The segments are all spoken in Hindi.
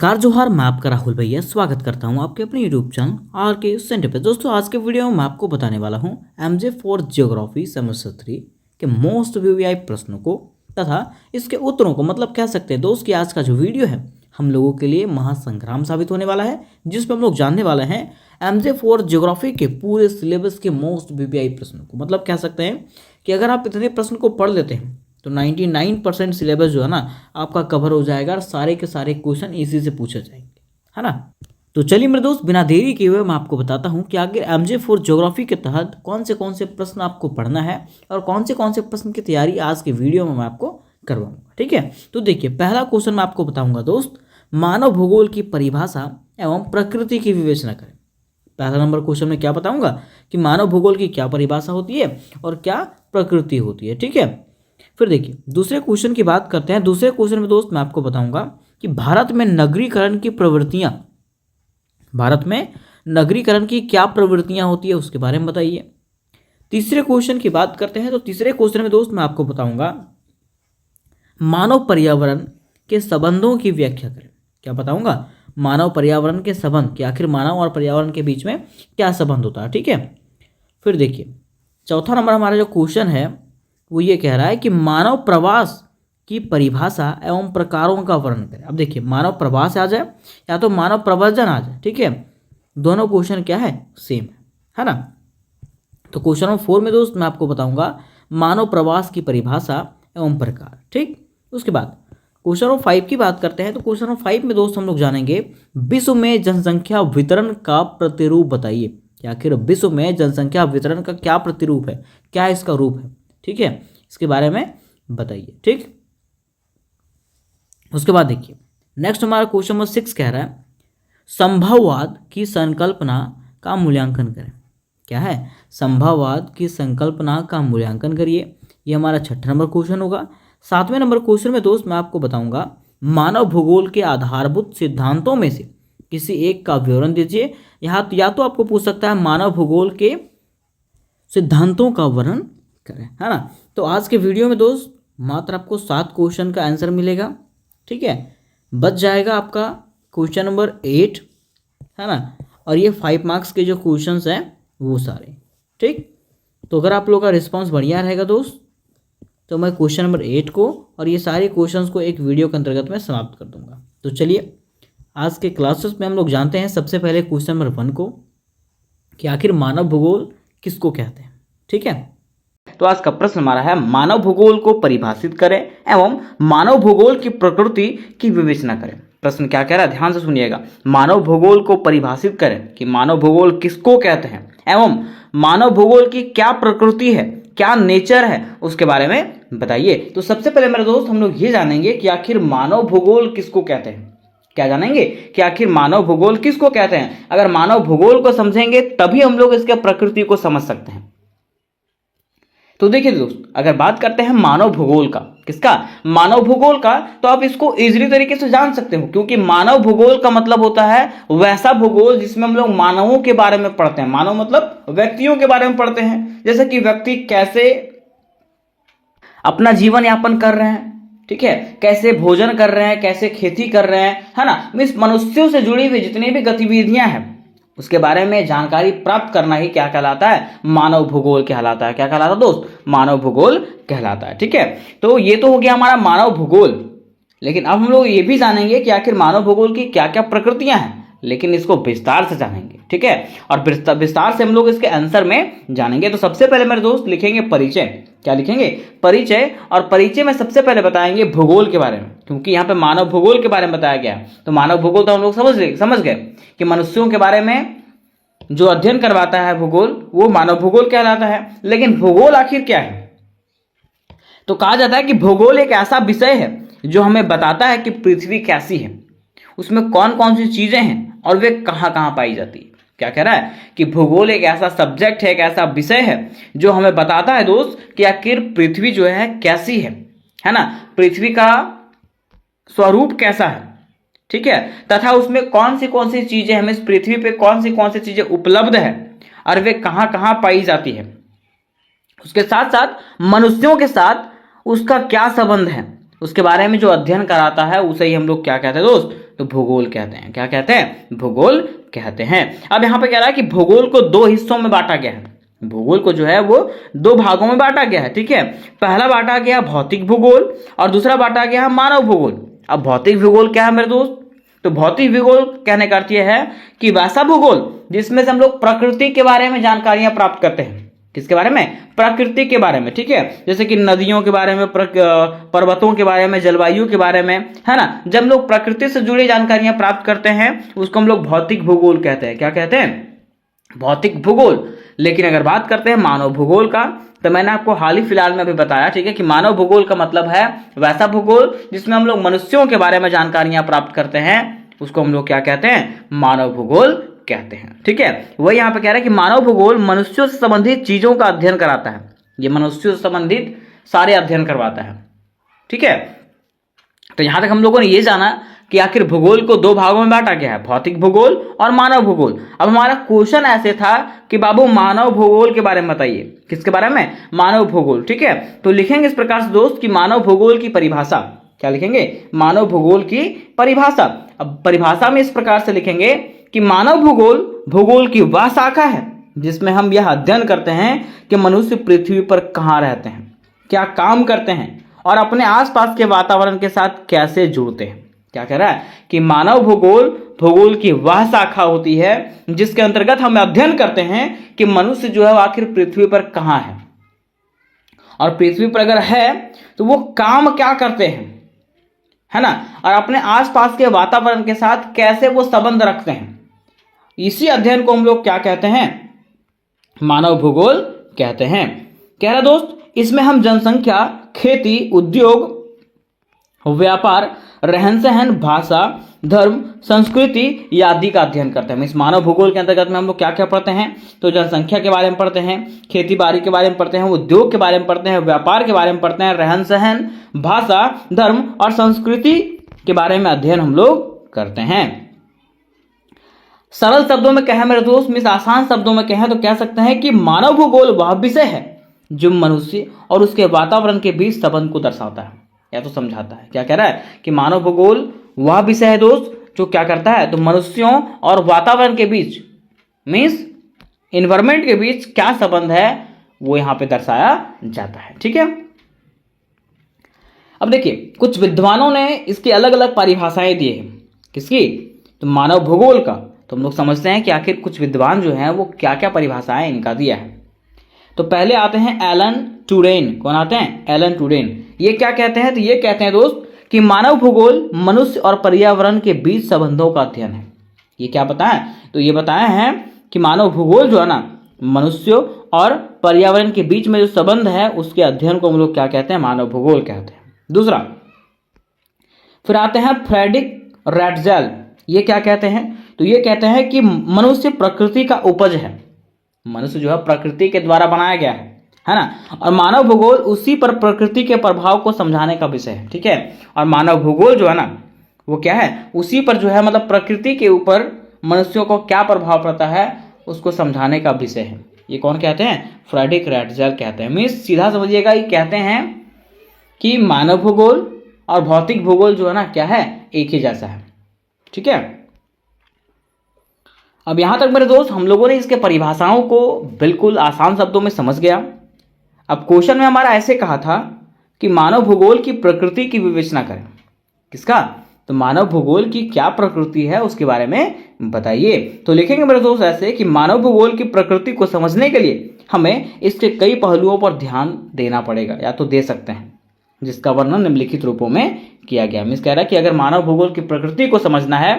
नमस्कार जोहार, मैं आपका राहुल भैया स्वागत करता हूं आपके अपने यूट्यूब चैनल आर के सेंटर पे। दोस्तों आज के वीडियो में मैं आपको बताने वाला हूं एमजे फॉर ज्योग्राफी सेमेस्टर 3 के मोस्ट वीवीआई प्रश्नों को तथा इसके उत्तरों को, मतलब कह सकते हैं दोस्त कि आज का जो वीडियो है हम लोगों के लिए महासंग्राम साबित होने वाला है, जिसमें हम लोग जानने वाले हैं एमजे फॉर ज्योग्राफी के पूरे सिलेबस के मोस्ट वीवीआई प्रश्नों को। मतलब कह सकते हैं कि अगर आप इतने प्रश्न को पढ़ लेते हैं तो 99% सिलेबस जो है ना आपका कवर हो जाएगा और सारे के सारे क्वेश्चन इसी से पूछे जाएंगे, है ना। तो चलिए मेरे दोस्त, बिना देरी किए हुए मैं आपको बताता हूं कि आगे एमजे फॉर ज्योग्राफी के तहत कौन से प्रश्न आपको पढ़ना है और कौन से प्रश्न की तैयारी आज के वीडियो में मैं आपको करवाऊंगा। ठीक है, तो देखिए पहला क्वेश्चन मैं आपको बताऊंगा दोस्त, मानव भूगोल की परिभाषा एवं प्रकृति की विवेचना करें। पहला नंबर क्वेश्चन में क्या बताऊंगा कि मानव भूगोल की क्या परिभाषा होती है और क्या प्रकृति होती है। ठीक है, फिर देखिए दूसरे क्वेश्चन की बात करते हैं। दूसरे क्वेश्चन में दोस्त मैं आपको बताऊंगा कि भारत में नगरीकरण की क्या प्रवृत्तियां होती है उसके बारे में बताइए। तीसरे क्वेश्चन की बात करते हैं तो तीसरे क्वेश्चन में दोस्त मैं आपको बताऊंगा मानव पर्यावरण के संबंधों की व्याख्या करें। क्या बताऊंगा? मानव पर्यावरण के संबंध, कि आखिर मानव और पर्यावरण के बीच में क्या संबंध होता है। ठीक है, फिर देखिए चौथा नंबर हमारा जो क्वेश्चन है वो ये कह रहा है कि मानव प्रवास की परिभाषा एवं प्रकारों का वर्णन करें। अब देखिए मानव प्रवास आ जाए या तो मानव प्रव्रजन आ जाए, ठीक है, दोनों क्वेश्चन क्या है, सेम है ना। तो क्वेश्चन नंबर 4 में दोस्त मैं आपको बताऊंगा मानव प्रवास की परिभाषा एवं प्रकार। ठीक, उसके बाद क्वेश्चन नंबर 5 की बात करते हैं। तो क्वेश्चन नंबर 5 में दोस्त हम लोग जानेंगे विश्व में जनसंख्या वितरण का प्रतिरूप बताइए। कि आखिर विश्व में जनसंख्या वितरण का क्या प्रतिरूप है, क्या इसका रूप है। ठीक है, इसके बारे में बताइए। ठीक, उसके बाद देखिए नेक्स्ट हमारा क्वेश्चन नंबर 6 कह रहा है संभववाद की संकल्पना का मूल्यांकन करें। क्या है? संभववाद की संकल्पना का मूल्यांकन करिए। ये हमारा 6ठा नंबर क्वेश्चन होगा। 7वें नंबर क्वेश्चन में दोस्त मैं आपको बताऊंगा मानव भूगोल के आधारभूत सिद्धांतों में से किसी एक का विवरण दीजिए। यहाँ या तो आपको पूछ सकता है मानव भूगोल के सिद्धांतों का वर्णन करें, है ना। तो आज के वीडियो में दोस्त मात्र आपको 7 क्वेश्चन का आंसर मिलेगा। ठीक है, बच जाएगा आपका क्वेश्चन नंबर 8, है ना, और ये 5 मार्क्स के जो क्वेश्चंस हैं वो सारे। ठीक, तो अगर आप लोगों का रिस्पांस बढ़िया रहेगा दोस्त तो मैं क्वेश्चन नंबर 8 को और ये सारे क्वेश्चंस को एक वीडियो के अंतर्गत में समाप्त कर दूंगा। तो चलिए आज के क्लासेस में हम लोग जानते हैं सबसे पहले क्वेश्चन नंबर 1 को कि आखिर मानव भूगोल किसको कहते हैं। ठीक है, तो आज का प्रश्न हमारा है मानव भूगोल को परिभाषित करें एवं मानव भूगोल की प्रकृति की विवेचना करें। प्रश्न क्या कह रहा है, ध्यान से सुनिएगा। मानव भूगोल को परिभाषित करें कि मानव भूगोल किसको कहते हैं एवं मानव भूगोल की क्या प्रकृति है, क्या नेचर है, उसके बारे में बताइए। तो सबसे पहले मेरे दोस्त हम लोग ये जानेंगे कि आखिर मानव भूगोल किसको कहते हैं। क्या जानेंगे कि आखिर मानव भूगोल किसको कहते हैं। अगर मानव भूगोल को समझेंगे तभी हम लोग इसके प्रकृति को समझ सकते हैं। तो देखिए दोस्त, अगर बात करते हैं मानव भूगोल का, किसका, मानव भूगोल का, तो आप इसको इजीली तरीके से जान सकते हो क्योंकि मानव भूगोल का मतलब होता है वैसा भूगोल जिसमें हम लोग मानवों के बारे में पढ़ते हैं। मानव मतलब व्यक्तियों के बारे में पढ़ते हैं, जैसे कि व्यक्ति कैसे अपना जीवन यापन कर रहे हैं, ठीक है, कैसे भोजन कर रहे हैं, कैसे खेती कर रहे हैं, है ना। मीन्स मनुष्यों से जुड़ी हुई जितनी भी गतिविधियां हैं उसके बारे में जानकारी प्राप्त करना ही क्या कहलाता है, मानव भूगोल कहलाता है। क्या कहलाता है दोस्त, मानव भूगोल कहलाता है। ठीक है, तो ये तो हो गया हमारा मानव भूगोल। लेकिन अब हम लोग ये भी जानेंगे कि आखिर मानव भूगोल की क्या क्या प्रकृतियां हैं, लेकिन इसको विस्तार से जानेंगे। ठीक है, और विस्तार से हम लोग इसके आंसर में जानेंगे। तो सबसे पहले मेरे दोस्त लिखेंगे परिचय। क्या लिखेंगे, परिचय। और परिचय में सबसे पहले बताएंगे भूगोल के बारे में, क्योंकि यहाँ पे मानव भूगोल के बारे में बताया गया है। तो मानव भूगोल तो हम लोग समझ गए कि मनुष्यों के बारे में जो अध्ययन करवाता है भूगोल वो मानव भूगोल कहलाता है। लेकिन भूगोल आखिर क्या है, तो कहा जाता है कि भूगोल एक ऐसा विषय है जो हमें बताता है कि पृथ्वी कैसी है, उसमें कौन कौन सी चीजें हैं और वे कहाँ कहाँ पाई जाती है। क्या कह रहा है कि भूगोल एक ऐसा सब्जेक्ट है, एक ऐसा विषय है जो हमें बताता है दोस्त कि आखिर पृथ्वी जो है कैसी है ना, पृथ्वी का स्वरूप कैसा है। ठीक है, तथा उसमें कौन सी चीजें, हमें इस पृथ्वी पे कौन सी चीजें उपलब्ध है और वे कहाँ कहाँ पाई जाती है। उसके साथ साथ मनुष्यों के साथ उसका क्या संबंध है, उसके बारे में जो अध्ययन कराता है उसे ही हम लोग क्या कहते हैं दोस्त, तो भूगोल कहते हैं। क्या कहते हैं? भूगोल कहते हैं। अब यहाँ पे कह रहा है कि भूगोल को दो हिस्सों में बांटा गया है। भूगोल को जो है वो दो भागों में बांटा गया है, ठीक है। पहला बांटा गया भौतिक भूगोल और दूसरा बांटा गया है मानव भूगोल। अब भौतिक भूगोल क्या है मेरे दोस्त? तो भौतिक भूगोल कहने का अर्थ यह है कि वैसा भूगोल जिसमें से हम लोग प्रकृति के बारे में जानकारियां प्राप्त करते हैं। किसके बारे में? प्रकृति के बारे में, ठीक है। जैसे कि नदियों के बारे में, पर्वतों के बारे में, जलवायु के बारे में, है ना। जब हम लोग प्रकृति से जुड़ी जानकारियां प्राप्त करते हैं उसको हम लोग भौतिक भूगोल कहते हैं। क्या कहते हैं? भौतिक भूगोल। लेकिन अगर बात करते हैं मानव भूगोल का, तो मैंने आपको हाल ही फिलहाल में अभी बताया, ठीक है, कि मानव भूगोल का मतलब है वैसा भूगोल जिसमें हम लोग मनुष्यों के बारे में जानकारियां प्राप्त करते हैं, उसको हम लोग क्या कहते हैं? मानव भूगोल कहते हैं, ठीक है। वही यहाँ पे कह रहा है कि मानव भूगोल मनुष्यों से संबंधित चीजों का अध्ययन कराता है। ये मनुष्यों से संबंधित सारे अध्ययन करवाता है, ठीक है। तो यहां तक हम लोगों ने ये जाना कि आखिर भूगोल को दो भागों में बांटा गया है, भौतिक भूगोल और मानव भूगोल। अब हमारा क्वेश्चन ऐसे था कि बाबू मानव भूगोल के बारे में बताइए। किसके बारे में? मानव भूगोल, ठीक है। तो लिखेंगे इस प्रकार से दोस्त कि मानव भूगोल की परिभाषा। क्या लिखेंगे? मानव भूगोल की परिभाषा। अब परिभाषा में इस प्रकार से लिखेंगे कि मानव भूगोल भूगोल की वह शाखा है जिसमें हम यह अध्ययन करते हैं कि मनुष्य पृथ्वी पर कहाँ रहते हैं, क्या काम करते हैं और अपने आसपास के वातावरण के साथ कैसे जुड़ते हैं। क्या कह रहा है? कि मानव भूगोल भूगोल की वह शाखा होती है जिसके अंतर्गत हम अध्ययन करते हैं कि मनुष्य जो है आखिर पृथ्वी पर कहाँ है और पृथ्वी पर अगर है तो वो काम क्या करते हैं, है ना, और अपने आसपास के वातावरण के साथ कैसे वो संबंध रखते हैं। इसी अध्ययन को हम लोग क्या कहते हैं? मानव भूगोल कहते हैं। कह रहा दोस्त इसमें हम जनसंख्या, खेती, उद्योग, व्यापार, रहन सहन, भाषा, धर्म, संस्कृति आदि का अध्ययन करते हैं। इस मानव भूगोल के अंतर्गत में हम लोग क्या क्या पढ़ते हैं? तो जनसंख्या के बारे में पढ़ते हैं, खेती बाड़ी के बारे में पढ़ते हैं, उद्योग के बारे में पढ़ते हैं, व्यापार के बारे में पढ़ते हैं, रहन सहन, भाषा, धर्म और संस्कृति के बारे में अध्ययन हम लोग करते हैं। सरल शब्दों में कहें मेरे दोस्त, मिस आसान शब्दों में कहें तो कह सकते हैं कि मानव भूगोल वह विषय है जो मनुष्य और उसके वातावरण के बीच संबंध को दर्शाता है या तो समझाता है। क्या कह रहा है? कि मानव भूगोल वह विषय है दोस्त जो क्या करता है? तो मनुष्यों और वातावरण के बीच, मीन्स इन्वायरमेंट के बीच क्या संबंध है वो यहां पे दर्शाया जाता है, ठीक है। अब देखिए कुछ विद्वानों ने इसकी अलग अलग परिभाषाएं दी है। किसकी? तो मानव भूगोल का। तो हम लोग समझते हैं कि आखिर कुछ विद्वान जो हैं वो क्या क्या परिभाषाएं इनका दिया है। तो पहले आते हैं एलन टूरेन। कौन आते हैं? Alain Touraine. ये क्या कहते हैं? तो ये कहते हैं दोस्त कि मानव भूगोल मनुष्य और पर्यावरण के बीच संबंधों का अध्ययन है। ये क्या बताएं? तो ये बताए हैं कि मानव भूगोल जो है ना मनुष्यों और पर्यावरण के बीच में जो संबंध है उसके अध्ययन को हम लोग क्या कहते हैं? मानव भूगोल कहते हैं। दूसरा फिर आते हैं फ्रेडरिक रैटजेल। ये क्या कहते हैं? तो ये कहते हैं कि मनुष्य प्रकृति का उपज है। मनुष्य जो है प्रकृति के द्वारा बनाया गया है ना, और मानव भूगोल उसी पर प्रकृति के प्रभाव को समझाने का विषय है, ठीक है। और मानव भूगोल जो है ना वो क्या है? उसी पर जो है मतलब प्रकृति के ऊपर मनुष्यों को क्या प्रभाव पड़ता है उसको समझाने का विषय है। ये कौन कहते हैं? फ्रेडरिक रैटजेल कहते हैं। मीन्स सीधा समझिएगा, ये कहते हैं कि मानव भूगोल और भौतिक भूगोल जो है ना क्या है? एक ही जैसा है, ठीक है। अब यहां तक मेरे दोस्त हम लोगों ने इसके परिभाषाओं को बिल्कुल आसान शब्दों में समझ गया। अब क्वेश्चन में हमारा ऐसे कहा था कि मानव भूगोल की प्रकृति की विवेचना करें। किसका? तो मानव भूगोल की क्या प्रकृति है उसके बारे में बताइए। तो लिखेंगे मेरे दोस्त ऐसे कि मानव भूगोल की प्रकृति को समझने के लिए हमें इसके कई पहलुओं पर ध्यान देना पड़ेगा या तो दे सकते हैं, जिसका वर्णन निम्नलिखित रूपों में किया गया। मीन्स कह रहा है कि अगर मानव भूगोल की प्रकृति को समझना है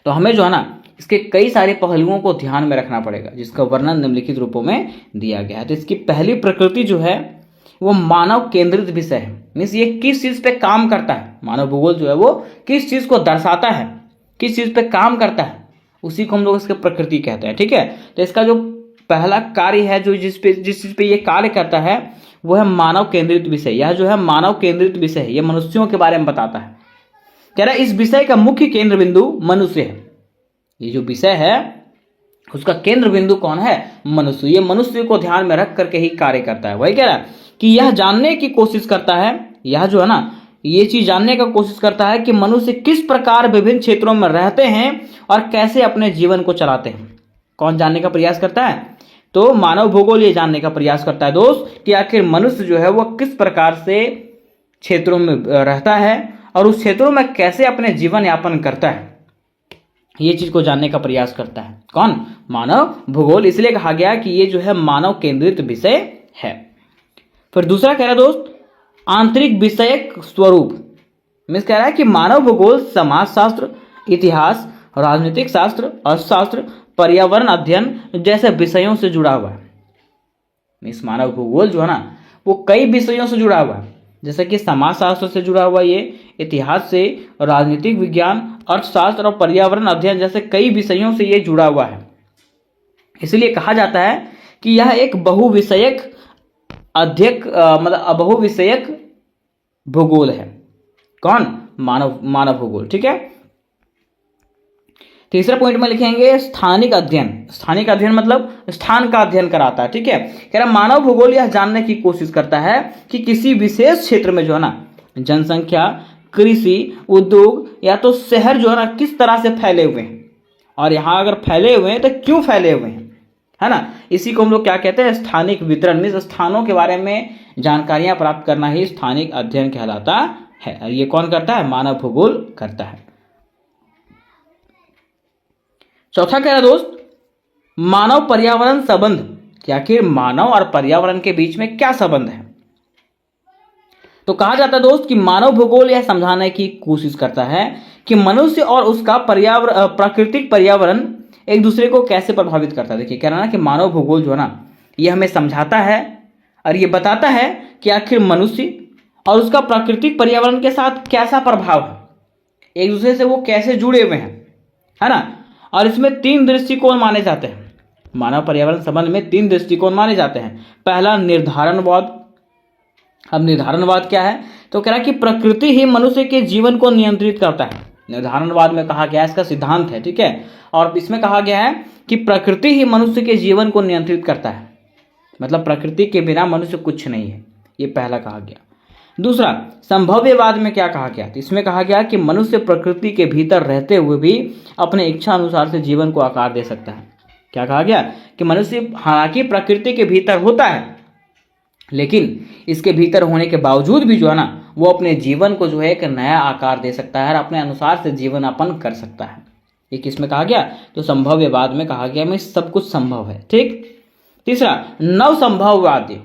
तो हमें जो है ना इसके कई सारे पहलुओं को ध्यान में रखना पड़ेगा, जिसका वर्णन निम्नलिखित रूपों में दिया गया है। तो इसकी पहली प्रकृति जो है वो मानव केंद्रित विषय है। मीन्स ये किस चीज पे काम करता है, मानव भूगोल जो है वो किस चीज को दर्शाता है, किस चीज पे काम करता है, उसी को हम लोग इसकी प्रकृति कहते हैं, ठीक है। तो इसका जो पहला कार्य है जो जिस चीज पे ये कार्य करता है वो है मानव केंद्रित विषय। यह जो है मानव केंद्रित विषय है, ये मनुष्यों के बारे में बताता है। कह रहा है इस विषय का मुख्य केंद्र बिंदु मनुष्य है। ये जो विषय है उसका केंद्र बिंदु कौन है? मनुष्य। ये मनुष्य को ध्यान में रख करके ही कार्य करता है। वही कह रहा है कि यह जानने की कोशिश करता है, यह जो है ना ये चीज जानने का कोशिश करता है कि मनुष्य किस प्रकार विभिन्न क्षेत्रों में रहते हैं और कैसे अपने जीवन को चलाते हैं। कौन जानने का प्रयास करता है? तो मानव भूगोल ये जानने का प्रयास करता है दोस्त कि आखिर मनुष्य जो है वह किस प्रकार से क्षेत्रों में रहता है और उस क्षेत्रों में कैसे अपने जीवन यापन करता है, ये चीज को जानने का प्रयास करता है। कौन? मानव भूगोल। इसलिए कहा गया कि ये जो है मानव केंद्रित विषय है। फिर दूसरा कह रहा है दोस्त आंतरिक विषयक स्वरूप। मीन्स कह रहा है कि मानव भूगोल समाजशास्त्र, इतिहास, राजनीतिक शास्त्र, अर्थशास्त्र, पर्यावरण अध्ययन जैसे विषयों से जुड़ा हुआ है। मीन्स मानव भूगोल जो है ना वो कई विषयों से जुड़ा हुआ है, जैसे कि समाजशास्त्र से जुड़ा हुआ, ये इतिहास से, राजनीतिक विज्ञान, अर्थशास्त्र और पर्यावरण अध्ययन जैसे कई विषयों से ये जुड़ा हुआ है। इसलिए कहा जाता है कि यह एक बहुविषयक बहुविषयक भूगोल है। कौन? मानव भूगोल। ठीक है। तीसरा पॉइंट में लिखेंगे स्थानिक अध्ययन। स्थानिक अध्ययन मतलब स्थान का अध्ययन कराता है। ठीक है। कह रहा मानव भूगोल यह जानने की कोशिश करता है कि किसी विशेष क्षेत्र में जो है ना जनसंख्या, कृषि, उद्योग या तो शहर जो है ना किस तरह से फैले हुए हैं, और यहाँ अगर फैले हुए हैं तो क्यों फैले हुए हैं, है ना। इसी को हम लोग क्या कहते हैं? स्थानिक वितरण। मीन्स स्थानों के बारे में जानकारियां प्राप्त करना ही स्थानिक अध्ययन कहलाता है। और ये कौन करता है? मानव भूगोल करता है। चौथा कह रहा दोस्त मानव पर्यावरण संबंध, कि आखिर मानव और पर्यावरण के बीच में क्या संबंध है। तो कहा जाता है दोस्त कि मानव भूगोल यह समझाने की कोशिश करता है कि मनुष्य और उसका प्राकृतिक पर्यावरण एक दूसरे को कैसे प्रभावित करता है। देखिए कह रहा ना कि मानव भूगोल जो है ना ये हमें समझाता है और ये बताता है कि आखिर मनुष्य और उसका प्राकृतिक पर्यावरण के साथ कैसा प्रभाव है, एक दूसरे से वो कैसे जुड़े हुए हैं, है ना। और इसमें 3 दृष्टिकोण माने जाते हैं। मानव पर्यावरण संबंध में 3 दृष्टिकोण माने जाते हैं। पहला निर्धारणवाद। अब निर्धारणवाद क्या है? तो कह रहा है कि प्रकृति ही मनुष्य के जीवन को नियंत्रित करता है। निर्धारणवाद में कहा गया है, इसका सिद्धांत है। ठीक है। और इसमें कहा गया है कि प्रकृति ही मनुष्य के जीवन को नियंत्रित करता है, मतलब प्रकृति के बिना मनुष्य कुछ नहीं है। ये पहला कहा गया। दूसरा संभव्यवाद में क्या कहा गया? तो इसमें कहा गया कि मनुष्य प्रकृति के भीतर रहते हुए भी अपने इच्छा अनुसार से जीवन को आकार दे सकता है। क्या कहा गया? कि मनुष्य हालांकि प्रकृति के भीतर होता है, लेकिन इसके भीतर होने के बावजूद भी जो है ना वो अपने जीवन को जो है एक नया आकार दे सकता है और अपने अनुसार से जीवन यापन कर सकता है। ये किसमें कहा गया? तो संभव्यवाद में कहा गया में सब कुछ संभव है। ठीक। तीसरा नव संभववाद।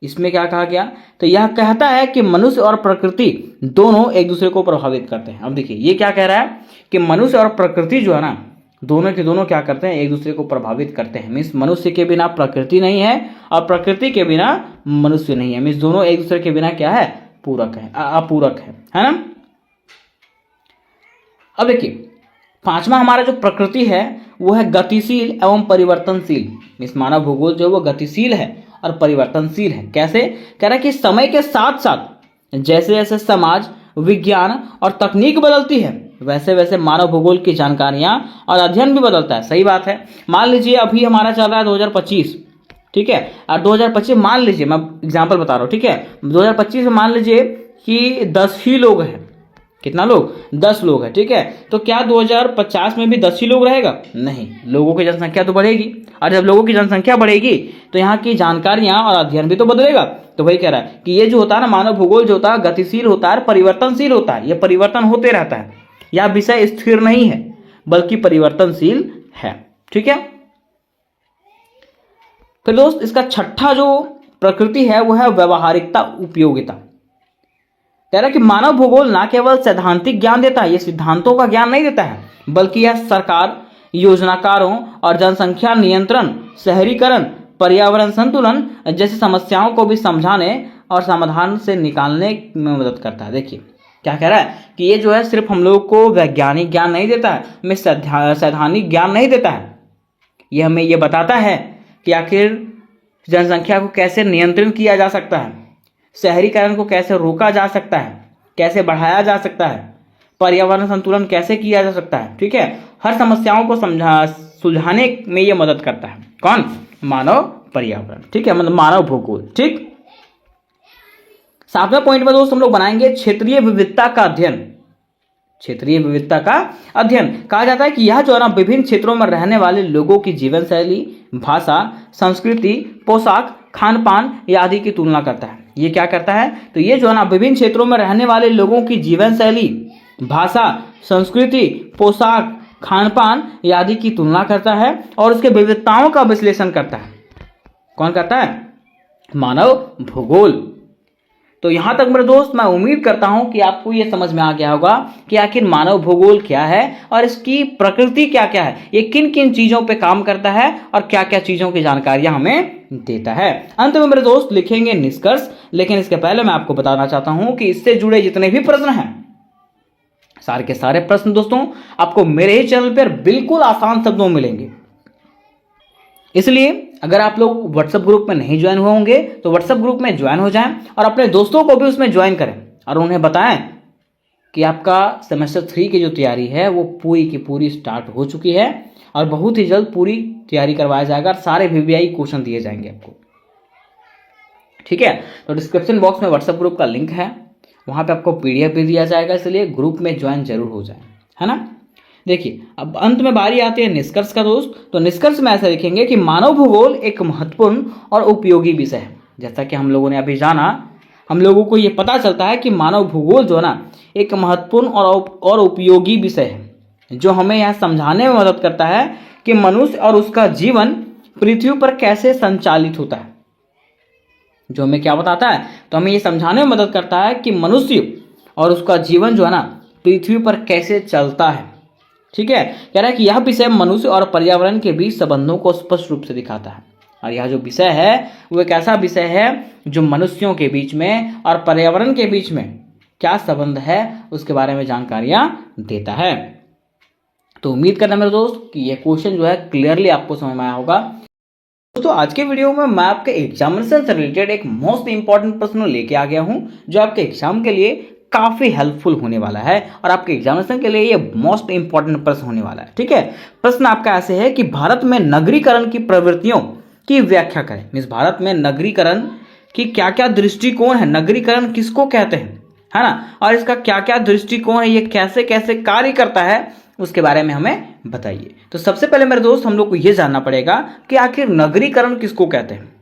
इसमें क्या कहा गया? तो यह कहता है कि मनुष्य और प्रकृति दोनों एक दूसरे को प्रभावित करते हैं। अब देखिए ये क्या कह रहा है कि मनुष्य और प्रकृति जो है ना दोनों के दोनों क्या करते हैं? एक दूसरे को प्रभावित करते हैं। मीन्स मनुष्य के बिना प्रकृति नहीं है और प्रकृति के बिना मनुष्य नहीं है। मीन्स दोनों एक दूसरे के बिना क्या है? पूरक है, अपूरक है ना। अब देखिए पांचवा हमारा जो प्रकृति है वो है गतिशील एवं परिवर्तनशील। मीन्स मानव भूगोल जो है वो गतिशील है और परिवर्तनशील है। कैसे? कह रहा है कि समय के साथ साथ जैसे जैसे समाज, विज्ञान और तकनीक बदलती है वैसे वैसे मानव भूगोल की जानकारियां और अध्ययन भी बदलता है। सही बात है। मान लीजिए अभी हमारा चल रहा है 2025, ठीक है, और 2025 मान लीजिए, मैं एग्जांपल बता रहा हूँ, ठीक है, 2025 में मान लीजिए कि 10 ही लोग हैं। कितना लोग? 10 लोग हैं। ठीक है। तो क्या 2050 में भी 10 ही लोग रहेगा? नहीं, लोगों की जनसंख्या तो बढ़ेगी, और जब लोगों की जनसंख्या बढ़ेगी तो यहाँ की जानकारियां और अध्ययन भी तो बदलेगा। तो वही कह रहा है कि ये जो होता है ना मानव भूगोल जो होता है गतिशील होता है, परिवर्तनशील होता है। ये परिवर्तन होते रहता है, यह विषय स्थिर नहीं है बल्कि परिवर्तनशील है। ठीक है। फिर दोस्त इसका छठा जो प्रकृति है वो है व्यवहारिकता, उपयोगिता। कह रहा है कि मानव भूगोल ना केवल सैद्धांतिक ज्ञान देता है, ये सिद्धांतों का ज्ञान नहीं देता है, बल्कि यह सरकार, योजनाकारों और जनसंख्या नियंत्रण, शहरीकरण, पर्यावरण संतुलन जैसी समस्याओं को भी समझाने और समाधान से निकालने में मदद करता है। देखिए क्या कह रहा है कि ये जो है सिर्फ हम लोग को वैज्ञानिक ज्ञान नहीं देता है, हमें सैद्धांतिक ज्ञान नहीं देता है, ये हमें ये बताता है कि आखिर जनसंख्या को कैसे नियंत्रण किया जा सकता है, शहरीकरण को कैसे रोका जा सकता है, कैसे बढ़ाया जा सकता है, पर्यावरण संतुलन कैसे किया जा सकता है। ठीक है। हर समस्याओं को सुलझाने में ये मदद करता है। कौन? मानव पर्यावरण। ठीक है, मतलब मानव भूगोल। ठीक। सातवें पॉइंट में दोस्त हम लोग बनाएंगे क्षेत्रीय विविधता का अध्ययन। क्षेत्रीय विविधता का अध्ययन कहा जाता है कि यह जो है ना विभिन्न क्षेत्रों में रहने वाले लोगों की जीवन शैली, भाषा, संस्कृति, पोशाक, खान पान या आदि की तुलना करता है। ये क्या करता है? तो ये जो है ना विभिन्न क्षेत्रों में रहने वाले लोगों की जीवन शैली, भाषा, संस्कृति, पोशाक, खान पान या आदि की तुलना करता है और उसके विविधताओं का विश्लेषण करता है। कौन करता है? मानव भूगोल। तो यहां तक मेरे दोस्त मैं उम्मीद करता हूं कि आपको यह समझ में आ गया होगा कि आखिर मानव भूगोल क्या है और इसकी प्रकृति क्या क्या है, ये किन किन चीजों पे काम करता है और क्या क्या चीजों की जानकारियां हमें देता है। अंत में मेरे दोस्त लिखेंगे निष्कर्ष, लेकिन इसके पहले मैं आपको बताना चाहता हूं कि इससे जुड़े जितने भी प्रश्न हैं, सारे के सारे प्रश्न दोस्तों आपको मेरे ही चैनल पर बिल्कुल आसान शब्दों में मिलेंगे। इसलिए अगर आप लोग व्हाट्सएप ग्रुप में नहीं ज्वाइन हुए होंगे तो व्हाट्सएप ग्रुप में ज्वाइन हो जाएं और अपने दोस्तों को भी उसमें ज्वाइन करें और उन्हें बताएं कि आपका सेमेस्टर 3 की जो तैयारी है वो पूरी की पूरी स्टार्ट हो चुकी है और बहुत ही जल्द पूरी तैयारी करवाया जाएगा और सारे वीवीआई क्वेश्चन दिए जाएंगे आपको। ठीक है, तो डिस्क्रिप्शन बॉक्स में व्हाट्सएप ग्रुप का लिंक है, वहां पे आपको पीडीएफ भी दिया जाएगा, इसलिए ग्रुप में ज्वाइन जरूर हो जाए, है ना। देखिए अब अंत में बारी आती है निष्कर्ष का दोस्त। तो निष्कर्ष में ऐसा लिखेंगे कि मानव भूगोल एक महत्वपूर्ण और उपयोगी विषय है। जैसा कि हम लोगों ने अभी जाना, हम लोगों को ये पता चलता है कि मानव भूगोल जो है ना एक महत्वपूर्ण और उपयोगी विषय है जो हमें यह समझाने में मदद करता है कि मनुष्य और उसका जीवन पृथ्वी पर कैसे संचालित होता है। जो हमें क्या बताता है? तो हमें ये समझाने में मदद करता है कि मनुष्य और उसका जीवन जो है ना पृथ्वी पर कैसे चलता है। ठीक है, कह रहा है कि यह विषय मनुष्य और पर्यावरण के बीच संबंधों को स्पष्ट रूप से दिखाता है। और यह जो विषय है वो एक ऐसा विषय है जो मनुष्यों के बीच में और पर्यावरण के बीच में क्या संबंध है उसके बारे में जानकारियां देता है। तो उम्मीद करना मेरे दोस्त कि यह क्वेश्चन जो है क्लियरली आपको समझ में आया होगा। दोस्तों आज के वीडियो में मैं आपके एग्जामिनेशन से रिलेटेड एक मोस्ट इंपॉर्टेंट प्रश्न लेके आ गया हूं जो आपके एग्जाम के लिए काफी हेल्पफुल होने वाला है और आपके एग्जामिनेशन के लिए ये मोस्ट इंपॉर्टेंट प्रश्न होने वाला है। ठीक है, प्रश्न आपका ऐसे है कि भारत में नगरीकरण की प्रवृत्तियों की व्याख्या करें। मींस भारत में नगरीकरण की क्या क्या दृष्टिकोण है, नगरीकरण किसको कहते हैं, है ना, और इसका क्या क्या दृष्टिकोण है, ये कैसे कैसे कार्य करता है उसके बारे में हमें बताइए। तो सबसे पहले मेरे दोस्त हम लोग को यह जानना पड़ेगा कि आखिर नगरीकरण किसको कहते हैं।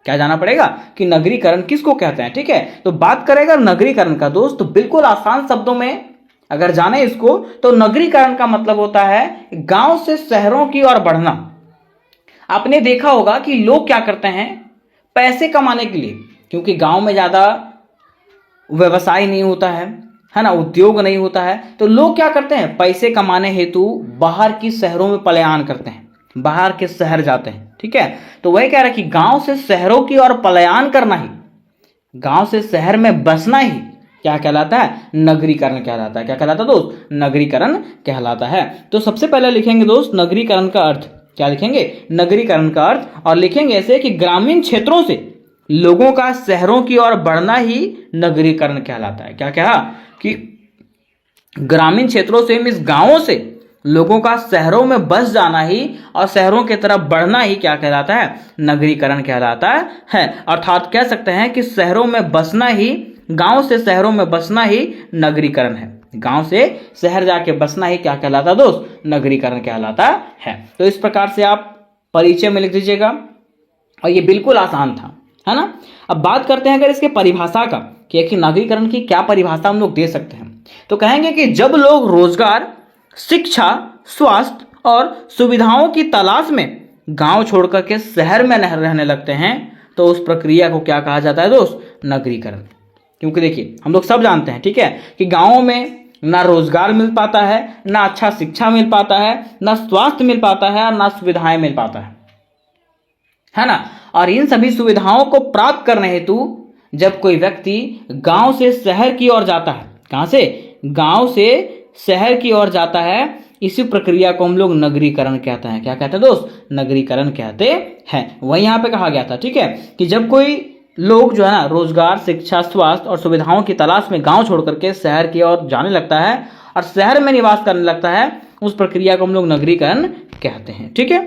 क्या जानना पड़ेगा कि नगरीकरण किसको कहते हैं। ठीक है, तो बात करेगा नगरीकरण का दोस्त, तो बिल्कुल आसान शब्दों में अगर जाने इसको तो नगरीकरण का मतलब होता है गांव से शहरों की ओर बढ़ना। आपने देखा होगा कि लोग क्या करते हैं पैसे कमाने के लिए, क्योंकि गांव में ज्यादा व्यवसाय नहीं होता है ना, उद्योग नहीं होता है, तो लोग क्या करते हैं पैसे कमाने हेतु बाहर की शहरों में पलायन करते हैं, बाहर के शहर जाते हैं। ठीक है, तो वही कह रहा है कि गांव से शहरों की ओर पलायन करना ही, गांव से शहर में बसना ही क्या कहलाता है? नगरीकरण कहलाता है। क्या कहलाता है दोस्त? नगरीकरण कहलाता है। तो सबसे पहले लिखेंगे दोस्त नगरीकरण का अर्थ। क्या लिखेंगे? नगरीकरण का अर्थ, और लिखेंगे ऐसे कि ग्रामीण क्षेत्रों से लोगों का शहरों की ओर बढ़ना ही नगरीकरण कहलाता है। क्या कहा कि ग्रामीण क्षेत्रों से मींस गांवों से लोगों का शहरों में बस जाना ही और शहरों की तरफ बढ़ना ही क्या कहलाता है? नगरीकरण कहलाता है। अर्थात कह सकते हैं कि शहरों में बसना ही, गांव से शहरों में बसना ही नगरीकरण है। गांव से शहर जाके बसना ही क्या कहलाता दोस्त? नगरीकरण कहलाता है। तो इस प्रकार से आप परिचय में लिख दीजिएगा और ये बिल्कुल आसान था, है ना। अब बात करते हैं अगर इसके परिभाषा का कि नगरीकरण की क्या परिभाषा हम लोग दे सकते हैं, तो कहेंगे कि जब लोग रोजगार, शिक्षा, स्वास्थ्य और सुविधाओं की तलाश में गांव छोड़कर के शहर में रहने लगते हैं तो उस प्रक्रिया को क्या कहा जाता है दोस्त? नगरीकरण। क्योंकि देखिए हम लोग सब जानते हैं, ठीक है, कि गांवों में ना रोजगार मिल पाता है, ना अच्छा शिक्षा मिल पाता है, ना स्वास्थ्य मिल पाता है और ना सुविधाएं मिल पाता है ना। और इन सभी सुविधाओं को प्राप्त करने हेतु जब कोई व्यक्ति गांव से शहर की ओर जाता है, कहां से? गांव से शहर की ओर जाता है, इसी प्रक्रिया को हम लोग नगरीकरण कहते हैं। क्या कहते हैं दोस्त? नगरीकरण कहते हैं। वही यहां पे कहा गया था, ठीक है, कि जब कोई लोग जो है ना रोजगार, शिक्षा, स्वास्थ्य और सुविधाओं की तलाश में गांव छोड़ करके शहर की ओर जाने लगता है और शहर में निवास करने लगता है, उस प्रक्रिया को हम लोग नगरीकरण कहते हैं। ठीक है,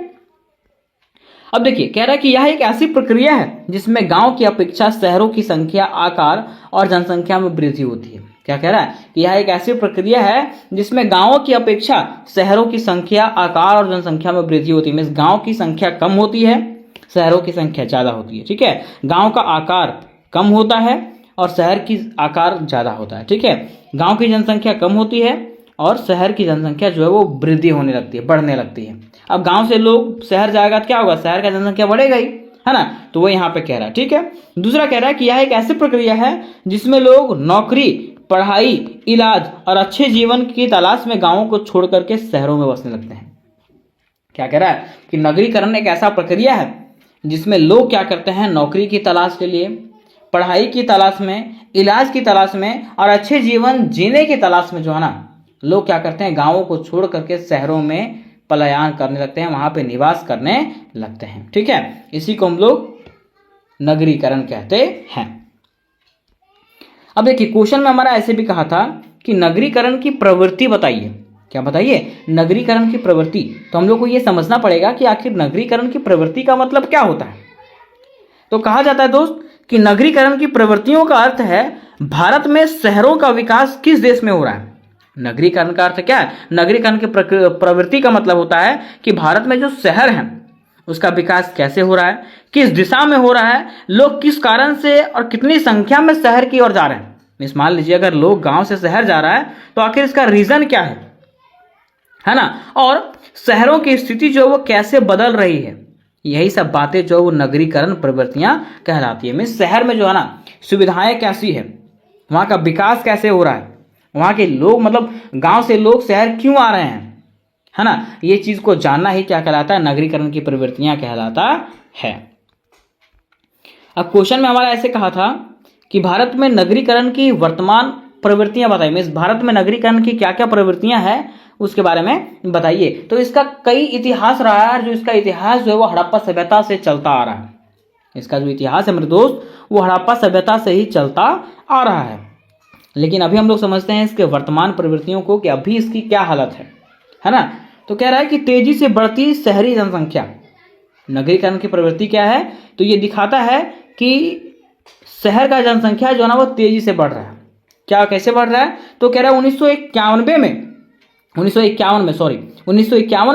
अब देखिए कह रहा है कि यह एक ऐसी प्रक्रिया है जिसमें गांव की अपेक्षा शहरों की संख्या, आकार और जनसंख्या में वृद्धि होती है। क्या कह रहा है कि यह एक ऐसी प्रक्रिया है जिसमें गांवों की अपेक्षा शहरों की संख्या, आकार और जनसंख्या में वृद्धि होती है। मीन्स गांव की संख्या कम होती है, शहरों की संख्या ज्यादा होती है। ठीक है, गांव का आकार कम होता है और शहर की आकार ज्यादा होता है। ठीक है, गांव की जनसंख्या कम होती है और शहर की जनसंख्या जो है वो वृद्धि होने लगती है, बढ़ने लगती है। अब गांव से लोग शहर जाएगा तो क्या होगा, शहर का जनसंख्या बढ़ेगा ही, है ना। तो वो यहाँ पे कह रहा है। ठीक है, दूसरा कह रहा है कि यह एक ऐसी प्रक्रिया है जिसमें लोग नौकरी, पढ़ाई, इलाज और अच्छे जीवन की तलाश में गांवों को छोड़ करके शहरों में बसने लगते हैं। क्या कह रहा है कि नगरीकरण एक ऐसा प्रक्रिया है जिसमें लोग क्या करते हैं, नौकरी की तलाश के लिए, पढ़ाई की तलाश में, इलाज की तलाश में और अच्छे जीवन जीने की तलाश में जो है ना, लोग क्या करते हैं, गांवों को छोड़ करके शहरों में पलायन करने लगते हैं, वहां पे निवास करने लगते हैं। ठीक है, इसी को हम लोग नगरीकरण कहते हैं। अब देखिए क्वेश्चन में हमारा ऐसे भी कहा था कि नगरीकरण की प्रवृत्ति बताइए। क्या बताइए, नगरीकरण की प्रवृत्ति। तो हम लोग को यह समझना पड़ेगा कि आखिर नगरीकरण की प्रवृत्ति का मतलब क्या होता है। तो कहा जाता है दोस्त कि नगरीकरण की प्रवृत्तियों का अर्थ है भारत में शहरों का विकास किस देश में हो रहा है। नगरीकरण का अर्थ क्या है, नगरीकरण की प्रवृत्ति का मतलब होता है कि भारत में जो शहर हैं उसका विकास कैसे हो रहा है, किस दिशा में हो रहा है, लोग किस कारण से और कितनी संख्या में शहर की ओर जा रहे हैं। मिस मान लीजिए अगर लोग गांव से शहर जा रहा है तो आखिर इसका रीजन क्या है ना, और शहरों की स्थिति जो वो कैसे बदल रही है, यही सब बातें जो वो नगरीकरण प्रवृत्तियां कहलाती है। मीन्स शहर में जो है ना सुविधाएं कैसी है, वहां का विकास कैसे हो रहा है, वहां के लोग मतलब गांव से लोग शहर क्यों आ रहे हैं, है ना, ये चीज को जानना ही क्या कहलाता है, नगरीकरण की प्रवृत्तियां कहलाता है। अब क्वेश्चन में हमारा ऐसे कहा था कि भारत में नगरीकरण की वर्तमान प्रवृत्तियां बताइए। मीन्स भारत में नगरीकरण की क्या क्या प्रवृत्तियां हैं उसके बारे में बताइए। तो इसका कई इतिहास रहा है, जो इसका इतिहास जो है वो हड़प्पा सभ्यता से चलता आ रहा है। इसका जो इतिहास है मेरे दोस्त वो हड़प्पा सभ्यता से ही चलता आ रहा है। लेकिन अभी हम लोग समझते हैं इसके वर्तमान प्रवृत्तियों को कि अभी इसकी क्या हालत है ना। तो कह रहा है कि तेजी से बढ़ती शहरी जनसंख्या। नगरीकरण की प्रवृत्ति क्या है, तो ये दिखाता है कि शहर का जनसंख्या जो है ना वो तेजी से बढ़ रहा है। क्या कैसे बढ़ रहा है, तो कह रहा है 1951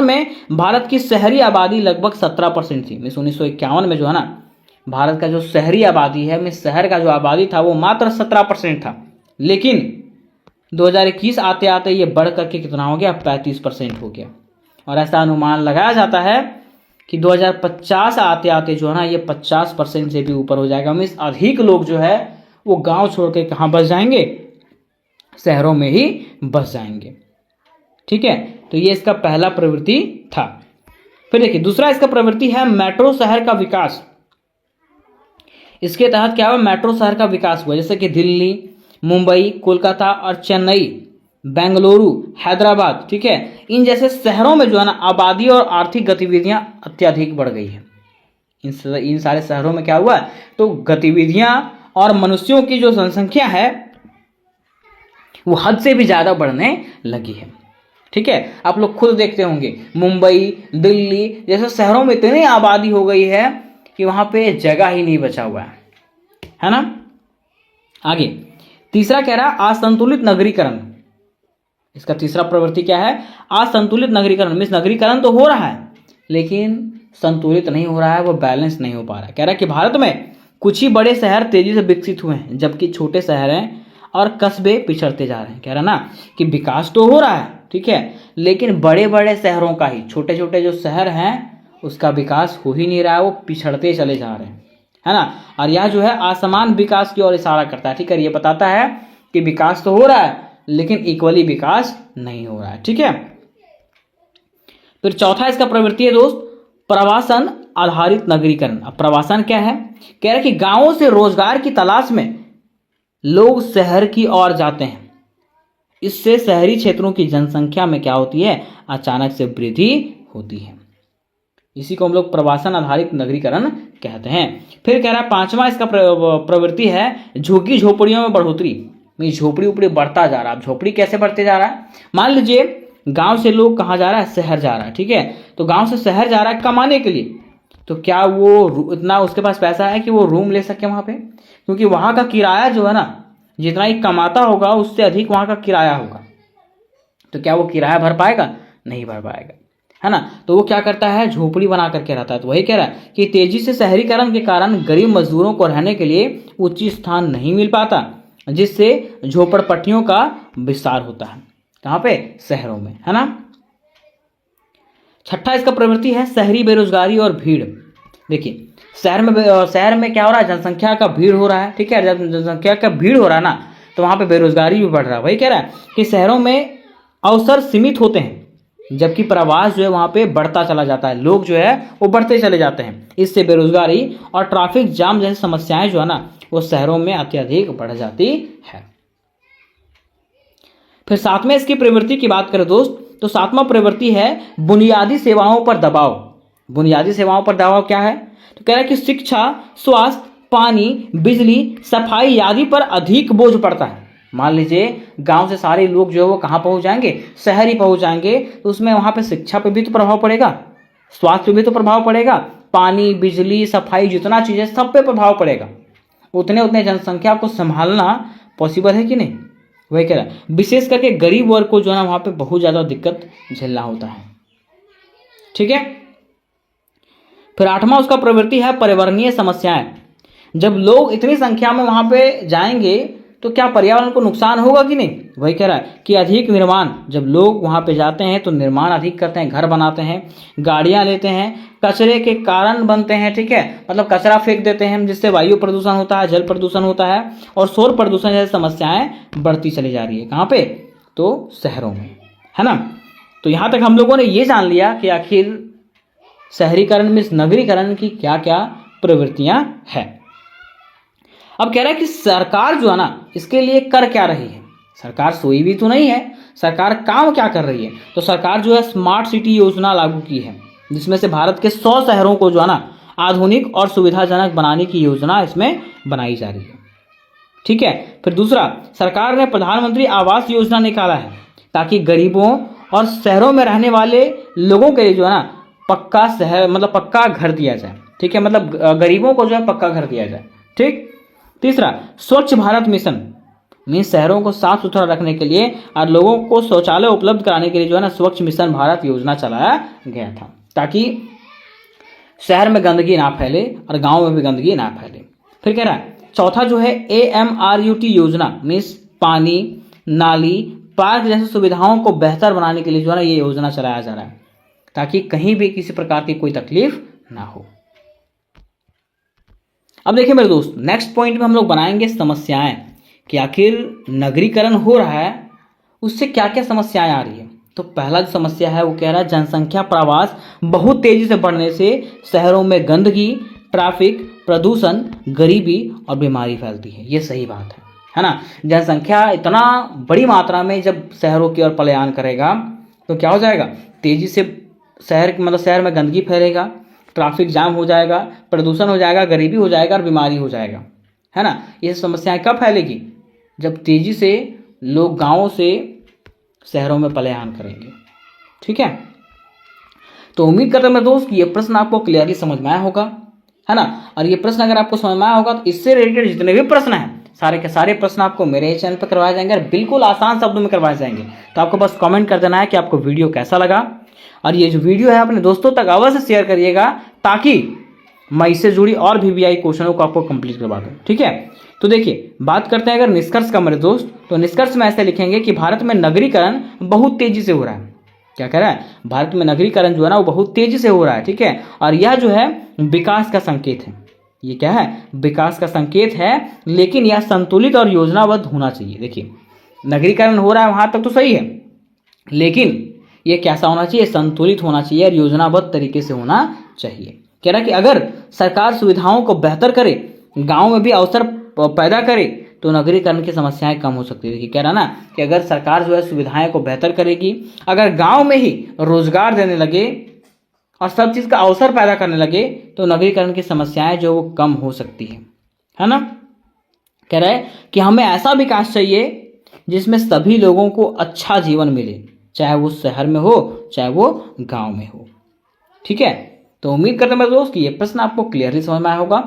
में भारत की शहरी आबादी लगभग 17% थी। मीन्स 1951 में जो है ना भारत का जो शहरी आबादी है, मीन्स शहर का जो आबादी था वो मात्र 17% था। लेकिन 2021 आते आते ये बढ़ करके कितना हो गया, 35% हो गया। और ऐसा अनुमान लगाया जाता है कि 2050 आते आते जो है ना ये 50% से भी ऊपर हो जाएगा। मीन्स अधिक लोग जो है वो गांव छोड़ के कहाँ बस जाएंगे, शहरों में ही बस जाएंगे। ठीक है, तो ये इसका पहला प्रवृत्ति था। फिर देखिए दूसरा इसका प्रवृत्ति है मेट्रो शहर का विकास। इसके तहत क्या हुआ, मेट्रो शहर का विकास हुआ। जैसे कि दिल्ली, मुंबई, कोलकाता और चेन्नई, बेंगलुरु, हैदराबाद, ठीक है, इन जैसे शहरों में जो है ना आबादी और आर्थिक गतिविधियां अत्यधिक बढ़ गई है। इन सारे शहरों में क्या हुआ, तो गतिविधियां और मनुष्यों की जो जनसंख्या है वो हद से भी ज्यादा बढ़ने लगी है। ठीक है, आप लोग खुद देखते होंगे मुंबई, दिल्ली जैसे शहरों में इतनी आबादी हो गई है कि वहां पे जगह ही नहीं बचा हुआ है ना। आगे तीसरा कह रहा है असंतुलित नगरीकरण। इसका तीसरा प्रवृत्ति क्या है, असंतुलित नगरीकरण। मीन्स नगरीकरण तो हो रहा है लेकिन संतुलित नहीं हो रहा है, वो बैलेंस नहीं हो पा रहा है। कह रहा है कि भारत में कुछ ही बड़े शहर तेजी से विकसित हुए हैं जबकि छोटे शहर हैं और कस्बे पिछड़ते जा रहे हैं। कह रहा ना कि विकास तो हो रहा है, ठीक है, लेकिन बड़े बड़े शहरों का ही, छोटे छोटे जो शहर हैं उसका विकास हो ही नहीं रहा है, वो पिछड़ते चले जा रहे हैं, है ना। और यह जो है असमान विकास की ओर इशारा करता है। ठीक है, ये बताता है कि विकास तो हो रहा है लेकिन इक्वली विकास नहीं हो रहा है। ठीक है, फिर चौथा इसका प्रवृत्ति है दोस्त प्रवासन आधारित नगरीकरण। अब प्रवासन क्या है, कह रहे कि गांवों से रोजगार की तलाश में लोग शहर की ओर जाते हैं। इससे शहरी क्षेत्रों की जनसंख्या में क्या होती है, अचानक से वृद्धि होती है। इसी को हम लोग प्रवासन आधारित नगरीकरण कहते हैं। फिर कह रहा है पांचवा इसका प्रवृत्ति है झुग्गी झोपड़ियों में बढ़ोतरी। झोपड़ी उपड़ी बढ़ता जा रहा है। अब झोपड़ी कैसे बढ़ते जा रहा है, मान लीजिए गांव से लोग कहाँ जा रहा है, शहर जा रहा है। ठीक है, तो गांव से शहर जा रहा है कमाने के लिए, तो क्या वो इतना उसके पास पैसा है कि वो रूम ले सके वहाँ पे? क्योंकि वहाँ का किराया जो है ना, जितना ही कमाता होगा उससे अधिक वहाँ का किराया होगा। तो क्या वो किराया भर पाएगा? नहीं भर पाएगा, है ना। तो वो क्या करता है, झोपड़ी बना करके रहता है। तो वही कह रहा है कि तेजी से शहरीकरण के कारण गरीब मजदूरों को रहने के लिए उचित स्थान नहीं मिल पाता, जिससे झोपड़पट्टियों का विस्तार होता है। कहाँ पे? शहरों में, है ना। छठा इसका प्रवृत्ति है शहरी बेरोजगारी और भीड़। देखिए शहर में क्या हो रहा है, जनसंख्या का भीड़ हो रहा है, ठीक है। जब जनसंख्या का भीड़ हो रहा है ना, तो वहाँ पे बेरोजगारी भी बढ़ रहा है। वही कह रहा है कि शहरों में अवसर सीमित होते हैं, जबकि प्रवास जो है वहाँ पे बढ़ता चला जाता है, लोग जो है वो बढ़ते चले जाते हैं। इससे बेरोजगारी और ट्रैफिक जाम जैसी समस्याएं जो है ना, वो शहरों में अत्यधिक बढ़ जाती है। फिर सातवें इसकी प्रवृत्ति की बात करें दोस्त, तो सातवां प्रवृत्ति है बुनियादी सेवाओं पर दबाव। बुनियादी सेवाओं पर दबाव क्या है? तो कह रहा है कि शिक्षा, स्वास्थ्य, पानी, बिजली, सफाई आदि पर अधिक बोझ पड़ता है। मान लीजिए गांव से सारे लोग जो है वो कहाँ पहुंच जाएंगे, शहर ही पहुंच जाएंगे, तो उसमें वहां पे शिक्षा पे भी तो प्रभाव पड़ेगा, स्वास्थ्य पे भी तो प्रभाव पड़ेगा, पानी, बिजली, सफाई, जितना चीज है सब पे प्रभाव पड़ेगा। उतने जनसंख्या को संभालना पॉसिबल है कि नहीं? वही कह रहा है, विशेष करके गरीब वर्ग को जो है ना वहां पे बहुत ज्यादा दिक्कत झेलना होता है, ठीक है। फिर आठवां उसका प्रवृत्ति है पर्यावरणीय समस्याएं। जब लोग इतनी संख्या में वहां पे जाएंगे तो क्या पर्यावरण को नुकसान होगा कि नहीं? वही कह रहा है कि अधिक निर्माण, जब लोग वहां पे जाते हैं तो निर्माण अधिक करते हैं, घर बनाते हैं, गाड़ियां लेते हैं, कचरे के कारण बनते हैं, ठीक है। मतलब कचरा फेंक देते हैं, जिससे वायु प्रदूषण होता है, जल प्रदूषण होता है और शोर प्रदूषण जैसी समस्याएं बढ़ती चली जा रही है। कहाँ पे? तो शहरों में, है ना। तो यहां तक हम लोगों ने ये जान लिया कि आखिर शहरीकरण में नगरीकरण की क्या क्या प्रवृत्तियां हैं। अब कह रहा है कि सरकार जो है ना इसके लिए कर क्या रही है। सरकार सोई भी तो नहीं है, सरकार काम क्या कर रही है? तो सरकार जो है स्मार्ट सिटी योजना लागू की है, जिसमें से भारत के 100 शहरों को जो है ना आधुनिक और सुविधाजनक बनाने की योजना इसमें बनाई जा रही है, ठीक है। फिर दूसरा, सरकार ने प्रधानमंत्री आवास योजना निकाला है, ताकि गरीबों और शहरों में रहने वाले लोगों के लिए जो है ना पक्का शहर, मतलब पक्का घर दिया जाए, ठीक है। मतलब गरीबों को जो है पक्का घर दिया जाए, ठीक। तीसरा, स्वच्छ भारत मिशन, मीन्स शहरों को साफ सुथरा रखने के लिए और लोगों को शौचालय उपलब्ध कराने के लिए जो है ना स्वच्छ मिशन भारत योजना चलाया गया था, ताकि शहर में गंदगी ना फैले और गांव में भी गंदगी ना फैले। फिर कह रहा है चौथा जो है AMRUT योजना, मीन्स पानी, नाली, पार्क जैसी सुविधाओं को बेहतर बनाने के लिए जो है ना ये योजना चलाया जा रहा है, ताकि कहीं भी किसी प्रकार की कोई तकलीफ ना हो। अब देखिए मेरे दोस्त, नेक्स्ट पॉइंट में हम लोग बनाएंगे समस्याएं, कि आखिर नगरीकरण हो रहा है उससे क्या क्या समस्याएं आ रही है। तो पहला जो समस्या है वो कह रहा है जनसंख्या प्रवास बहुत तेजी से बढ़ने से शहरों में गंदगी, ट्रैफिक, प्रदूषण, गरीबी और बीमारी फैलती है। ये सही बात है ना। जनसंख्या इतना बड़ी मात्रा में जब शहरों की ओर पलायन करेगा तो क्या हो जाएगा, तेजी से शहर में गंदगी फैलेगा, ट्रैफिक जाम हो जाएगा, प्रदूषण हो जाएगा, गरीबी हो जाएगा और बीमारी हो जाएगा, है ना। ये समस्याएं कब फैलेगी? जब तेजी से लोग गांवों से शहरों में पलायन करेंगे, ठीक है। तो उम्मीद करता हूं मेरे दोस्त ये प्रश्न आपको क्लियरली समझ में आया होगा, है ना। और ये प्रश्न अगर आपको समझ में आया होगा तो इससे रिलेटेड जितने भी प्रश्न हैं सारे के सारे प्रश्न आपको मेरे चैनल पर करवाए जाएंगे और बिल्कुल आसान शब्दों में करवाए जाएंगे। तो आपको बस कमेंट कर देना है कि आपको वीडियो कैसा लगा, और ये जो वीडियो है अपने दोस्तों तक अवश्य शेयर करिएगा, ताकि मैं इससे जुड़ी और भी VVI क्वेश्चनों को आपको कंप्लीट करवा दूं, ठीक है। तो देखिए बात करते हैं अगर निष्कर्ष का मेरे दोस्त, तो निष्कर्ष में ऐसे लिखेंगे कि भारत में नगरीकरण बहुत तेजी से हो रहा है। क्या कह रहा है? भारत में नगरीकरण जो है ना वो बहुत तेजी से हो रहा है, ठीक है। और यह जो है विकास का संकेत है। ये क्या है? विकास का संकेत है, लेकिन यह संतुलित और योजनाबद्ध होना चाहिए। देखिए नगरीकरण हो रहा है वहां तक तो सही है, लेकिन ये कैसा होना चाहिए? संतुलित होना चाहिए और योजनाबद्ध तरीके से होना चाहिए। कह रहा है कि अगर सरकार सुविधाओं को बेहतर करे, गांव में भी अवसर पैदा करे, तो नगरीकरण की समस्याएं कम हो सकती है। देखिए कह रहा ना कि अगर सरकार जो है सुविधाएं को बेहतर करेगी, अगर गांव में ही रोजगार देने लगे और सब चीज का अवसर पैदा करने लगे, तो नगरीकरण की समस्याएं जो वो कम हो सकती है ना। कह रहा है कि हमें ऐसा विकास चाहिए जिसमें सभी लोगों को अच्छा जीवन मिले, चाहे वो शहर में हो चाहे वो गांव में हो, ठीक है। तो उम्मीद करते हैं मेरे दोस्त कि ये प्रश्न आपको क्लियरली समझ में आया होगा।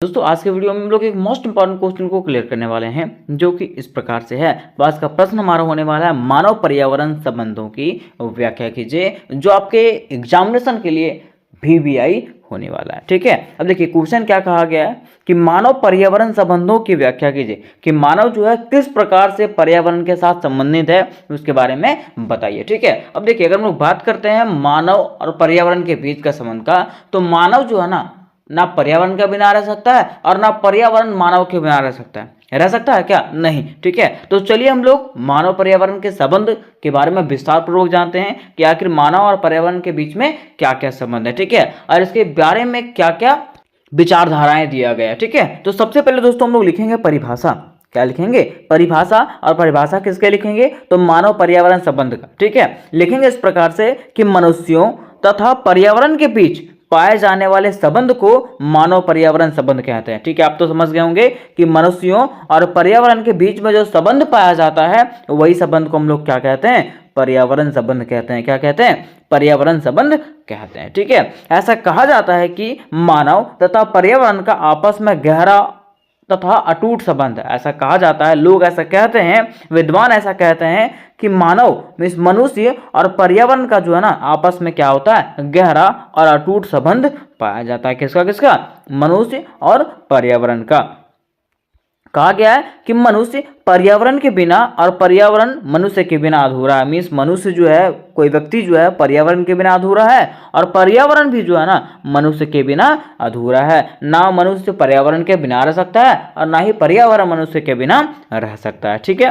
दोस्तों आज के वीडियो में हम लोग एक मोस्ट इंपॉर्टेंट क्वेश्चन को क्लियर करने वाले हैं, जो कि इस प्रकार से है। तो आज का प्रश्न हमारा होने वाला है, मानव पर्यावरण संबंधों की व्याख्या कीजिए, जो आपके एग्जामिनेशन के लिए VBI होने वाला है। ठीक है, अब देखिए क्वेश्चन क्या कहा गया है कि मानव पर्यावरण संबंधों की व्याख्या कीजिए, कि मानव जो है किस प्रकार से पर्यावरण के साथ संबंधित है उसके बारे में बताइए। ठीक है, अब देखिए अगर हम लोग बात करते हैं मानव और पर्यावरण के बीच का संबंध का, तो मानव जो है ना पर्यावरण के बिना रह सकता है और ना पर्यावरण मानव के बिना रह सकता है। रह सकता है क्या? नहीं। ठीक है, तो चलिए हम लोग मानव पर्यावरण के संबंध के बारे में विस्तार पूर्वक जानते हैं कि आखिर मानव और पर्यावरण के बीच में क्या क्या संबंध है। ठीक है, और इसके बारे में क्या क्या विचारधाराएं दिया गया। ठीक है, तो सबसे पहले दोस्तों हम लोग लिखेंगे परिभाषा। क्या लिखेंगे? परिभाषा। और परिभाषा किसके लिखेंगे? तो मानव पर्यावरण संबंध का। ठीक है, लिखेंगे इस प्रकार से कि मनुष्यों तथा पर्यावरण के बीच पाए जाने वाले संबंध को मानव पर्यावरण संबंध कहते हैं। ठीक है, आप तो समझ गए होंगे कि मनुष्यों और पर्यावरण के बीच में जो संबंध पाया जाता है वही संबंध को हम लोग क्या कहते हैं? पर्यावरण संबंध कहते हैं। क्या कहते हैं? पर्यावरण संबंध कहते हैं। ठीक है, ऐसा कहा जाता है कि मानव तथा पर्यावरण का आपस में गहरा तथा अटूट संबंध है। ऐसा कहा जाता है, लोग ऐसा कहते हैं, विद्वान ऐसा कहते हैं कि मानव मीन्स मनुष्य और पर्यावरण का जो है ना आपस में क्या होता है? गहरा और अटूट संबंध पाया जाता है। किसका किसका? मनुष्य और पर्यावरण का। कहा गया है कि मनुष्य पर्यावरण के बिना और पर्यावरण मनुष्य के बिना अधूरा है। मीन्स मनुष्य जो है, कोई व्यक्ति जो है पर्यावरण के बिना अधूरा है और पर्यावरण भी जो है ना मनुष्य के बिना अधूरा है। ना मनुष्य पर्यावरण के बिना रह सकता है और ना ही पर्यावरण मनुष्य के बिना रह सकता है। ठीक है,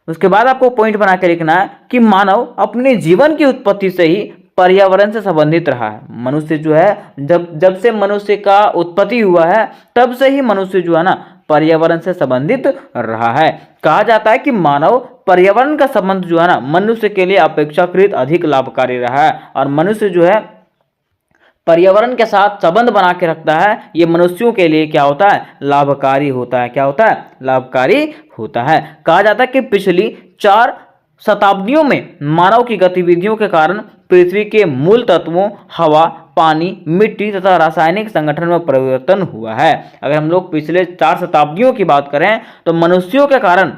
उसके बाद आपको पॉइंट बना के लिखना है कि मानव अपने जीवन की उत्पत्ति से ही पर्यावरण से संबंधित रहा है। मनुष्य जो है जब से मनुष्य का उत्पत्ति हुआ है तब से ही मनुष्य जो है ना पर्यावरण से संबंधित रहा है। कहा जाता है कि मानव पर्यावरण का संबंध जो है ना मनुष्य के लिए अपेक्षाकृत अधिक लाभकारी रहा है, और मनुष्य जो है पर्यावरण के साथ संबंध बना के रखता है, ये मनुष्यों के लिए क्या होता है? लाभकारी होता है। क्या होता है? लाभकारी होता है। कहा जाता है कि पिछली 4 शताब्दियों में मानव की गतिविधियों के कारण पृथ्वी के मूल तत्वों हवा, पानी, मिट्टी तथा रासायनिक संगठन में परिवर्तन हुआ है। अगर हम लोग पिछले 4 शताब्दियों की बात करें तो मनुष्यों के कारण,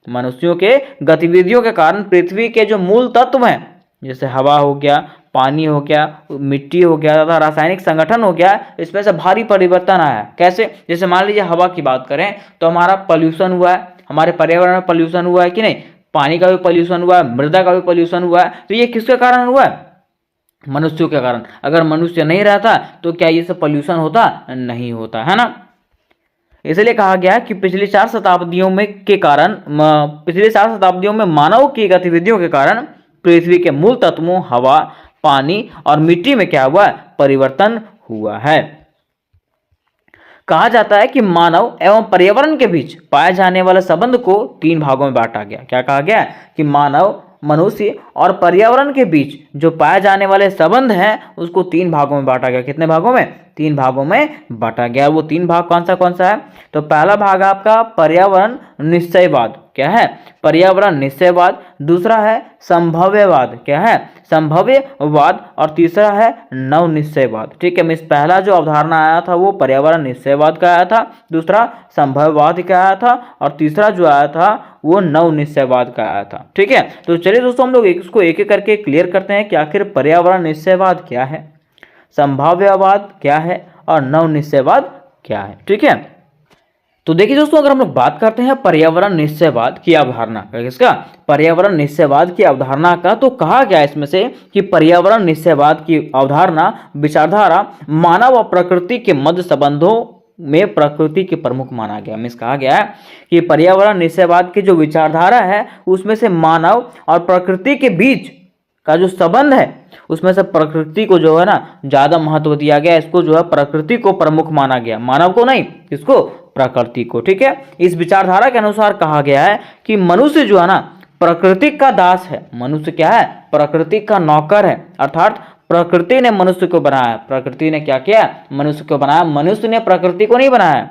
मनुष्यों के गतिविधियों के कारण पृथ्वी के जो मूल तत्व हैं, जैसे हवा हो गया, पानी हो गया, मिट्टी हो गया तथा रासायनिक संगठन हो गया, इसमें से भारी परिवर्तन आया है। कैसे? जैसे मान लीजिए हवा की बात करें तो हमारा पॉल्यूशन हुआ है, हमारे पर्यावरण में पॉल्यूशन हुआ है कि नहीं? पानी का भी पॉल्यूशन हुआ है, मृदा का भी पॉल्यूशन हुआ है। तो ये किसके कारण हुआ है? मनुष्यों के कारण। अगर मनुष्य नहीं रहता तो क्या ये सब पॉल्यूशन होता? नहीं होता, है ना। इसलिए कहा गया कि पिछली 4 शताब्दियों में मानव की गतिविधियों के कारण पृथ्वी के मूल तत्वों हवा, पानी और मिट्टी में क्या हुआ? परिवर्तन हुआ है। कहा जाता है कि मानव एवं पर्यावरण के बीच पाए जाने वाले संबंध को 3 भागों में बांटा गया। क्या कहा गया? कि मानव, मनुष्य और पर्यावरण के बीच जो पाए जाने वाले संबंध हैं उसको 3 भागों में बांटा गया। कितने भागों में? 3 भागों में बांटा गया। वो 3 भाग कौन सा है? तो पहला भाग आपका पर्यावरण निश्चयवाद। क्या है? पर्यावरण निश्चयवाद। दूसरा है संभव्यवाद। क्या है? संभव्यवाद। और तीसरा है नव निश्चयवाद। ठीक है, मिस पहला जो अवधारणा आया था वो पर्यावरण निश्चयवाद का आया था, दूसरा संभव्यवाद का आया था और तीसरा जो आया था वो नव निश्चयवाद का आया था। ठीक है, तो चलिए दोस्तों हम लोग इसको एक एक करके क्लियर करते हैं कि आखिर पर्यावरण निश्चयवाद क्या है, संभाव्यवाद क्या है और नव निश्चयवाद क्या है। ठीक है, तो देखिए दोस्तों अगर हम लोग बात करते हैं पर्यावरण निश्चयवाद की अवधारणा का, किसका? पर्यावरण निश्चयवाद की अवधारणा का, तो कहा गया इसमें से कि पर्यावरण निश्चयवाद की अवधारणा विचारधारा मानव और प्रकृति के मध्य संबंधों में प्रकृति के प्रमुख माना गया। मीन्स कहा गया है कि पर्यावरण निश्चयवाद की जो विचारधारा है उसमें से मानव और प्रकृति के बीच का जो संबंध है उसमें से प्रकृति को जो है ना ज्यादा महत्व दिया गया। इसको जो है प्रकृति को प्रमुख माना गया, मानव को नहीं, किसको? प्रकृति को। ठीक है, इस विचारधारा के अनुसार कहा गया है कि मनुष्य जो है ना प्रकृति का दास है। मनुष्य क्या है? प्रकृति का नौकर है। अर्थात प्रकृति ने मनुष्य को बनाया। प्रकृति ने क्या किया? मनुष्य को बनाया। मनुष्य ने प्रकृति को नहीं बनाया।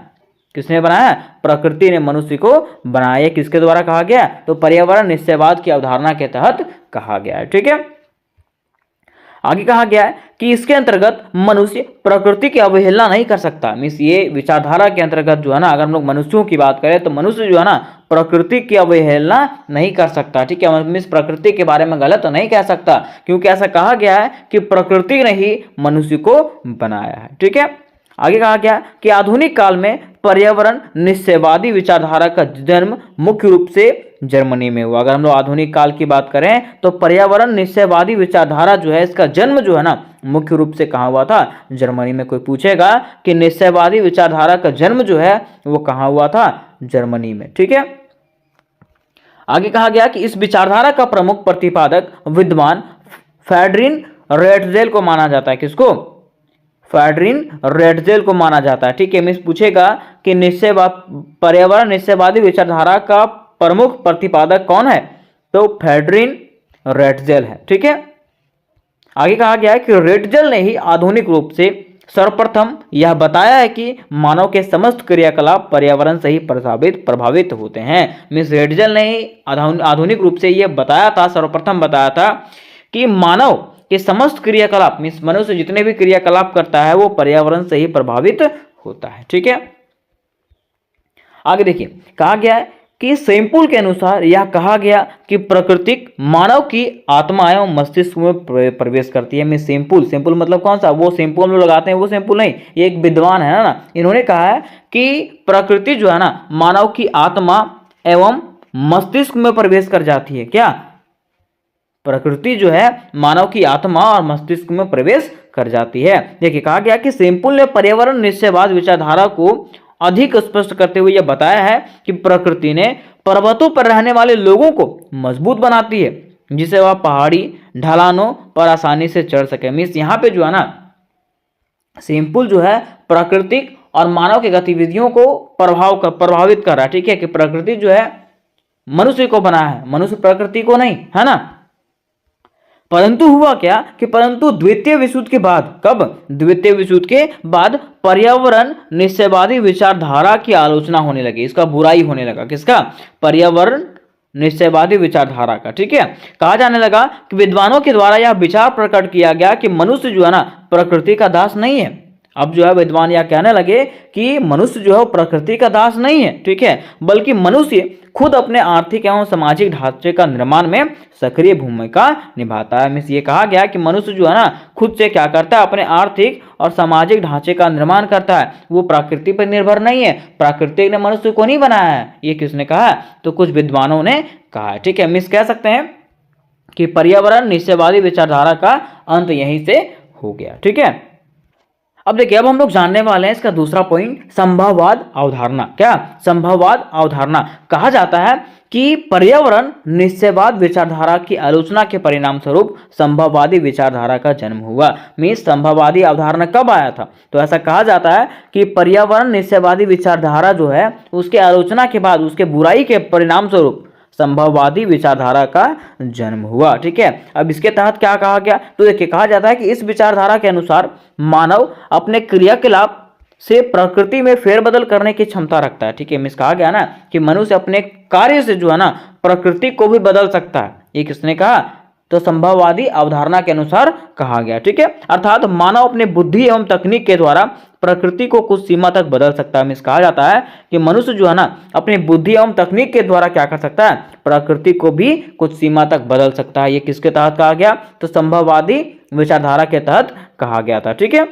किसने बनाया? प्रकृति ने मनुष्य को बनाया। किसके द्वारा कहा गया? तो पर्यावरण निश्चयवाद की अवधारणा के तहत कहा गया है। ठीक है, आगे कहा गया है कि इसके अंतर्गत मनुष्य प्रकृति की अवहेलना नहीं कर सकता। मीन्स ये विचारधारा के अंतर्गत जो है ना, अगर हम लोग मनुष्यों की बात करें तो मनुष्य जो है ना प्रकृति की अवहेलना नहीं कर सकता। ठीक है, मीन्स प्रकृति के बारे में गलत नहीं कह सकता, क्योंकि ऐसा कहा गया है कि प्रकृति ने ही मनुष्य को बनाया है। ठीक है, आगे कहा गया कि आधुनिक काल में पर्यावरण निश्चयवादी विचारधारा का जन्म मुख्य रूप से जर्मनी में हुआ। अगर हम लोग आधुनिक काल की बात करें तो पर्यावरण निश्चयवादी विचारधारा जो है, इसका जन्म जो है ना मुख्य रूप से कहाँ हुआ था? जर्मनी में। कोई पूछेगा कि निश्चयवादी विचारधारा का जन्म जो है वो कहाँ हुआ था? जर्मनी में। ठीक है, आगे कहा गया कि इस विचारधारा का प्रमुख प्रतिपादक विद्वान फ्रेडरिक रेटजेल को माना जाता है। किसको? फ्रेडरिक रेटजेल को माना जाता है। ठीक है, मिस पूछेगा कि पर्यावरण निश्चयवादी विचारधारा का प्रमुख प्रतिपादक कौन है? तो फ्रेडरिक रेटजेल है। ठीक है, आगे कहा गया है कि रेटजेल ने ही आधुनिक रूप से सर्वप्रथम यह बताया है कि मानव के समस्त क्रियाकलाप पर्यावरण से ही प्रभावित होते हैं। मिस रेटजेल ने ही आधुनिक रूप से यह बताया था, सर्वप्रथम बताया था कि मानव के समस्त क्रियाकलाप, मीन्स मनुष्य जितने भी क्रियाकलाप करता है वो पर्यावरण से ही प्रभावित होता है। ठीक है, आगे देखिए, कहा गया है कि सैंपुल के अनुसार यह कहा गया कि प्रकृति मानव की आत्मा एवं मस्तिष्क में प्रवेश करती है। मैं सैंपुल मतलब कौन सा? वो सैंपुल हम लोग लगाते हैं वो सैंपुल नहीं, ये एक विद्वान है ना, इन्होंने कहा है कि प्रकृति जो है ना मानव की आत्मा एवं मस्तिष्क में प्रवेश कर जाती है। क्या? प्रकृति जो है मानव की आत्मा और मस्तिष्क में प्रवेश कर जाती है। देखिए, कहा गया कि सैंपुल ने पर्यावरण निश्चयवाद विचारधारा को अधिक स्पष्ट करते हुए यह बताया है कि प्रकृति ने पर्वतों पर रहने वाले लोगों को मजबूत बनाती है, जिसे वह पहाड़ी ढलानों पर आसानी से चढ़ सके। मीन्स यहाँ पे जो है ना सैंपुल जो है प्राकृतिक और मानव की गतिविधियों को प्रभावित कर रहा है। ठीक है, कि प्रकृति जो है मनुष्य को बनाया है, मनुष्य प्रकृति को नहीं, है ना। परंतु हुआ क्या कि परंतु द्वितीय विश्व युद्ध के बाद, कब? द्वितीय विश्व युद्ध के बाद पर्यावरण निश्चयवादी विचारधारा की आलोचना होने लगी, इसका बुराई होने लगा। किसका? पर्यावरण निश्चयवादी विचारधारा का। ठीक है, कहा जाने लगा कि विद्वानों के द्वारा यह विचार प्रकट किया गया कि मनुष्य जो है ना प्रकृति का दास नहीं है। अब जो है विद्वान यह कहने लगे कि मनुष्य जो है प्रकृति का दास नहीं है। ठीक है, बल्कि मनुष्य खुद अपने आर्थिक एवं सामाजिक ढांचे का निर्माण में सक्रिय भूमिका निभाता है। मिस ये कहा गया कि मनुष्य जो है ना खुद से क्या करता है? अपने आर्थिक और सामाजिक ढांचे का निर्माण करता है, वो प्रकृति पर निर्भर नहीं है। प्रकृति ने मनुष्य को नहीं बनाया है। ये किसने कहा? तो कुछ विद्वानों ने कहा है। ठीक है, मिस कह सकते हैं कि पर्यावरण निश्चयवादी विचारधारा का अंत यहीं से हो गया। ठीक है, अब देखिए, अब हम लोग जानने वाले हैं इसका दूसरा पॉइंट, संभववाद अवधारणा। क्या? संभववाद अवधारणा। कहा जाता है कि पर्यावरण निश्चयवाद विचारधारा की आलोचना के परिणाम स्वरूप संभववादी विचारधारा का जन्म हुआ। मीन्स संभववादी अवधारणा कब आया था? तो ऐसा कहा जाता है कि पर्यावरण निश्चयवादी विचारधारा जो है उसके आलोचना के बाद, उसके बुराई के परिणाम स्वरूप संभववादी विचारधारा का जन्म हुआ। ठीक है, अब इसके तहत क्या कहा गया? तो देखिए, कहा जाता है कि इस विचारधारा के अनुसार मानव अपने क्रियाकलाप से प्रकृति में फेरबदल करने की क्षमता रखता है। ठीक है, मिस कहा गया ना कि मनुष्य अपने कार्य से जो है ना प्रकृति को भी बदल सकता है। ये किसने कहा? तो संभववादी अवधारणा के अनुसार कहा गया। ठीक है, अर्थात मानव अपने बुद्धि एवं तकनीक के द्वारा प्रकृति को कुछ सीमा तक बदल सकता है। मिस कहा जाता है कि मनुष्य जो है ना अपनी बुद्धि एवं तकनीक के द्वारा क्या कर सकता है? प्रकृति को भी कुछ सीमा तक बदल सकता है। ये किसके तहत कहा गया? तो संभववादी विचारधारा के तहत कहा गया था। ठीक है,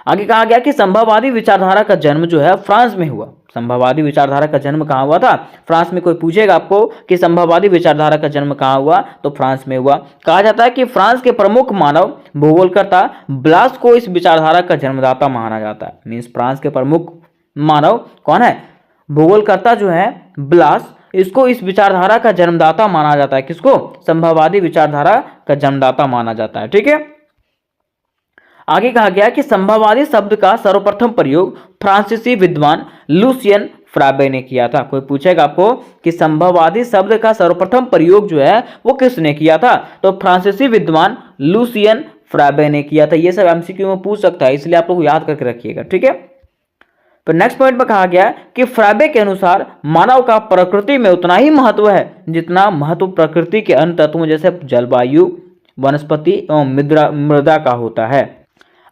आगे कहा गया कि संभववादी विचारधारा का जन्म जो है फ्रांस में हुआ। संभववादी विचारधारा का जन्म कहाँ हुआ था? फ्रांस में। कोई पूछेगा आपको कि संभववादी विचारधारा का जन्म कहाँ हुआ? तो फ्रांस में हुआ। कहा जाता है कि फ्रांस के प्रमुख मानव भूगोलकर्ता ब्लास को इस विचारधारा का जन्मदाता माना जाता है। मीन्स फ्रांस के प्रमुख मानव कौन है? भूगोलकर्ता जो है ब्लास, इसको इस विचारधारा का जन्मदाता माना जाता है। किसको? संभववादी विचारधारा का जन्मदाता माना जाता है। ठीक है, आगे कहा गया कि संभववादी शब्द का सर्वप्रथम प्रयोग फ्रांसीसी विद्वान लुसियन फ्राबे ने किया था। कोई पूछेगा आपको कि संभववादी शब्द का सर्वप्रथम प्रयोग जो है वो किसने किया था? तो फ्रांसीसी विद्वान लुसियन फ्राबे ने किया था। ये सब एमसीक्यू में पूछ सकता है, इसलिए आप लोग याद करके रखिएगा। ठीक है, तो नेक्स्ट पॉइंट में कहा गया कि फ्राबे के अनुसार मानव का प्रकृति में उतना ही महत्व है जितना महत्व प्रकृति के अन्य तत्वों जैसे जलवायु, वनस्पति एवं मृदा का होता है।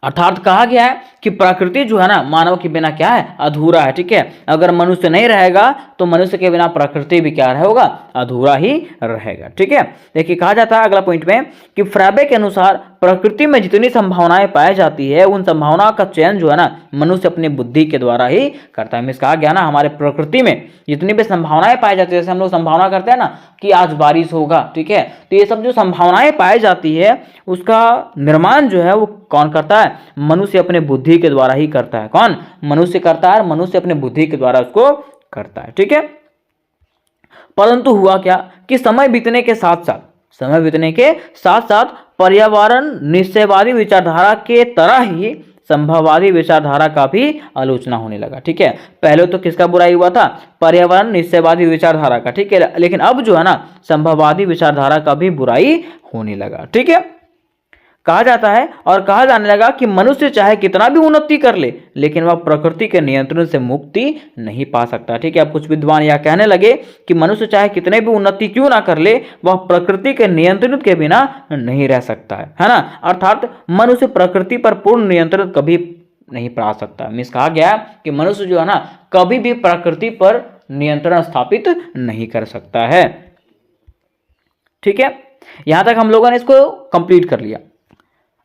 अर्थात कहा गया है कि प्रकृति जो है ना मानव के बिना क्या है, अधूरा है। ठीक है, अगर मनुष्य नहीं रहेगा तो मनुष्य के बिना प्रकृति भी क्या होगा, अधूरा ही रहेगा। ठीक है, देखिए कहा जाता है अगला पॉइंट में कि फ्राबे के अनुसार प्रकृति में जितनी संभावनाएं पाई जाती है उन संभावनाओं का चयन जो है ना मनुष्य अपनी बुद्धि के द्वारा ही करता है। कहा गया ना हमारे प्रकृति में जितनी भी संभावनाएं पाई जाती है, जैसे हम लोग संभावना करते हैं ना कि आज बारिश होगा, ठीक है, तो ये सब जो संभावनाएं पाई जाती है उसका निर्माण जो है वो कौन करता है, मनुष्य अपने बुद्धि के द्वारा ही करता है। कौन, मनुष्य करता है, मनुष्य अपने बुद्धि के द्वारा उसको करता है। ठीक है, परंतु हुआ क्या कि समय बीतने के साथ साथ पर्यावरण निश्चयवादी विचारधारा के तरह ही संभववादी विचारधारा का भी आलोचना होने लगा। ठीक है, पहले तो किसका बुराई हुआ था, पर्यावरण निश्चयवादी विचारधारा का। ठीक है, लेकिन अब जो है ना संभववादी विचारधारा का भी बुराई होने लगा। ठीक है, कहा जाता है और कहा जाने लगा कि मनुष्य चाहे कितना भी उन्नति कर ले लेकिन वह प्रकृति के नियंत्रण से मुक्ति नहीं पा सकता। ठीक है, अब कुछ विद्वान यह कहने लगे कि मनुष्य चाहे कितने भी उन्नति क्यों ना कर ले वह प्रकृति के नियंत्रण के बिना नहीं रह सकता है ना। अर्थात मनुष्य प्रकृति पर पूर्ण नियंत्रण कभी नहीं पा सकता। मीन्स कहा गया कि मनुष्य जो है ना कभी भी प्रकृति पर नियंत्रण स्थापित नहीं कर सकता है। ठीक है, यहां तक हम लोगों ने इसको कंप्लीट कर लिया।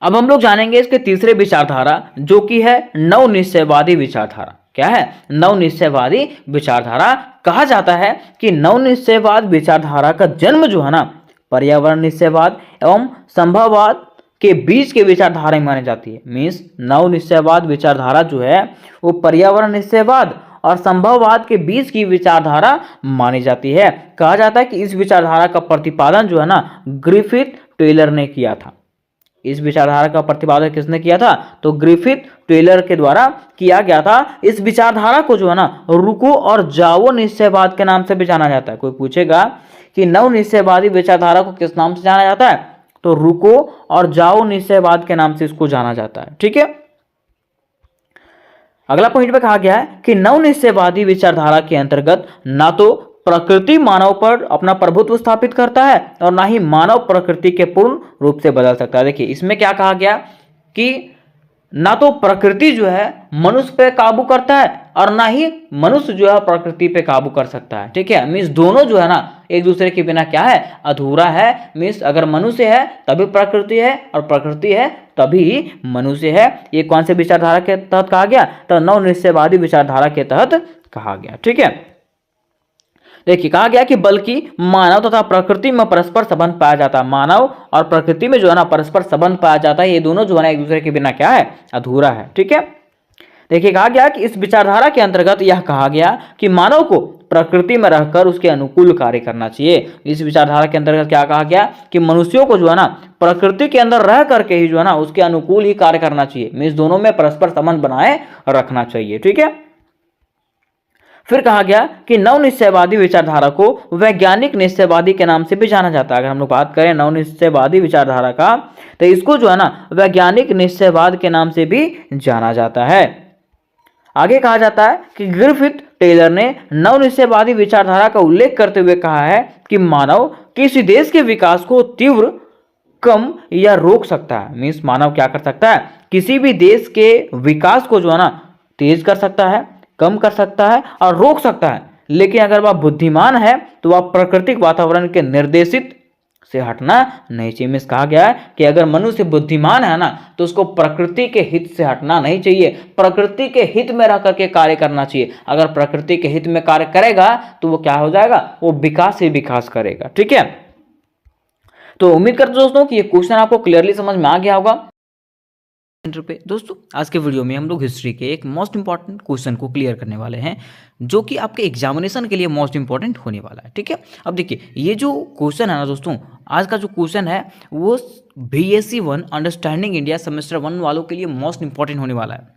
अब हम लोग जानेंगे इसके तीसरे विचारधारा जो कि है नवनिश्चयवादी विचारधारा। क्या है, नवनिश्चयवादी विचारधारा। कहा जाता है कि नवनिश्चयवाद विचारधारा का जन्म जो है ना पर्यावरण निश्चयवाद एवं संभववाद के बीच के विचारधारा में मानी जाती है। मीन्स नवनिश्चयवाद विचारधारा जो है वो पर्यावरण निश्चयवाद और संभववाद के बीच की विचारधारा मानी जाती है। कहा जाता है कि इस विचारधारा का प्रतिपादन जो है ना ग्रिफिथ टेलर ने किया था। इस विचारधारा का प्रतिपादन किसने किया था, तो ग्रिफिथ टेलर के द्वारा किया गया था। इस विचारधारा को जो है ना रुको और जाओ निश्चयवाद के नाम से भी जाना जाता है। कोई पूछेगा कि नव निश्चयवादी विचारधारा को किस नाम से जाना जाता है, तो रुको और जाओ निश्चयवाद के नाम से इसको जाना जाता है। ठीक है, अगला पॉइंट में कहा गया है कि नव निश्चयवादी विचारधारा के अंतर्गत ना तो प्रकृति मानव पर अपना प्रभुत्व स्थापित करता है और ना ही मानव प्रकृति के पूर्ण रूप से बदल सकता है। देखिए इसमें क्या कहा गया कि ना तो प्रकृति जो है मनुष्य पे काबू करता है और ना ही मनुष्य जो है प्रकृति पे काबू कर सकता है। ठीक है, मीन्स दोनों जो है ना एक दूसरे के बिना क्या है, अधूरा है। मीन्स अगर मनुष्य है तभी प्रकृति है और प्रकृति है तभी मनुष्य है। ये कौन से विचारधारा के तहत कहा गया, तो नव निश्चयवादी विचारधारा के तहत कहा गया। ठीक है, देखिए कहा गया कि बल्कि मानव तथा प्रकृति में परस्पर संबंध पाया जाता है। मानव और प्रकृति में जो है ना परस्पर संबंध पाया जाता है। ये दोनों जो है ना एक दूसरे के बिना क्या है, अधूरा है। ठीक है, देखिए कहा गया कि इस विचारधारा के अंतर्गत यह कहा गया कि मानव को प्रकृति में रहकर उसके अनुकूल कार्य करना चाहिए। इस विचारधारा के अंतर्गत क्या कहा गया कि मनुष्यों को जो है ना प्रकृति के अंदर रह करके ही जो है ना उसके अनुकूल ही कार्य करना चाहिए। मीन्स दोनों में परस्पर संबंध बनाए रखना चाहिए। ठीक है, फिर कहा गया कि नव निश्चयवादी विचारधारा को वैज्ञानिक निश्चयवादी के नाम से भी जाना जाता है। अगर हम लोग बात करें नव निश्चयवादी विचारधारा का तो इसको जो है ना वैज्ञानिक निश्चयवाद के नाम से भी जाना जाता है। आगे कहा जाता है कि ग्रिफिथ टेलर ने नव निश्चयवादी विचारधारा का उल्लेख करते हुए कहा है कि मानव किसी देश के विकास को तीव्र, कम या रोक सकता है। मीन्स मानव क्या कर सकता है, किसी भी देश के विकास को जो है ना तेज कर सकता है, कम कर सकता है और रोक सकता है। लेकिन अगर वह बुद्धिमान है तो वह प्राकृतिक वातावरण के निर्देशित से हटना नहीं चाहिए। मीन्स कहा गया है कि अगर मनुष्य बुद्धिमान है ना तो उसको प्रकृति के हित से हटना नहीं चाहिए, प्रकृति के हित में रह करके कार्य करना चाहिए। अगर प्रकृति के हित में कार्य करेगा तो वो क्या हो जाएगा, वो विकास ही विकास करेगा। ठीक है, तो उम्मीद करते दोस्तों कि ये क्वेश्चन आपको क्लियरली समझ में आ गया होगा। पे दोस्तों आज के वीडियो में हम लोग हिस्ट्री के एक मोस्ट इंपॉर्टेंट क्वेश्चन को क्लियर करने वाले हैं जो कि आपके एग्जामिनेशन के लिए मोस्ट इंपॉर्टेंट होने वाला है। ठीक है, अब देखिए ये जो क्वेश्चन है ना दोस्तों, आज का जो क्वेश्चन है वो BSc 1 अंडरस्टैंडिंग इंडिया सेमेस्टर 1 वालों के लिए मोस्ट इंपॉर्टेंट होने वाला है।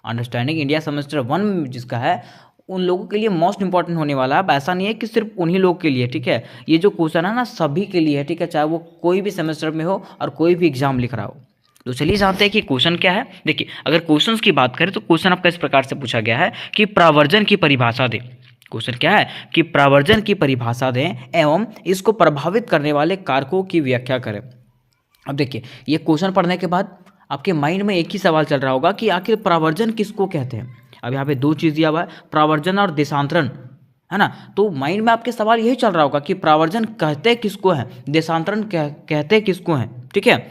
अंडरस्टैंडिंग इंडिया सेमेस्टर 1 जिसका है उन लोगों के लिए मोस्ट इंपॉर्टेंट होने वाला है। अब ऐसा नहीं है कि सिर्फ उन्हीं लोग के लिए। ठीक है, ये जो क्वेश्चन है ना सभी के लिए है। ठीक है, चाहे वो कोई भी सेमेस्टर में हो और कोई भी एग्जाम लिख रहा हो। तो चलिए जानते हैं कि क्वेश्चन क्या है। देखिए अगर क्वेश्चंस की बात करें तो क्वेश्चन आपका इस प्रकार से पूछा गया है कि प्रावर्जन की परिभाषा दें। क्वेश्चन क्या है कि प्रावर्जन की परिभाषा दें एवं इसको प्रभावित करने वाले कारकों की व्याख्या करें। अब देखिए, ये क्वेश्चन पढ़ने के बाद आपके माइंड में एक ही सवाल चल रहा होगा कि आखिर प्रवर्जन किसको कहते हैं। अब यहाँ पे दो चीज़ दिया हुआ है, प्रवर्जन और देशांतरण, है ना। तो माइंड में आपके सवाल यही चल रहा होगा कि प्रवर्जन कहते किसको है, देशांतरण कहते किसको है, ठीक है।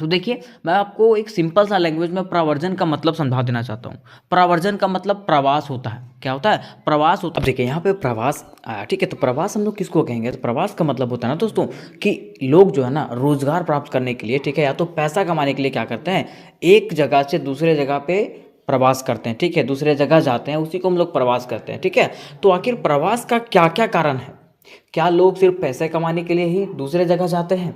तो देखिए, मैं आपको एक सिंपल सा लैंग्वेज में प्रवर्जन का मतलब समझा देना चाहता हूँ। प्रवर्जन का मतलब प्रवास होता है। क्या होता है? प्रवास होता है। अब देखिए यहाँ पे प्रवास आया, ठीक है। तो प्रवास हम लोग किसको कहेंगे? तो प्रवास का मतलब होता है ना दोस्तों कि लोग जो है ना रोजगार प्राप्त करने के लिए, ठीक है, या तो पैसा कमाने के लिए क्या करते हैं, एक जगह से दूसरे जगह पे प्रवास करते हैं, ठीक है, दूसरे जगह जाते हैं, उसी को हम लोग प्रवास करते हैं, ठीक है। तो आखिर प्रवास का क्या क्या कारण है? क्या लोग सिर्फ पैसे कमाने के लिए ही दूसरे जगह जाते हैं,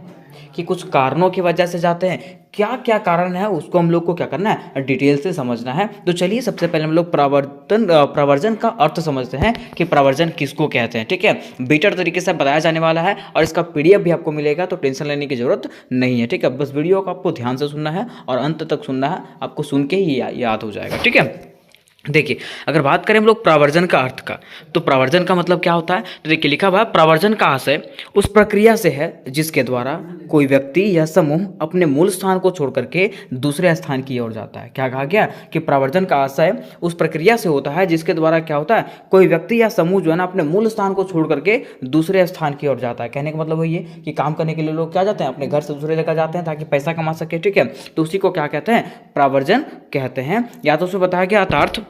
कि कुछ कारणों की वजह से जाते हैं? क्या क्या कारण है उसको हम लोग को क्या करना है, डिटेल से समझना है। तो चलिए सबसे पहले हम लोग प्रवर्जन का अर्थ समझते हैं कि प्रवर्जन किसको कहते हैं, ठीक है। बेटर तरीके से बताया जाने वाला है और इसका पीडीएफ भी आपको मिलेगा, तो टेंशन लेने की जरूरत नहीं है, ठीक है। बस वीडियो को आपको ध्यान से सुनना है और अंत तक सुनना है, आपको सुन के ही याद हो जाएगा, ठीक है। देखिए, अगर बात करें हम लोग प्रवर्जन का अर्थ का, तो प्रवर्जन का मतलब क्या होता है? तो देखिए लिखा हुआ है, प्रवर्जन का आशय उस प्रक्रिया से है जिसके द्वारा कोई व्यक्ति या समूह अपने मूल स्थान को छोड़ करके दूसरे स्थान की ओर जाता है। क्या कहा गया? कि प्रवर्जन का आशय उस प्रक्रिया से होता है जिसके द्वारा क्या होता है, कोई व्यक्ति या समूह जो है ना अपने मूल स्थान को छोड़ करके दूसरे स्थान की ओर जाता है। कहने का मतलब वही है कि काम करने के लिए लोग क्या जाते हैं, अपने घर से दूसरे जगह जाते हैं ताकि पैसा कमा सके, ठीक है। तो उसी को क्या कहते हैं, प्रवर्जन कहते हैं। या तो उसमें बताया गया अर्थ,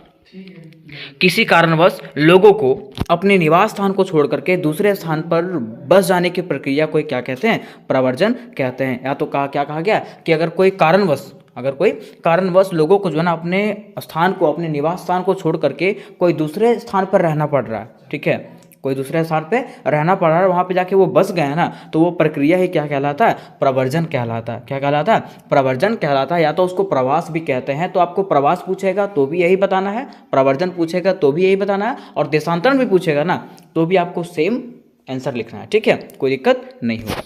किसी कारणवश लोगों को अपने निवास स्थान को छोड़ करके दूसरे स्थान पर बस जाने की प्रक्रिया को क्या कहते हैं, प्रवर्जन कहते हैं। या तो क्या कहा गया कि अगर कोई कारणवश लोगों को जो है ना अपने स्थान को, अपने निवास स्थान को छोड़ करके कोई दूसरे स्थान पर रहना पड़ रहा है, ठीक है, कोई दूसरे स्थान पे रहना पड़ रहा है, वहाँ पे जाके वो बस गए ना, तो वो प्रक्रिया ही क्या कहलाता है, प्रवर्जन कहलाता है। क्या कहलाता है? प्रवर्जन कहलाता है। या तो उसको प्रवास भी कहते हैं, तो आपको प्रवास पूछेगा तो भी यही बताना है, प्रवर्जन पूछेगा तो भी यही बताना है, और देशांतरण भी पूछेगा ना तो भी आपको सेम आंसर लिखना है, ठीक है, कोई दिक्कत नहीं होगा।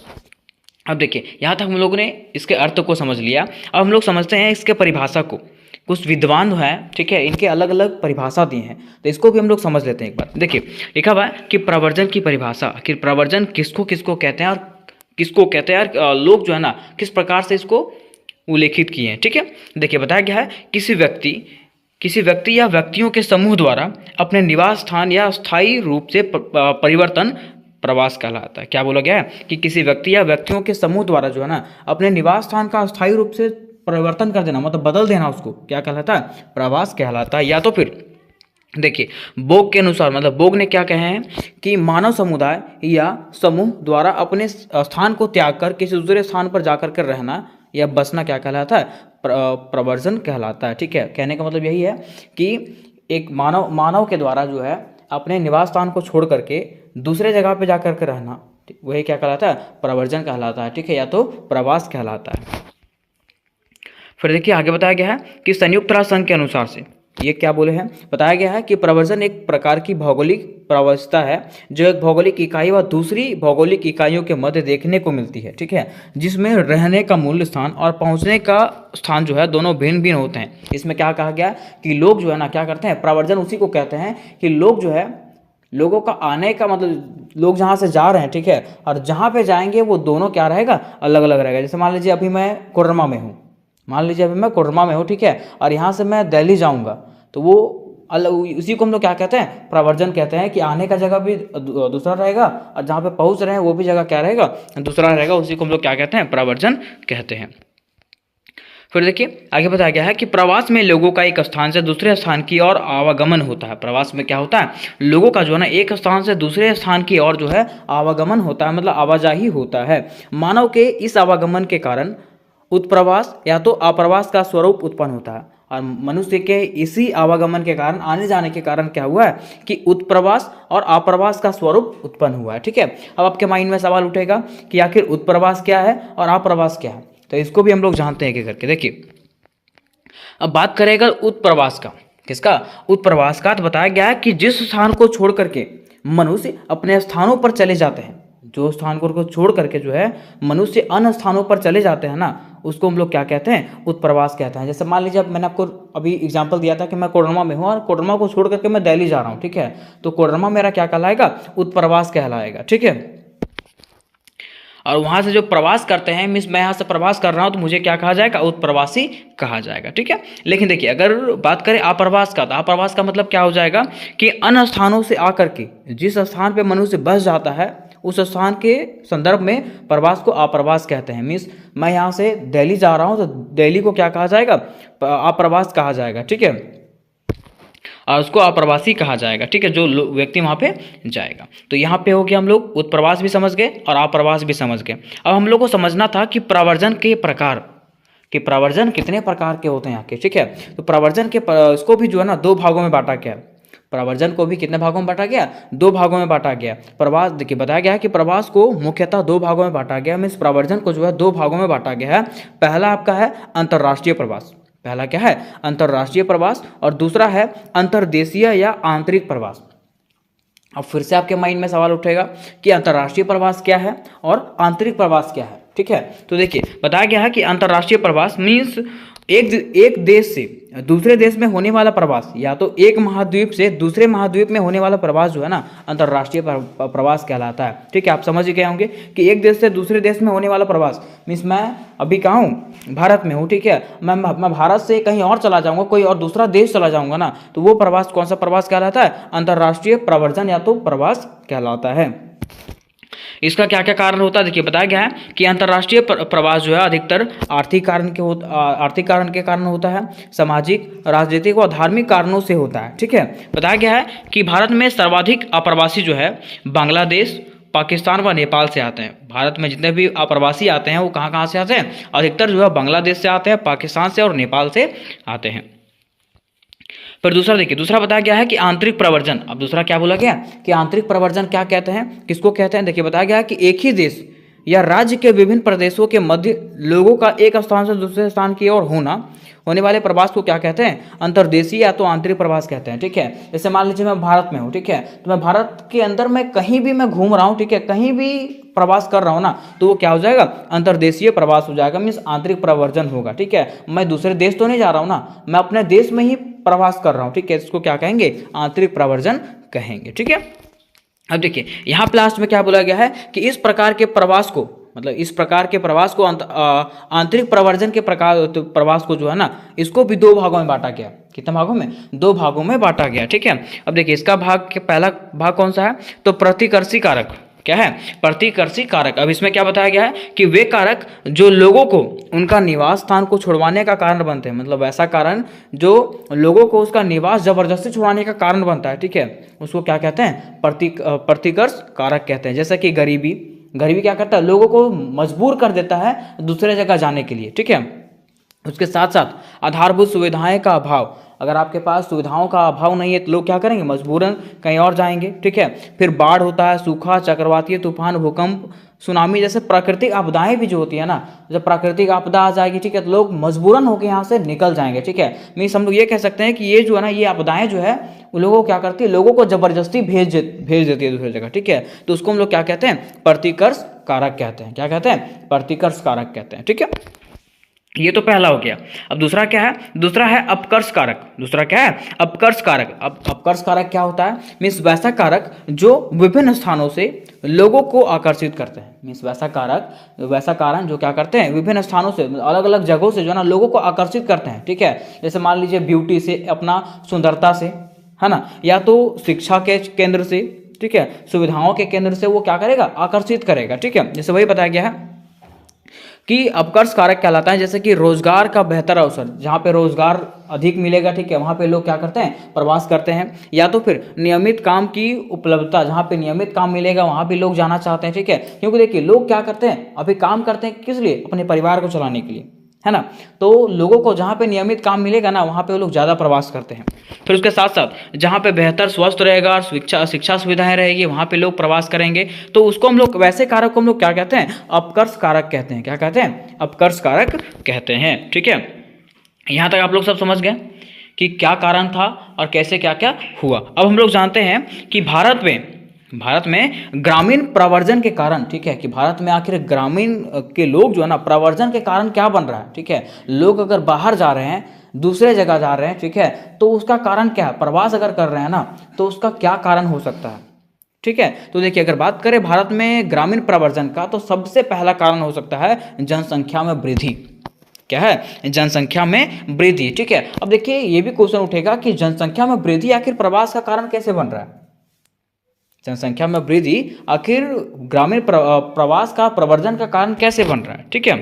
अब देखिए, यहाँ तक हम लोगों ने इसके अर्थ को समझ लिया। अब हम लोग समझते हैं इसके परिभाषा को। कुछ विद्वान है, ठीक है, इनके अलग अलग परिभाषा दिए हैं, तो इसको भी हम लोग समझ लेते हैं एक बार। देखिए लिखा हुआ है कि प्रवर्जन की परिभाषा, कि प्रवर्जन किसको किसको कहते हैं और किसको कहते हैं, और लोग जो है ना किस प्रकार से इसको उल्लेखित किए हैं, ठीक है। देखिए बताया गया है, किसी व्यक्ति या व्यक्तियों के समूह द्वारा अपने निवास स्थान या स्थायी रूप से परिवर्तन प्रवास कहलाता है। क्या बोला गया है? कि किसी व्यक्ति या व्यक्तियों के समूह द्वारा जो है ना अपने निवास स्थान का स्थायी रूप से परिवर्तन कर देना, मतलब बदल देना, उसको क्या कहलाता है, प्रवास कहलाता है। या तो फिर देखिए बोग के अनुसार, मतलब बोग ने क्या कहे हैं कि मानव समुदाय या समूह द्वारा अपने स्थान को त्याग कर किसी दूसरे स्थान पर जाकर कर रहना या बसना क्या कहलाता है, प्रवर्जन कहलाता है, ठीक है। कहने का मतलब यही है कि एक मानव के द्वारा जो है अपने निवास स्थान को छोड़ करके दूसरे जगह पे जाकर के रहना, वही क्या कहलाता है, प्रवर्जन कहलाता है, ठीक है, या तो प्रवास कहलाता है। फिर देखिए आगे बताया गया है कि संयुक्त राष्ट्र संघ के अनुसार से ये क्या बोले हैं, बताया गया है कि प्रवर्जन एक प्रकार की भौगोलिक प्रावस्था है जो एक भौगोलिक इकाई व दूसरी भौगोलिक इकाइयों के मध्य देखने को मिलती है, ठीक है, जिसमें रहने का मूल स्थान और पहुंचने का स्थान जो है दोनों भिन्न भिन्न होते हैं। इसमें क्या कहा गया कि लोग जो है ना क्या करते हैं, प्रवर्जन उसी को कहते हैं कि लोग जो है, लोगों का आने का मतलब लोग जहाँ से जा रहे हैं, ठीक है, और जहाँ पे जाएंगे वो दोनों क्या रहेगा, अलग अलग रहेगा। जैसे मान लीजिए अभी मैं कोडरमा में हूँ, ठीक है, और यहाँ से मैं दिल्ली जाऊँगा, तो वो अलग, उसी को हम लोग क्या कहते हैं, प्रवर्जन कहते हैं, कि आने का जगह भी दूसरा रहेगा और जहाँ पे पहुँच रहे हैं वो भी जगह क्या रहेगा, दूसरा रहेगा। उसी को हम लोग क्या कहते हैं, प्रवर्जन कहते हैं। फिर देखिए आगे बताया गया है कि प्रवास में लोगों का एक स्थान से दूसरे स्थान की ओर आवागमन होता है। प्रवास में क्या होता है, लोगों का जो है ना एक स्थान से दूसरे स्थान की ओर जो है आवागमन होता है, मतलब आवाजाही होता है। मानव के इस आवागमन के कारण उत्प्रवास या तो अप्रवास का स्वरूप उत्पन्न होता है, और मनुष्य के इसी आवागमन के कारण, आने जाने के कारण क्या हुआ है कि उत्प्रवास और अप्रवास का स्वरूप उत्पन्न हुआ है, ठीक है। अब आपके माइंड में सवाल उठेगा कि आखिर उत्प्रवास क्या है और अप्रवास क्या है, तो इसको भी हम लोग जानते हैं कि करके। देखिए अब बात करेगा उत्प्रवास का, किसका, उत्प्रवास का। तो बताया गया है कि जिस स्थान को छोड़ करके मनुष्य अपने स्थानों पर चले जाते हैं, जो स्थान को छोड़ करके जो है मनुष्य अन्य स्थानों पर चले जाते हैं ना, उसको हम लोग क्या कहते हैं, उत्प्रवास कहते हैं। जैसे मान लीजिए अब मैंने आपको अभी एग्जांपल दिया था कि मैं कोडरमा में हूँ और कोडरमा को छोड़ करके मैं दिल्ली जा रहा हूँ, ठीक है, तो कोडरमा मेरा क्या कहलाएगा, उत्प्रवास कहलाएगा, ठीक है। और वहाँ से जो प्रवास करते हैं, मीन्स मैं यहाँ से प्रवास कर रहा हूँ तो मुझे क्या कहा जाएगा, उत्प्रवासी कहा जाएगा। ठीक है, लेकिन देखिए अगर बात करें आप्रवास का, तो आप्रवास का मतलब क्या हो जाएगा कि अन्य स्थानों से आकर के जिस स्थान पे मनुष्य बस जाता है उस स्थान के संदर्भ में प्रवास को आप्रवास कहते हैं। मीन्स मैं यहाँ से दिल्ली जा रहा हूँ तो दिल्ली को क्या कहा जाएगा, आप्रवास कहा जाएगा। ठीक है, और उसको अप्रवासी कहा जाएगा। ठीक है, जो व्यक्ति वहाँ पे जाएगा। तो यहाँ पे हो गया, हम लोग उत्प्रवास भी समझ गए और आप्रवास भी समझ गए। अब हम लोग को समझना था कि प्रवर्जन के प्रकार, कि प्रवर्जन कितने प्रकार के होते हैं यहाँ के। ठीक है, तो प्रवर्जन के इसको भी जो है ना 2 भागों में बांटा गया। प्रवर्जन को भी कितने भागों में बांटा गया, 2 भागों में बांटा गया। प्रवास देखिए बताया गया है कि प्रवास को मुख्यतः 2 भागों में बांटा गया। मीन्स प्रवर्जन को जो है 2 भागों में बांटा गया है। पहला आपका है अंतर्राष्ट्रीय प्रवास, पहला क्या है, अंतर्राष्ट्रीय प्रवास, और दूसरा है अंतर्देशीय या आंतरिक प्रवास। अब फिर से आपके माइंड में सवाल उठेगा कि अंतर्राष्ट्रीय प्रवास क्या है और आंतरिक प्रवास क्या है। ठीक है, तो देखिए बताया गया है कि अंतर्राष्ट्रीय प्रवास मीन्स एक देश से दूसरे देश में होने वाला प्रवास, या तो एक महाद्वीप से दूसरे महाद्वीप में होने वाला प्रवास जो है ना अंतर्राष्ट्रीय प्रवास कहलाता है। ठीक है, आप समझ गए होंगे कि एक देश से दूसरे देश में होने वाला प्रवास मीन्स मैं अभी कहाँ हूँ, भारत में हूँ। ठीक है, मैं भारत से कहीं और चला जाऊँगा, कोई और दूसरा देश चला जाऊँगा ना, तो वो प्रवास कौन सा प्रवास कहलाता है, अंतर्राष्ट्रीय प्रवर्जन या तो प्रवास कहलाता है। इसका क्या क्या कारण होता है, देखिए बताया गया है कि अंतर्राष्ट्रीय प्रवास जो है अधिकतर आर्थिक कारण के कारण होता है, सामाजिक, राजनीतिक और धार्मिक कारणों से होता है। ठीक है, बताया गया है कि भारत में सर्वाधिक अप्रवासी जो है बांग्लादेश, पाकिस्तान व नेपाल से आते हैं। भारत में जितने भी अप्रवासी आते हैं वो कहाँ कहाँ से आते हैं, अधिकतर जो है बांग्लादेश से आते हैं, पाकिस्तान से और नेपाल से आते हैं। फिर दूसरा देखिए, दूसरा बताया गया है कि आंतरिक प्रवर्जन। अब दूसरा क्या बोला गया कि आंतरिक प्रवर्जन क्या कहते हैं, किसको कहते हैं, देखिए बताया गया है कि एक ही देश या राज्य के विभिन्न प्रदेशों के मध्य लोगों का एक स्थान से दूसरे स्थान की ओर होने वाले प्रवास को क्या कहते हैं, अंतर्देशीय या तो आंतरिक प्रवास कहते हैं। ठीक है, जैसे मान लीजिए मैं भारत में हूँ, ठीक है, तो मैं भारत के अंदर मैं कहीं भी मैं घूम रहा हूँ, ठीक है, कहीं भी प्रवास कर रहा हूँ ना, तो वो क्या हो जाएगा, अंतर्देशीय प्रवास हो जाएगा। मीन्स आंतरिक प्रवर्जन होगा। ठीक है, मैं दूसरे देश तो नहीं जा रहा हूँ ना, मैं अपने देश में ही प्रवास कर रहा हूँ। ठीक है, इसको क्या कहेंगे, आंतरिक प्रवर्जन कहेंगे। ठीक है, अब देखिए यहाँ लास्ट में क्या बोला गया है कि इस प्रकार के प्रवास को, मतलब इस प्रकार के प्रवास को आंतरिक प्रवर्जन के प्रकार तो प्रवास को जो है ना, इसको भी 2 भागों में बांटा गया। कितने भागों में, 2 भागों में बांटा गया। ठीक है, अब देखिए इसका भाग के पहला भाग कौन सा है, तो प्रतिकर्षी कारक। क्या है, प्रतिकर्षी कारक। अब इसमें क्या बताया गया है कि वे कारक जो लोगों को उनका निवास स्थान को छुड़वाने का कारण बनते हैं, मतलब ऐसा कारण जो लोगों को उसका निवास जबरदस्ती छुड़वाने का कारण बनता है। ठीक है, उसको क्या कहते हैं, प्रतिकर्ष कारक कहते हैं। जैसा कि गरीबी क्या करता है, लोगों को मजबूर कर देता है दूसरे जगह जाने के लिए। ठीक है, उसके साथ साथ आधारभूत सुविधाएं का अभाव, अगर आपके पास सुविधाओं का अभाव नहीं है तो लोग क्या करेंगे, मजबूरन कहीं और जाएंगे। ठीक है, फिर बाढ़ होता है, सूखा, चक्रवातीय तूफान, भूकंप, सुनामी जैसे प्राकृतिक आपदाएं भी जो होती है ना, जब प्राकृतिक आपदा आ जाएगी, ठीक है, तो लोग मजबूरन होकर यहाँ से निकल जाएंगे। ठीक है, मीन्स हम लोग ये कह सकते हैं कि ये जो है ना, ये आपदाएं जो है उन लोगों को क्या करती है, लोगों को जबरदस्ती भेज देती है दूसरी जगह। ठीक है, तो उसको हम लोग क्या कहते हैं, प्रतिकर्ष कारक कहते हैं। क्या कहते हैं, प्रतिकर्ष कारक कहते हैं। ठीक है, ये तो पहला हो गया। अब दूसरा क्या है, दूसरा है अपकर्ष कारक। दूसरा क्या है, अपकर्ष कारक। अब अपकर्ष कारक क्या होता है, मीन्स वैसा कारक जो विभिन्न स्थानों से लोगों को आकर्षित करते हैं। मीन्स वैसा कारण जो क्या करते हैं, विभिन्न स्थानों से, अलग अलग जगहों से जो है ना लोगों को आकर्षित करते हैं। ठीक है, जैसे मान लीजिए ब्यूटी से, अपना सुंदरता से, है ना, या तो शिक्षा के केंद्र से, ठीक है, सुविधाओं के केंद्र से वो क्या करेगा, आकर्षित करेगा। ठीक है, जैसे वही बताया गया है कि अपकर्ष कारक कहलाता है। जैसे कि रोजगार का बेहतर अवसर, जहाँ पे रोजगार अधिक मिलेगा, ठीक है, वहाँ पे लोग क्या करते हैं, प्रवास करते हैं। या तो फिर नियमित काम की उपलब्धता, जहाँ पे नियमित काम मिलेगा वहाँ भी लोग जाना चाहते हैं। ठीक है, क्योंकि देखिए लोग क्या करते हैं, अभी काम करते हैं किस लिए, अपने परिवार को चलाने के लिए, है ना, तो लोगों को जहाँ पे नियमित काम मिलेगा ना, वहाँ पे वो लोग ज़्यादा प्रवास करते हैं। फिर उसके साथ साथ जहाँ पे बेहतर स्वास्थ्य रहेगा, शिक्षा सुविधाएं रहेगी, वहाँ पे लोग प्रवास करेंगे। तो उसको हम लोग, वैसे कारक को हम लोग क्या कहते हैं, अपकर्ष कारक कहते हैं। क्या कहते हैं, अपकर्ष कारक कहते हैं। ठीक है, यहाँ तक आप लोग सब समझ गए कि क्या कारण था और कैसे क्या क्या हुआ। अब हम लोग जानते हैं कि भारत में ग्रामीण प्रवर्जन के कारण, ठीक है, कि भारत में आखिर ग्रामीण के लोग जो है ना, प्रवर्जन के कारण क्या बन रहा है। ठीक है, लोग अगर बाहर जा रहे हैं, दूसरे जगह जा रहे हैं, ठीक है, तो उसका कारण क्या है, प्रवास अगर कर रहे हैं ना, तो उसका क्या कारण हो सकता है, ठीक है। तो देखिए अगर बात करें भारत में ग्रामीण प्रवर्जन का, तो सबसे पहला कारण हो सकता है जनसंख्या में वृद्धि। क्या है? जनसंख्या में वृद्धि। ठीक है। अब देखिए ये भी क्वेश्चन उठेगा कि जनसंख्या में वृद्धि आखिर प्रवास का कारण कैसे बन रहा है। जनसंख्या में वृद्धि आखिर ग्रामीण प्रवास का प्रवर्जन का कारण कैसे बन रहा है। ठीक है।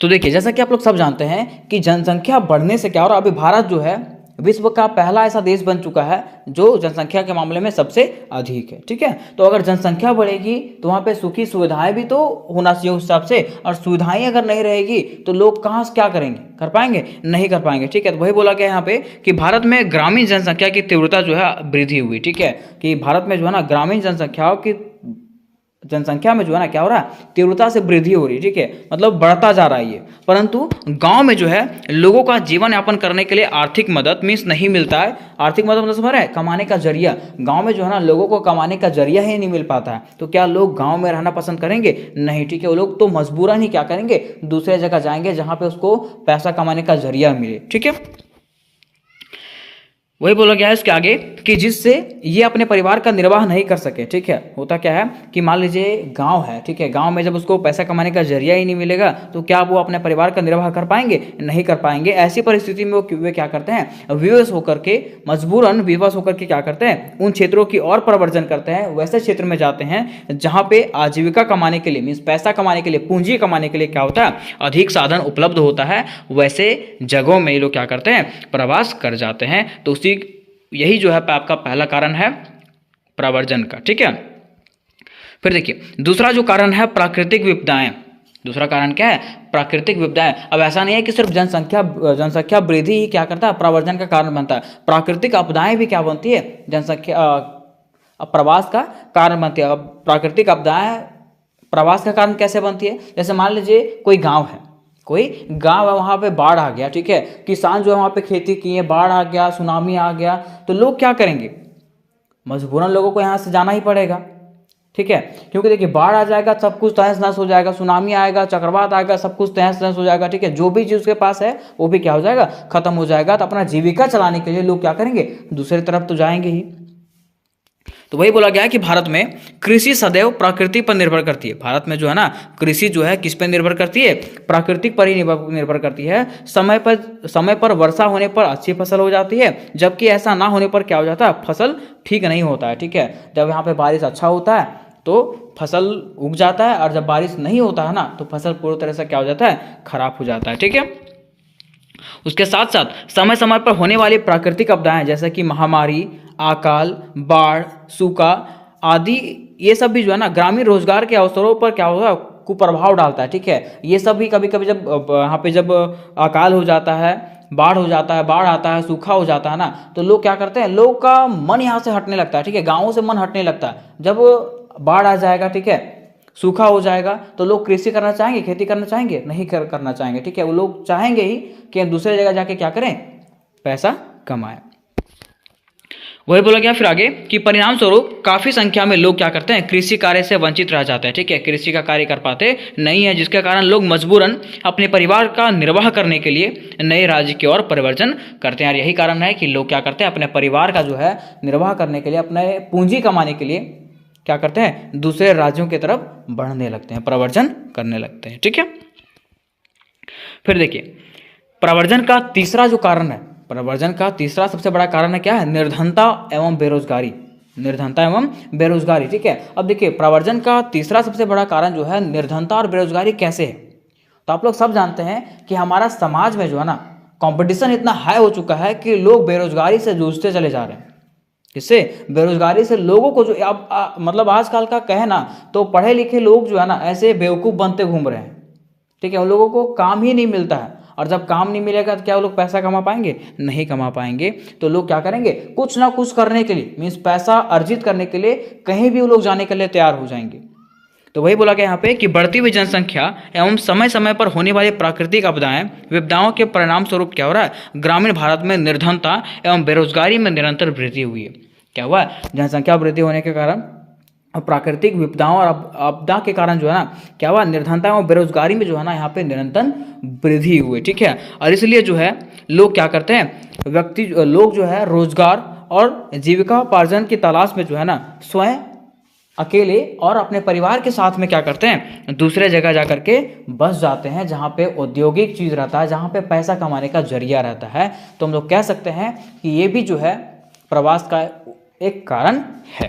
तो देखिए जैसा कि आप लोग सब जानते हैं कि जनसंख्या बढ़ने से क्या हो रहा है, अभी भारत जो है विश्व का पहला ऐसा देश बन चुका है जो जनसंख्या के मामले में सबसे अधिक है। ठीक है। तो अगर जनसंख्या बढ़ेगी तो वहाँ पे सुखी सुविधाएं भी तो होना चाहिए उस हिसाब से, और सुविधाएं अगर नहीं रहेगी तो लोग कहाँ से क्या करेंगे, कर पाएंगे, नहीं कर पाएंगे। ठीक है। तो वही बोला गया यहाँ पे कि भारत में ग्रामीण जनसंख्या की तीव्रता जो है वृद्धि हुई। ठीक है। कि भारत में जो है ना ग्रामीण जनसंख्या में जो है ना क्या हो रहा है, तीव्रता से वृद्धि हो रही है। ठीक है। मतलब बढ़ता जा रहा है ये, परंतु गांव में जो है लोगों का जीवन यापन करने के लिए आर्थिक मदद मीन्स नहीं मिलता है। आर्थिक मदद मतलब समझ रहे हैं, कमाने का जरिया। गांव में जो है ना लोगों को कमाने का जरिया ही नहीं मिल पाता है, तो क्या लोग गांव में रहना पसंद करेंगे? नहीं। ठीक है। वो लोग तो मजबूरन ही क्या करेंगे, दूसरे जगह जाएंगे जहां पे उसको पैसा कमाने का जरिया मिले। ठीक है। वही बोला गया है इसके आगे कि जिससे ये अपने परिवार का निर्वाह नहीं कर सके। ठीक है। होता क्या है कि मान लीजिए गांव है, ठीक है, गांव में जब उसको पैसा कमाने का जरिया ही नहीं मिलेगा तो क्या वो अपने परिवार का निर्वाह कर पाएंगे? नहीं कर पाएंगे। ऐसी परिस्थिति में वे क्या करते हैं, विवश होकर के, मजबूरन विवश होकर के क्या करते हैं, उन क्षेत्रों की ओर प्रवर्जन करते हैं, वैसे क्षेत्र में जाते हैं जहां पे आजीविका कमाने के लिए मीन्स पैसा कमाने के लिए, पूंजी कमाने के लिए क्या होता है, अधिक साधन उपलब्ध होता है। वैसे जगहों में ये लोग क्या करते हैं, प्रवास कर जाते हैं। तो यही जो है आपका पहला कारण है प्रवर्जन का। ठीक है। फिर देखिए दूसरा जो कारण है प्राकृतिक विपदाएं। दूसरा कारण क्या है, प्राकृतिक विपदाएं। अब ऐसा नहीं है कि सिर्फ जनसंख्या वृद्धि ही क्या करता है, प्रवर्जन का कारण बनता है। प्राकृतिक आपदाएं भी क्या बनती है, जनसंख्या प्रवास का कारण बनती है। अब प्राकृतिक आपदाएं प्रवास का कारण कैसे बनती है? जैसे मान लीजिए कोई गांव है, वहाँ पे बाढ़ आ गया। ठीक है। किसान जो है वहाँ पे खेती किए, बाढ़ आ गया, सुनामी आ गया, तो लोग क्या करेंगे, मजबूरन लोगों को यहाँ से जाना ही पड़ेगा। ठीक है। क्योंकि देखिए बाढ़ आ जाएगा, सब कुछ तहस नहस हो जाएगा, सुनामी आएगा, चक्रवात आएगा, सब कुछ तहस नहस हो जाएगा। ठीक है। जो भी चीज़ उसके पास है वो भी क्या हो जाएगा, खत्म हो जाएगा। तो अपना जीविका चलाने के लिए लोग क्या करेंगे, दूसरी तरफ तो जाएंगे ही। तो वही बोला गया है कि भारत में कृषि सदैव प्रकृति पर निर्भर करती है। भारत में जो है ना कृषि जो है किस पर निर्भर करती है, प्राकृतिक पर ही निर्भर करती है। समय पर वर्षा होने पर अच्छी फसल हो जाती है, जबकि ऐसा ना होने पर क्या हो जाता है, फसल ठीक नहीं होता है। ठीक है। जब यहाँ पे बारिश अच्छा होता है तो फसल उग जाता है, और जब बारिश नहीं होता है ना तो फसल पूरी तरह से क्या हो जाता है, खराब हो जाता है। ठीक है। उसके साथ साथ समय समय पर होने वाली प्राकृतिक आपदाएं जैसे कि महामारी, अकाल, बाढ़, सूखा आदि, ये सब भी जो है ना ग्रामीण रोजगार के अवसरों पर क्या होगा, कुप्रभाव डालता है। ठीक है। ये सब भी कभी कभी जब यहाँ पे जब अकाल हो जाता है, बाढ़ हो जाता है, बाढ़ आता है, सूखा हो जाता है ना, तो लोग क्या करते हैं, लोग का मन यहाँ से हटने लगता है। ठीक है। गाँवों से मन हटने लगता है। जब बाढ़ आ जाएगा, ठीक है, सूखा हो जाएगा, तो लोग कृषि करना चाहेंगे, खेती करना चाहेंगे, नहीं करना चाहेंगे। ठीक है। वो लोग चाहेंगे ही कि दूसरे जगह जाके क्या करें, पैसा कमाएं। वही बोला गया फिर आगे कि परिणाम स्वरूप काफी संख्या में लोग क्या करते हैं, कृषि कार्य से वंचित रह जाते हैं। ठीक है। कृषि का कार्य कर पाते नहीं है, जिसके कारण लोग मजबूरन अपने परिवार का निर्वाह करने के लिए नए राज्य की ओर परिवर्तन करते हैं। और यही कारण है कि लोग क्या करते हैं, अपने परिवार का जो है निर्वाह करने के लिए, अपने पूंजी कमाने के लिए क्या करते हैं, दूसरे राज्यों की तरफ बढ़ने लगते हैं, प्रवर्जन करने लगते हैं। ठीक है। फिर देखिए प्रवर्जन का तीसरा जो कारण है, प्रवर्जन का तीसरा सबसे बड़ा कारण है क्या है, निर्धनता एवं बेरोजगारी। निर्धनता एवं बेरोजगारी। ठीक है। अब देखिए प्रवर्जन का तीसरा सबसे बड़ा कारण जो है निर्धनता और बेरोजगारी कैसे है, तो आप लोग सब जानते हैं कि हमारा समाज में जो है ना कंपटीशन इतना हाई हो चुका है कि लोग बेरोजगारी से जूझते चले जा रहे हैं। इससे बेरोजगारी से लोगों को जो अब मतलब आजकल का कहे ना तो पढ़े लिखे लोग जो है ना ऐसे बेवकूफ़ बनते घूम रहे हैं। ठीक है। उन लोगों को काम ही नहीं मिलता है, और जब काम नहीं मिलेगा तो क्या वो लोग पैसा कमा पाएंगे, नहीं कमा पाएंगे। तो लोग क्या करेंगे, कुछ ना कुछ करने के लिए मीन्स पैसा अर्जित करने के लिए कहीं भी वो लोग जाने के लिए तैयार हो जाएंगे। तो वही बोला गया यहाँ पे कि बढ़ती हुई जनसंख्या एवं समय समय पर होने वाली प्राकृतिक विपदाओं के परिणाम स्वरूप क्या हो रहा है, ग्रामीण भारत में निर्धनता एवं बेरोजगारी में निरंतर वृद्धि हुई है। क्या हुआ, जनसंख्या वृद्धि होने के कारण और प्राकृतिक विपदाओं और आपदा के कारण जो है ना क्या हुआ, निर्धनता और बेरोजगारी में जो है ना यहाँ पे निरंतर वृद्धि हुई। ठीक है। और इसलिए जो है लोग क्या करते हैं, लोग जो है रोजगार और जीविकोपार्जन की तलाश में जो है ना स्वयं अकेले और अपने परिवार के साथ में क्या करते हैं, दूसरे जगह जा करके बस जाते हैं जहाँ पे औद्योगिक चीज़ रहता है, जहाँ पे पैसा कमाने का जरिया रहता है। तो हम लोग कह सकते हैं कि ये भी जो है प्रवास का एक कारण है।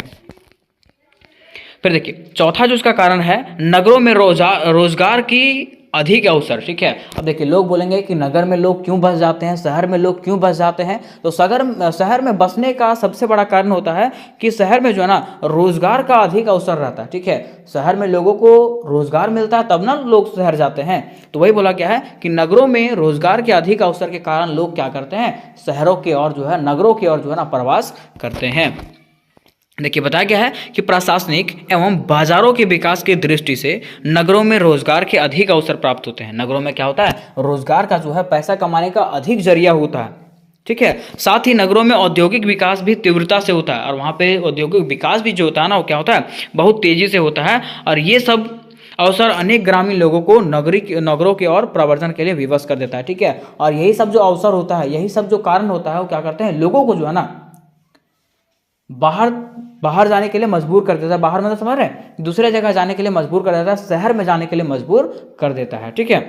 फिर देखिए चौथा जो इसका कारण है, नगरों में रोजगार की अधिक अवसर। ठीक है, अब देखिए लोग बोलेंगे कि नगर में लोग क्यों बस जाते हैं, शहर में लोग क्यों बस जाते हैं। तो शहर में बसने का सबसे बड़ा कारण होता है कि शहर में जो है ना रोजगार का अधिक अवसर रहता है। ठीक है, शहर में लोगों को रोजगार मिलता है तब ना लोग शहर जाते हैं। तो वही बोला गया है कि नगरों में रोजगार के अधिक अवसर के कारण लोग क्या करते हैं, शहरों की ओर जो है, नगरों की ओर जो है ना प्रवास करते हैं। देखिए बताया गया है कि प्रशासनिक एवं बाजारों के विकास की दृष्टि से नगरों में रोजगार के अधिक अवसर प्राप्त होते हैं। नगरों में क्या होता है, रोजगार का जो है पैसा कमाने का अधिक जरिया होता है। ठीक है, साथ ही नगरों में औद्योगिक विकास भी तीव्रता से होता है, और वहाँ पे औद्योगिक विकास भी जो होता है ना वो क्या होता है, बहुत तेजी से होता है। और ये सब अवसर अनेक ग्रामीण लोगों को नगरों की ओर प्रवर्तन के लिए विवश कर देता है। ठीक है, और यही सब जो अवसर होता है, यही सब जो कारण होता है, वो क्या करते हैं, लोगों को जो है ना बाहर जाने के लिए मजबूर कर देता है। बाहर मतलब समझ रहे हैं, दूसरे जगह जाने के लिए मजबूर कर देता है, शहर में जाने के लिए मजबूर कर देता है। ठीक है,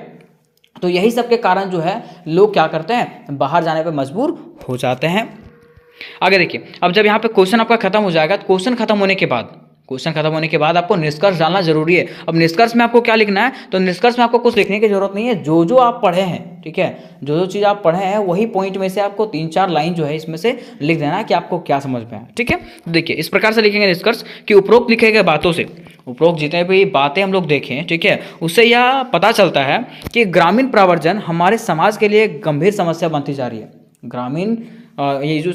तो यही सब के कारण जो है लोग क्या करते हैं, बाहर जाने पे मजबूर हो जाते हैं। आगे देखिए, अब जब यहाँ पे क्वेश्चन आपका खत्म हो जाएगा, तो क्वेश्चन खत्म होने के बाद आपको निष्कर्ष डालना जरूरी है। अब निष्कर्ष में आपको क्या लिखना है, तो निष्कर्ष में आपको कुछ लिखने की जरूरत नहीं है, जो जो आप पढ़े हैं, ठीक है, जो जो चीज़ आप पढ़े हैं वही पॉइंट में से आपको 3-4 लाइन जो है इसमें से लिख देना है कि आपको क्या समझ में आया। ठीक है, देखिए इस प्रकार से लिखेंगे निष्कर्ष कि उपरोक्त लिखे गए बातों से, उपरोक्त जितने भी बातें हम लोग देखें, ठीक है, उससे यह पता चलता है कि ग्रामीण प्रव्रजन हमारे समाज के लिए गंभीर समस्या बनती जा रही है। ग्रामीण ये जो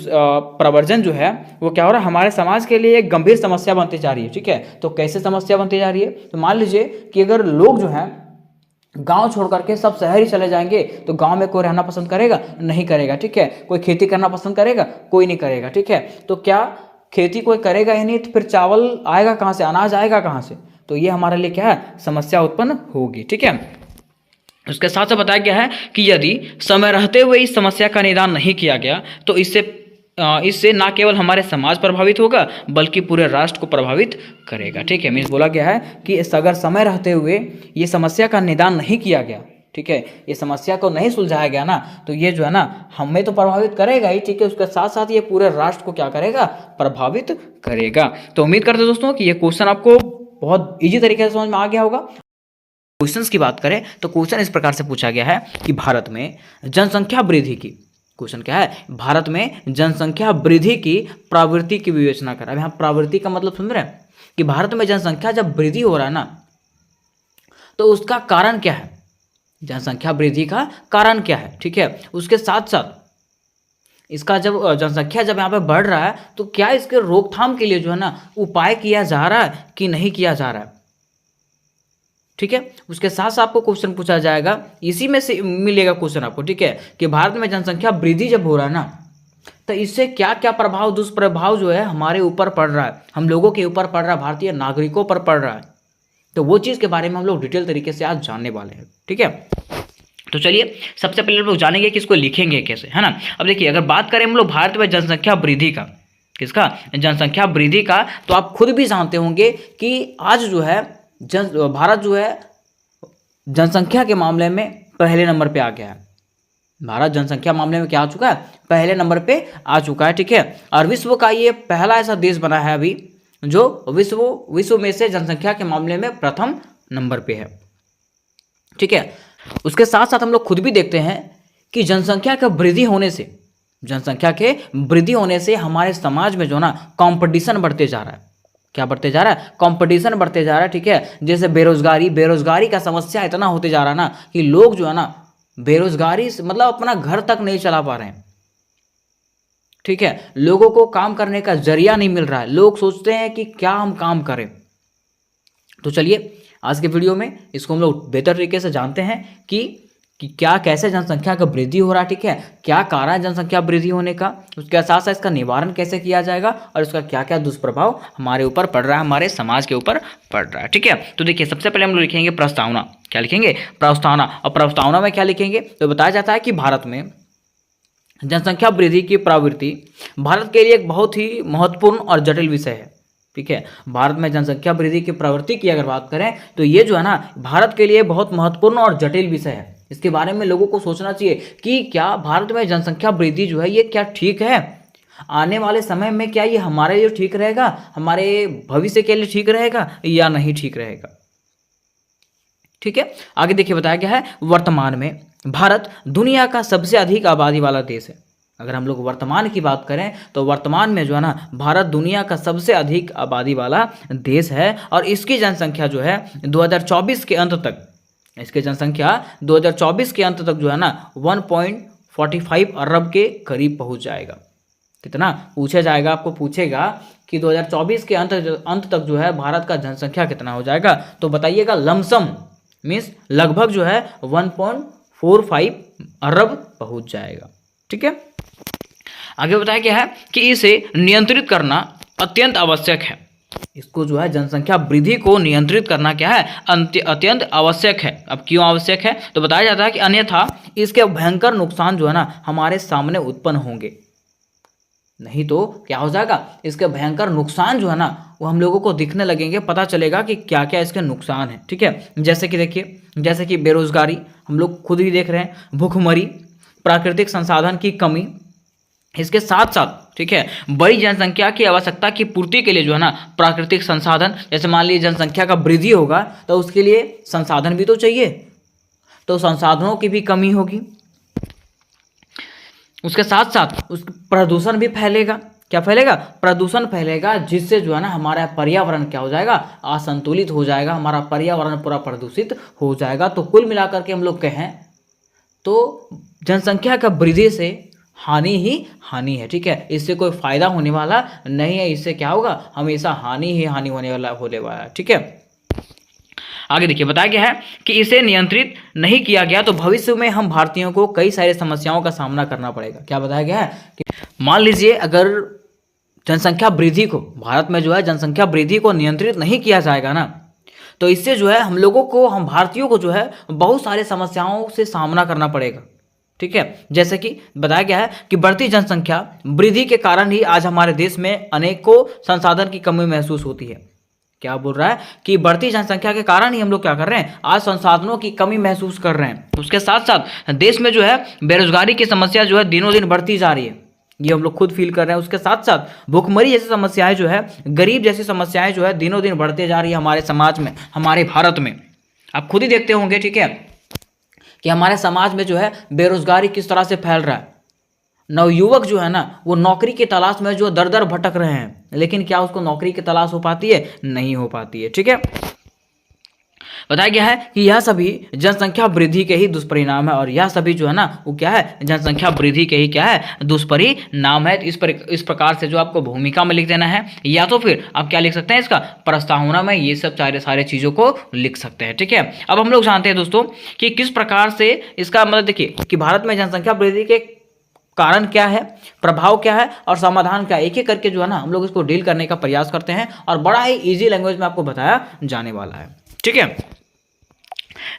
प्रव्रजन जो है वो क्या हो रहा है, हमारे समाज के लिए एक गंभीर समस्या बनती जा रही है। ठीक है, तो कैसे समस्या बनती जा रही है, तो मान लीजिए कि अगर लोग जो हैं गांव छोड़ करके सब शहर ही चले जाएंगे, तो गांव में कोई रहना पसंद करेगा, नहीं करेगा। ठीक है, कोई खेती करना पसंद करेगा, कोई नहीं करेगा। ठीक है, तो क्या खेती कोई करेगा ही नहीं, तो फिर चावल आएगा कहाँ से, अनाज आएगा कहाँ से, तो ये हमारे लिए क्या है, समस्या उत्पन्न होगी। ठीक है, उसके साथ साथ बताया गया है कि यदि समय रहते हुए इस समस्या का निदान नहीं किया गया तो इससे ना केवल हमारे समाज प्रभावित होगा बल्कि पूरे राष्ट्र को प्रभावित करेगा। ठीक है, मीन्स बोला गया है कि अगर समय रहते हुए ये समस्या का निदान नहीं किया गया, ठीक है, ये समस्या को नहीं सुलझाया गया ना, तो ये जो है ना हमें तो प्रभावित करेगा ही। ठीक है, उसके साथ साथ ये पूरे राष्ट्र को क्या करेगा, प्रभावित करेगा। तो उम्मीद करते हैं दोस्तों कि ये क्वेश्चन आपको बहुत ईजी तरीके से समझ में आ गया होगा। क्वेश्चंस की बात करें तो क्वेश्चन इस प्रकार से पूछा गया है कि भारत में जनसंख्या वृद्धि की, क्वेश्चन क्या है, भारत में जनसंख्या वृद्धि की प्रवृत्ति की विवेचना करें। अब यहाँ प्रवृत्ति का मतलब समझ रहे हैं कि भारत में जनसंख्या जब वृद्धि हो रहा है ना, तो उसका कारण क्या है, जनसंख्या वृद्धि का कारण क्या है। ठीक है, उसके साथ साथ इसका जब जनसंख्या जब यहाँ पे बढ़ रहा है तो क्या इसके रोकथाम के लिए जो है ना उपाय किया जा रहा है कि नहीं किया जा रहा है। ठीक है, उसके साथ साथ आपको क्वेश्चन पूछा जाएगा, इसी में से मिलेगा क्वेश्चन आपको। ठीक है, कि भारत में जनसंख्या वृद्धि जब हो रहा है ना, तो इससे क्या क्या प्रभाव, दुष्प्रभाव जो है हमारे ऊपर पड़ रहा है, हम लोगों के ऊपर पड़ रहा है, भारतीय नागरिकों पर पड़ रहा है। तो वो चीज़ के बारे में हम लोग डिटेल तरीके से आज जानने वाले हैं। ठीक है, तो चलिए सबसे पहले हम लोग जानेंगे कि इसको लिखेंगे कैसे, है ना। अब देखिए अगर बात करें हम लोग भारत में जनसंख्या वृद्धि का, किसका, जनसंख्या वृद्धि का, तो आप खुद भी जानते होंगे कि आज जो है भारत जो है जनसंख्या के मामले में पहले नंबर पे आ गया है। भारत जनसंख्या मामले में क्या आ चुका है, पहले नंबर पे आ चुका है। ठीक है, और विश्व का ये पहला ऐसा देश बना है अभी जो विश्व में से जनसंख्या के मामले में प्रथम नंबर पे है। ठीक है, उसके साथ साथ हम लोग खुद भी देखते हैं कि जनसंख्या के वृद्धि होने से हमारे समाज में जो ना कंपटीशन बढ़ते जा रहा है। क्या बढ़ते जा रहा है, कंपटीशन बढ़ते जा रहा है। ठीक है, जैसे बेरोजगारी का समस्या इतना होते जा रहा है ना कि लोग जो है ना बेरोजगारी मतलब अपना घर तक नहीं चला पा रहे हैं। ठीक है, लोगों को काम करने का जरिया नहीं मिल रहा है, लोग सोचते हैं कि क्या हम काम करें। तो चलिए आज के वीडियो में इसको हम लोग बेहतर तरीके से जानते हैं कि क्या कैसे जनसंख्या का वृद्धि हो रहा है। ठीक है, क्या कारण है जनसंख्या वृद्धि होने का, उसके साथ साथ इसका निवारण कैसे किया जाएगा और इसका क्या क्या दुष्प्रभाव हमारे ऊपर पड़ रहा है, हमारे समाज के ऊपर पड़ रहा है। ठीक है, तो देखिए सबसे पहले हम लोग लिखेंगे प्रस्तावना। क्या लिखेंगे, प्रस्तावना। और प्रस्तावना में क्या लिखेंगे, तो बताया जाता है कि भारत में जनसंख्या वृद्धि की प्रवृत्ति भारत के लिए एक बहुत ही महत्वपूर्ण और जटिल विषय है। ठीक है, भारत में जनसंख्या वृद्धि की प्रवृत्ति की अगर बात करें तो ये जो है ना भारत के लिए बहुत महत्वपूर्ण और जटिल विषय है। इसके बारे में लोगों को सोचना चाहिए कि क्या भारत में जनसंख्या वृद्धि जो है ये क्या ठीक है, आने वाले समय में क्या ये हमारे लिए ठीक रहेगा, हमारे भविष्य के लिए ठीक रहेगा या नहीं ठीक रहेगा। ठीक है, आगे देखिए बताया गया है वर्तमान में भारत दुनिया का सबसे अधिक आबादी वाला देश है। अगर हम लोग वर्तमान की बात करें तो वर्तमान में जो है ना भारत दुनिया का सबसे अधिक आबादी वाला देश है और इसकी जनसंख्या जो है 2024 के अंत तक, इसकी जनसंख्या 2024 के अंत तक जो है ना 1.45 अरब के करीब पहुंच जाएगा। कितना पूछा जाएगा, आपको पूछेगा कि 2024 के अंत तक जो है भारत का जनसंख्या कितना हो जाएगा, तो बताइएगा लमसम मीन्स लगभग जो है 1.45 अरब पहुंच जाएगा। ठीक है, आगे बताया गया है कि इसे नियंत्रित करना अत्यंत आवश्यक है। इसको जो है जनसंख्या वृद्धि को नियंत्रित करना क्या है, अत्यंत आवश्यक है। अब क्यों आवश्यक है, तो बताया जाता है कि अन्यथा इसके भयंकर नुकसान जो है ना हमारे सामने उत्पन्न होंगे। नहीं तो क्या हो जाएगा, इसके भयंकर नुकसान जो है ना वो हम लोगों को दिखने लगेंगे, पता चलेगा कि क्या क्या इसके नुकसान हैं। ठीक है, जैसे कि देखिए, जैसे कि बेरोजगारी हम लोग खुद ही देख रहे हैं, भूखमरी, प्राकृतिक संसाधन की कमी, इसके साथ साथ ठीक है बड़ी जनसंख्या की आवश्यकता की पूर्ति के लिए जो है ना प्राकृतिक संसाधन, जैसे मान लीजिए जनसंख्या का वृद्धि होगा तो उसके लिए संसाधन भी तो चाहिए, तो संसाधनों की भी कमी होगी। उसके साथ साथ उस प्रदूषण भी फैलेगा। क्या फैलेगा, प्रदूषण फैलेगा, जिससे जो है ना हमारा पर्यावरण क्या हो जाएगा, असंतुलित हो जाएगा, हमारा पर्यावरण पूरा प्रदूषित हो जाएगा। तो कुल मिलाकर के हम लोग कहें तो जनसंख्या का वृद्धि से हानि ही हानि है। ठीक है, इससे कोई फायदा होने वाला नहीं है, इससे क्या होगा, हमेशा हानि ही हानि होने वाला है। ठीक है, आगे देखिए बताया गया है कि इसे नियंत्रित नहीं किया गया तो भविष्य में हम भारतीयों को कई सारी समस्याओं का सामना करना पड़ेगा। क्या बताया गया है कि मान लीजिए अगर जनसंख्या वृद्धि को, भारत में जो है जनसंख्या वृद्धि को नियंत्रित नहीं किया जाएगा ना, तो इससे जो है हम लोगों को, हम भारतीयों को जो है बहुत सारे समस्याओं से सामना करना पड़ेगा। ठीक है, जैसे कि बताया गया है कि बढ़ती जनसंख्या वृद्धि के कारण ही आज हमारे देश में अनेकों संसाधन की कमी महसूस होती है। क्या बोल रहा है कि बढ़ती जनसंख्या के कारण ही हम लोग क्या कर रहे हैं, आज संसाधनों की कमी महसूस कर रहे हैं। उसके साथ साथ देश में जो है बेरोजगारी की समस्या जो है दिनों दिन बढ़ती जा रही है, ये हम लोग खुद फील कर रहे हैं। उसके साथ साथ भूखमरी जैसी समस्याएं जो है, गरीब जैसी समस्याएं जो है दिनों दिन बढ़ते जा रही है हमारे समाज में, हमारे भारत में। आप खुद ही देखते होंगे ठीक है कि हमारे समाज में जो है बेरोजगारी किस तरह से फैल रहा है। नवयुवक जो है ना वो नौकरी की तलाश में जो दर दर भटक रहे हैं, लेकिन क्या उसको नौकरी की तलाश हो पाती है, नहीं हो पाती है। ठीक है, बताया गया है कि यह सभी जनसंख्या वृद्धि के ही दुष्परिणाम है, और यह सभी जो है ना वो क्या है, जनसंख्या वृद्धि के ही क्या है, दुष्परिणाम है। इस प्रकार से जो आपको भूमिका में लिख देना है, या तो फिर आप क्या लिख सकते हैं, इसका प्रस्तावना में ये सब सारे चीज़ों को लिख सकते हैं। ठीक है, अब हम लोग जानते हैं दोस्तों कि किस प्रकार से इसका मतलब, देखिए कि भारत में जनसंख्या वृद्धि के कारण क्या है, प्रभाव क्या है और समाधान क्या है, एक एक करके जो है ना हम लोग इसको डील करने का प्रयास करते हैं, और बड़ा ही इजी लैंग्वेज में आपको बताया जाने वाला है। ठीक है,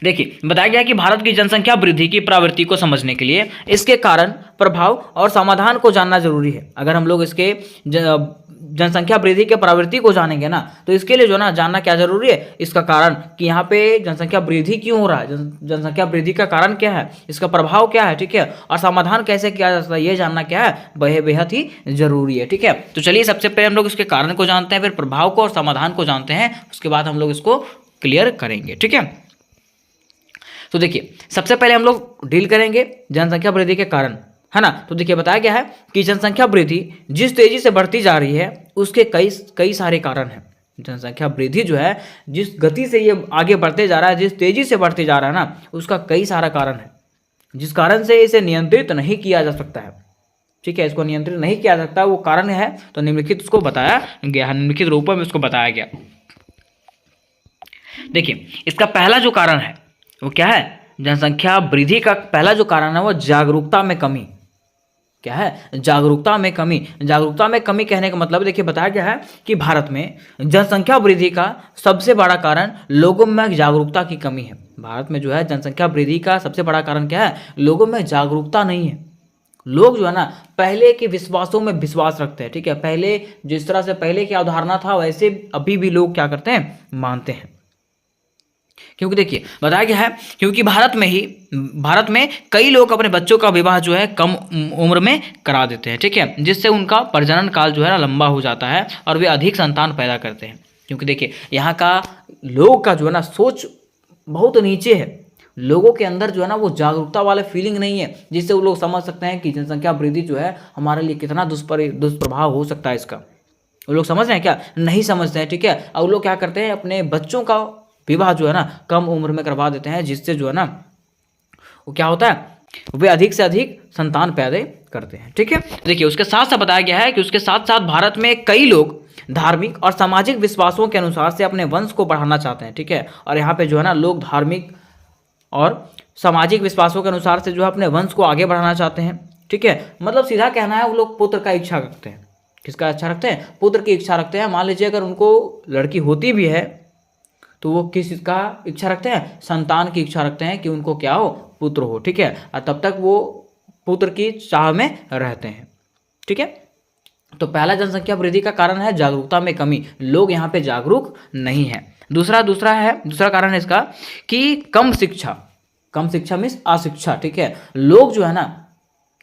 देखिए बताया गया है कि भारत की जनसंख्या वृद्धि की प्रवृत्ति को समझने के लिए इसके कारण, प्रभाव और समाधान को जानना जरूरी है। अगर हम लोग इसके जनसंख्या वृद्धि के प्रवृत्ति को जानेंगे ना, तो इसके लिए जो ना जानना क्या जरूरी है, इसका कारण कि यहाँ पे जनसंख्या वृद्धि क्यों हो रहा है, जनसंख्या वृद्धि का कारण क्या है, इसका प्रभाव क्या है। ठीक है, और समाधान कैसे किया जा सकता है, ये जानना क्या है, बेहद ही जरूरी है। ठीक है, तो चलिए सबसे पहले हम लोग इसके कारण को जानते हैं, फिर प्रभाव को और समाधान को जानते हैं, उसके बाद हम लोग इसको क्लियर करेंगे। ठीक है, तो देखिए सबसे पहले हम लोग डील करेंगे जनसंख्या वृद्धि के कारण, है ना। तो देखिए बताया गया है कि जनसंख्या वृद्धि जिस तेजी से बढ़ती जा रही है उसके कई सारे कारण हैं। जनसंख्या वृद्धि जो है जिस गति से ये आगे बढ़ते जा रहा है, जिस तेजी से बढ़ते जा रहा है ना, उसका कई सारा कारण है, जिस कारण से इसे नियंत्रित नहीं किया जा सकता है। ठीक है, इसको नियंत्रित नहीं किया जा सकता, वो कारण है तो निम्नलिखित उसको बताया गया, निम्नलिखित रूपों में उसको बताया गया। देखिए इसका पहला जो कारण है वो क्या है, जनसंख्या वृद्धि का पहला जो कारण है वो जागरूकता में कमी। क्या है, जागरूकता में कमी। जागरूकता में कमी कहने का मतलब देखिए बताया गया है कि भारत में जनसंख्या वृद्धि का सबसे बड़ा कारण लोगों में जागरूकता की कमी है। भारत में जो है जनसंख्या वृद्धि का सबसे बड़ा कारण क्या है, लोगों में जागरूकता नहीं है। लोग जो है ना पहले के विश्वासों में विश्वास रखते हैं, ठीक है। पहले जिस तरह से पहले की अवधारणा था वैसे अभी भी लोग क्या करते हैं, मानते हैं। क्योंकि देखिए बताया गया है, क्योंकि भारत में कई लोग अपने बच्चों का विवाह जो है कम उम्र में करा देते हैं, ठीक है, जिससे उनका प्रजनन काल जो है ना लंबा हो जाता है और वे अधिक संतान पैदा करते हैं। क्योंकि देखिए यहाँ का लोग का जो है ना सोच बहुत नीचे है, लोगों के अंदर जो है ना वो जागरूकता वाला फीलिंग नहीं है, जिससे वो लोग समझ सकते हैं कि जनसंख्या वृद्धि जो है हमारे लिए कितना दुष्प्रभाव हो सकता है इसका। वो लोग समझ रहे हैं क्या? नहीं समझते हैं, ठीक है। और वो लोग क्या करते हैं, अपने बच्चों का विवाह जो है ना कम उम्र में करवा देते हैं, जिससे जो है ना वो क्या होता है, वे अधिक से अधिक संतान पैदा करते हैं, ठीक है। देखिए उसके साथ साथ बताया गया है कि उसके साथ साथ भारत में कई लोग धार्मिक और सामाजिक विश्वासों के अनुसार से अपने वंश को बढ़ाना चाहते हैं, ठीक है। और यहाँ पे जो है ना लोग धार्मिक और सामाजिक विश्वासों के अनुसार से जो है अपने वंश को आगे बढ़ाना चाहते हैं, ठीक है। मतलब सीधा कहना है वो लोग पुत्र का इच्छा रखते हैं। किसका इच्छा रखते हैं? पुत्र की इच्छा रखते हैं। मान लीजिए अगर उनको लड़की होती भी है तो वो किस का इच्छा रखते हैं? संतान की इच्छा रखते हैं कि उनको क्या हो, पुत्र हो, ठीक है। और तब तक वो पुत्र की चाह में रहते हैं, ठीक है। तो पहला जनसंख्या वृद्धि का कारण है जागरूकता में कमी, लोग यहाँ पे जागरूक नहीं है। दूसरा कारण है इसका कि कम शिक्षा मीन्स अशिक्षा, ठीक है। लोग जो है ना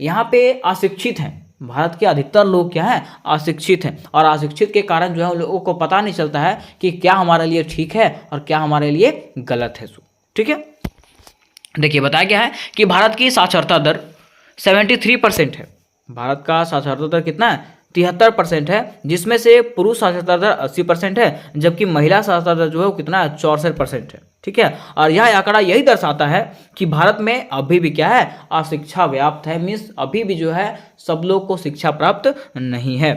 यहाँ पे अशिक्षित हैं। भारत के अधिकतर लोग क्या हैं? अशिक्षित हैं। और अशिक्षित के कारण जो है उन लोगों को पता नहीं चलता है कि क्या हमारे लिए ठीक है और क्या हमारे लिए गलत है, ठीक है। देखिए बताया गया है कि भारत की साक्षरता दर 73% है। भारत का साक्षरता दर कितना है? 73% है, जिसमें से पुरुष साक्षरता दर 80% है, जबकि महिला साक्षरता दर जो है वो कितना है? 64% है, ठीक है। और यह आंकड़ा यही दर्शाता है कि भारत में अभी भी क्या है? अशिक्षा व्याप्त है, मीन्स अभी भी जो है सब लोग को शिक्षा प्राप्त नहीं है।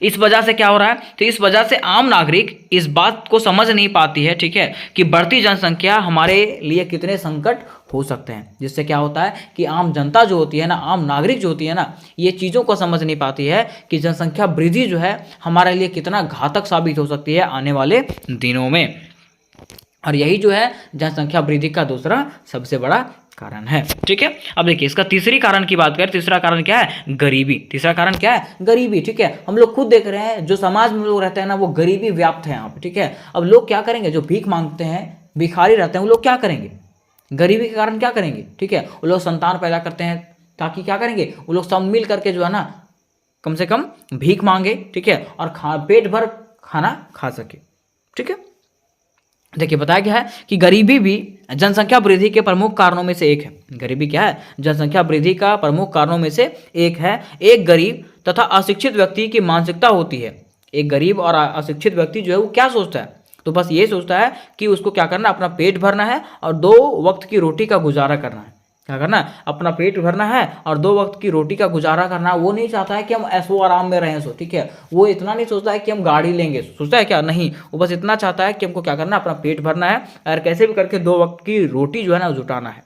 इस वजह से क्या हो रहा है? तो इस वजह से आम नागरिक इस बात को समझ नहीं पाती है, ठीक है, कि बढ़ती जनसंख्या हमारे लिए कितने संकट हो सकते हैं। जिससे क्या होता है कि आम जनता जो होती है ना, आम नागरिक जो होती है ना, ये चीज़ों को समझ नहीं पाती है कि जनसंख्या वृद्धि जो है हमारे लिए कितना घातक साबित हो सकती है आने वाले दिनों में। और यही जो है जनसंख्या वृद्धि का दूसरा सबसे बड़ा कारण है, ठीक है। अब देखिए इसका तीसरी कारण की बात करें, तीसरा कारण क्या है? गरीबी। तीसरा कारण क्या है? गरीबी, ठीक है। हम लोग खुद देख रहे हैं जो समाज में लोग रहते हैं ना वो गरीबी व्याप्त है यहाँ पे, ठीक है। अब लोग क्या करेंगे? जो भीख मांगते हैं, भिखारी रहते हैं, वो लोग क्या करेंगे? गरीबी के कारण क्या करेंगे, ठीक है, वो लोग संतान पैदा करते हैं ताकि क्या करेंगे? वो लोग सब मिल करके जो है ना कम से कम भीख मांगे, ठीक है, और पेट भर खाना खा सके, ठीक है। देखिए बताया गया है कि गरीबी भी जनसंख्या वृद्धि के प्रमुख कारणों में से एक है। गरीबी क्या है? जनसंख्या वृद्धि का प्रमुख कारणों में से एक है। एक गरीब तथा अशिक्षित व्यक्ति की मानसिकता होती है। एक गरीब और अशिक्षित व्यक्ति जो है वो क्या सोचता है? तो बस ये सोचता है कि उसको क्या करना, अपना पेट भरना है और 2 वक्त की रोटी का गुजारा करना है। क्या करना है? अपना पेट भरना है और 2 वक्त की रोटी का गुजारा करना है। वो नहीं चाहता है कि हम ऐसो आराम में रहें, ठीक है। वो इतना नहीं सोचता है कि हम गाड़ी लेंगे, सोचता है क्या? नहीं, वो बस इतना चाहता है कि हमको क्या करना है, अपना पेट भरना है और कैसे भी करके 2 वक्त की रोटी जो है ना जुटाना है।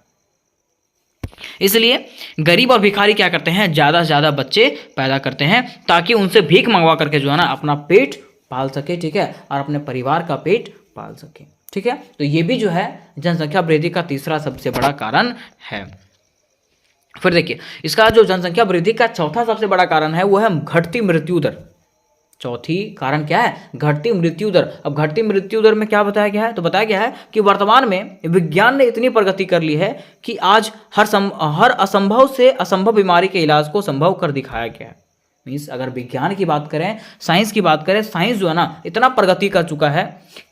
इसलिए गरीब और भिखारी क्या करते हैं? ज़्यादा से ज़्यादा बच्चे पैदा करते हैं ताकि उनसे भीख मंगवा करके जो है ना अपना पेट पाल सके, ठीक है, और अपने परिवार का पेट पाल सके, ठीक है। तो ये भी जो है जनसंख्या वृद्धि का तीसरा सबसे बड़ा कारण है। फिर देखिए इसका जो जनसंख्या वृद्धि का चौथा सबसे बड़ा कारण है वो है घटती मृत्यु दर। चौथी कारण क्या है? घटती मृत्यु दर। अब घटती मृत्यु दर में क्या बताया गया है? तो बताया गया है कि वर्तमान में विज्ञान ने इतनी प्रगति कर ली है कि आज हर असंभव से असंभव बीमारी के इलाज को संभव कर दिखाया गया है। मीन्स अगर विज्ञान की बात करें, साइंस की बात करें, साइंस जो है ना इतना प्रगति कर चुका है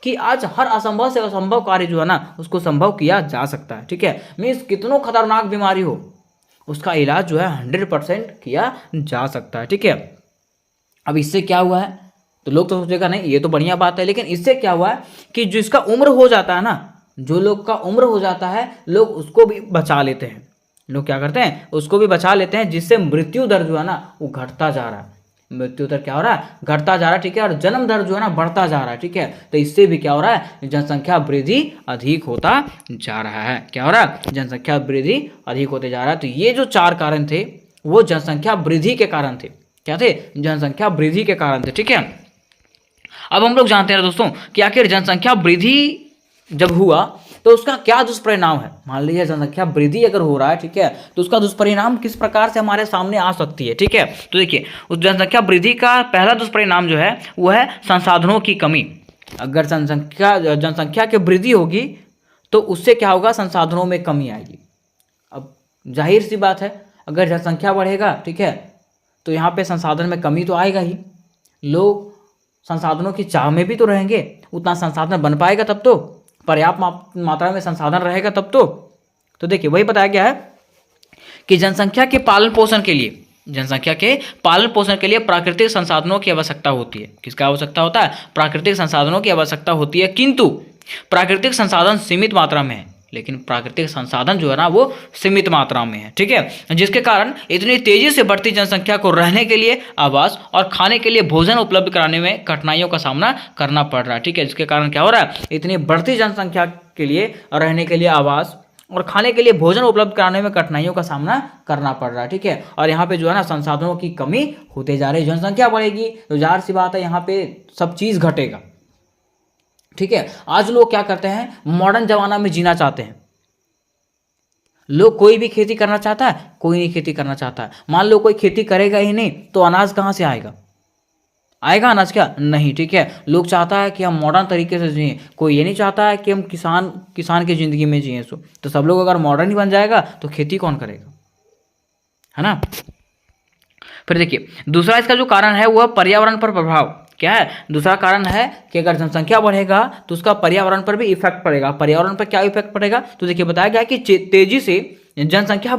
कि आज हर असंभव से असंभव कार्य जो है ना उसको संभव किया जा सकता है, ठीक है। मीन्स कितनों खतरनाक बीमारी हो उसका इलाज जो है 100% किया जा सकता है, ठीक है। अब इससे क्या हुआ है? तो लोग तो सोचेगा नहीं ये तो बढ़िया बात है, लेकिन इससे क्या हुआ है कि जिसका उम्र हो जाता है ना, जो लोग का उम्र हो जाता है, लोग उसको भी बचा लेते हैं। लोग क्या करते हैं? उसको भी बचा लेते हैं, जिससे मृत्यु दर जो है ना वो घटता जा रहा है। मृत्यु दर क्या हो रहा है? घटता जा रहा है, ठीक है। और जन्म दर जो है ना बढ़ता जा रहा है, ठीक है। तो इससे भी क्या हो रहा है? जनसंख्या वृद्धि अधिक होता जा रहा है। क्या हो रहा है? जनसंख्या वृद्धि अधिक होते जा रहा है। तो ये जो 4 कारण थे वो जनसंख्या वृद्धि के कारण थे। क्या थे? जनसंख्या वृद्धि के कारण थे, ठीक है। अब हम लोग जानते हैं दोस्तों कि आखिर जनसंख्या वृद्धि जब हुआ तो उसका क्या दुष्परिणाम है। मान लीजिए जनसंख्या वृद्धि अगर हो रहा है, ठीक है, तो उसका दुष्परिणाम किस प्रकार से हमारे सामने आ सकती है, ठीक है। तो देखिए उस जनसंख्या वृद्धि का पहला दुष्परिणाम जो है वो है संसाधनों की कमी। अगर जनसंख्या की वृद्धि होगी तो उससे क्या होगा, संसाधनों में कमी आएगी। अब जाहिर सी बात है, अगर जनसंख्या बढ़ेगा, ठीक है, तो यहाँ पे संसाधन में कमी तो आएगा ही। लोग संसाधनों की चाह में भी तो रहेंगे, उतना संसाधन बन पाएगा तब तो, पर्याप्त मात्रा में संसाधन रहेगा तब तो देखिए वही बताया गया है कि जनसंख्या के पालन पोषण के लिए प्राकृतिक संसाधनों की आवश्यकता होती है। किसका आवश्यकता होता है, प्राकृतिक संसाधनों की आवश्यकता होती है, किंतु प्राकृतिक संसाधन सीमित मात्रा में है। लेकिन प्राकृतिक संसाधन जो है ना वो सीमित मात्रा में है, ठीक है, जिसके कारण इतनी तेजी से बढ़ती जनसंख्या को रहने के लिए आवास और खाने के लिए भोजन उपलब्ध कराने में कठिनाइयों का सामना करना पड़ रहा है, ठीक है। जिसके कारण क्या हो रहा है, इतनी बढ़ती जनसंख्या के लिए रहने के लिए आवास और खाने के लिए भोजन उपलब्ध कराने में कठिनाइयों का सामना करना पड़ रहा है, ठीक है। और यहाँ पे जो है ना संसाधनों की कमी होते जा रही है। जनसंख्या बढ़ेगी तो जाहिर सी बात है यहाँ पे सब चीज़ घटेगा, ठीक है। आज लोग क्या करते हैं, मॉडर्न जमाना में जीना चाहते हैं। लोग कोई भी खेती करना चाहता है, कोई नहीं खेती करना चाहता है। मान लो कोई खेती करेगा ही नहीं तो अनाज कहाँ से आएगा, अनाज क्या नहीं, ठीक है। लोग चाहता है कि हम मॉडर्न तरीके से जिए, कोई ये नहीं चाहता है कि हम किसान की ज़िंदगी में जिए। तो सब लोग अगर मॉडर्न ही बन जाएगा तो खेती कौन करेगा, है ना। फिर देखिए दूसरा इसका जो कारण है वह पर्यावरण पर प्रभाव। क्या है, दूसरा कारण है कि अगर जनसंख्या बढ़ेगा तो उसका पर्यावरण पर भी इफेक्ट पड़ेगा। पर्यावरण पर क्या इफेक्ट पड़ेगा, तो देखिए बताया गया कि तेजी से जनसंख्या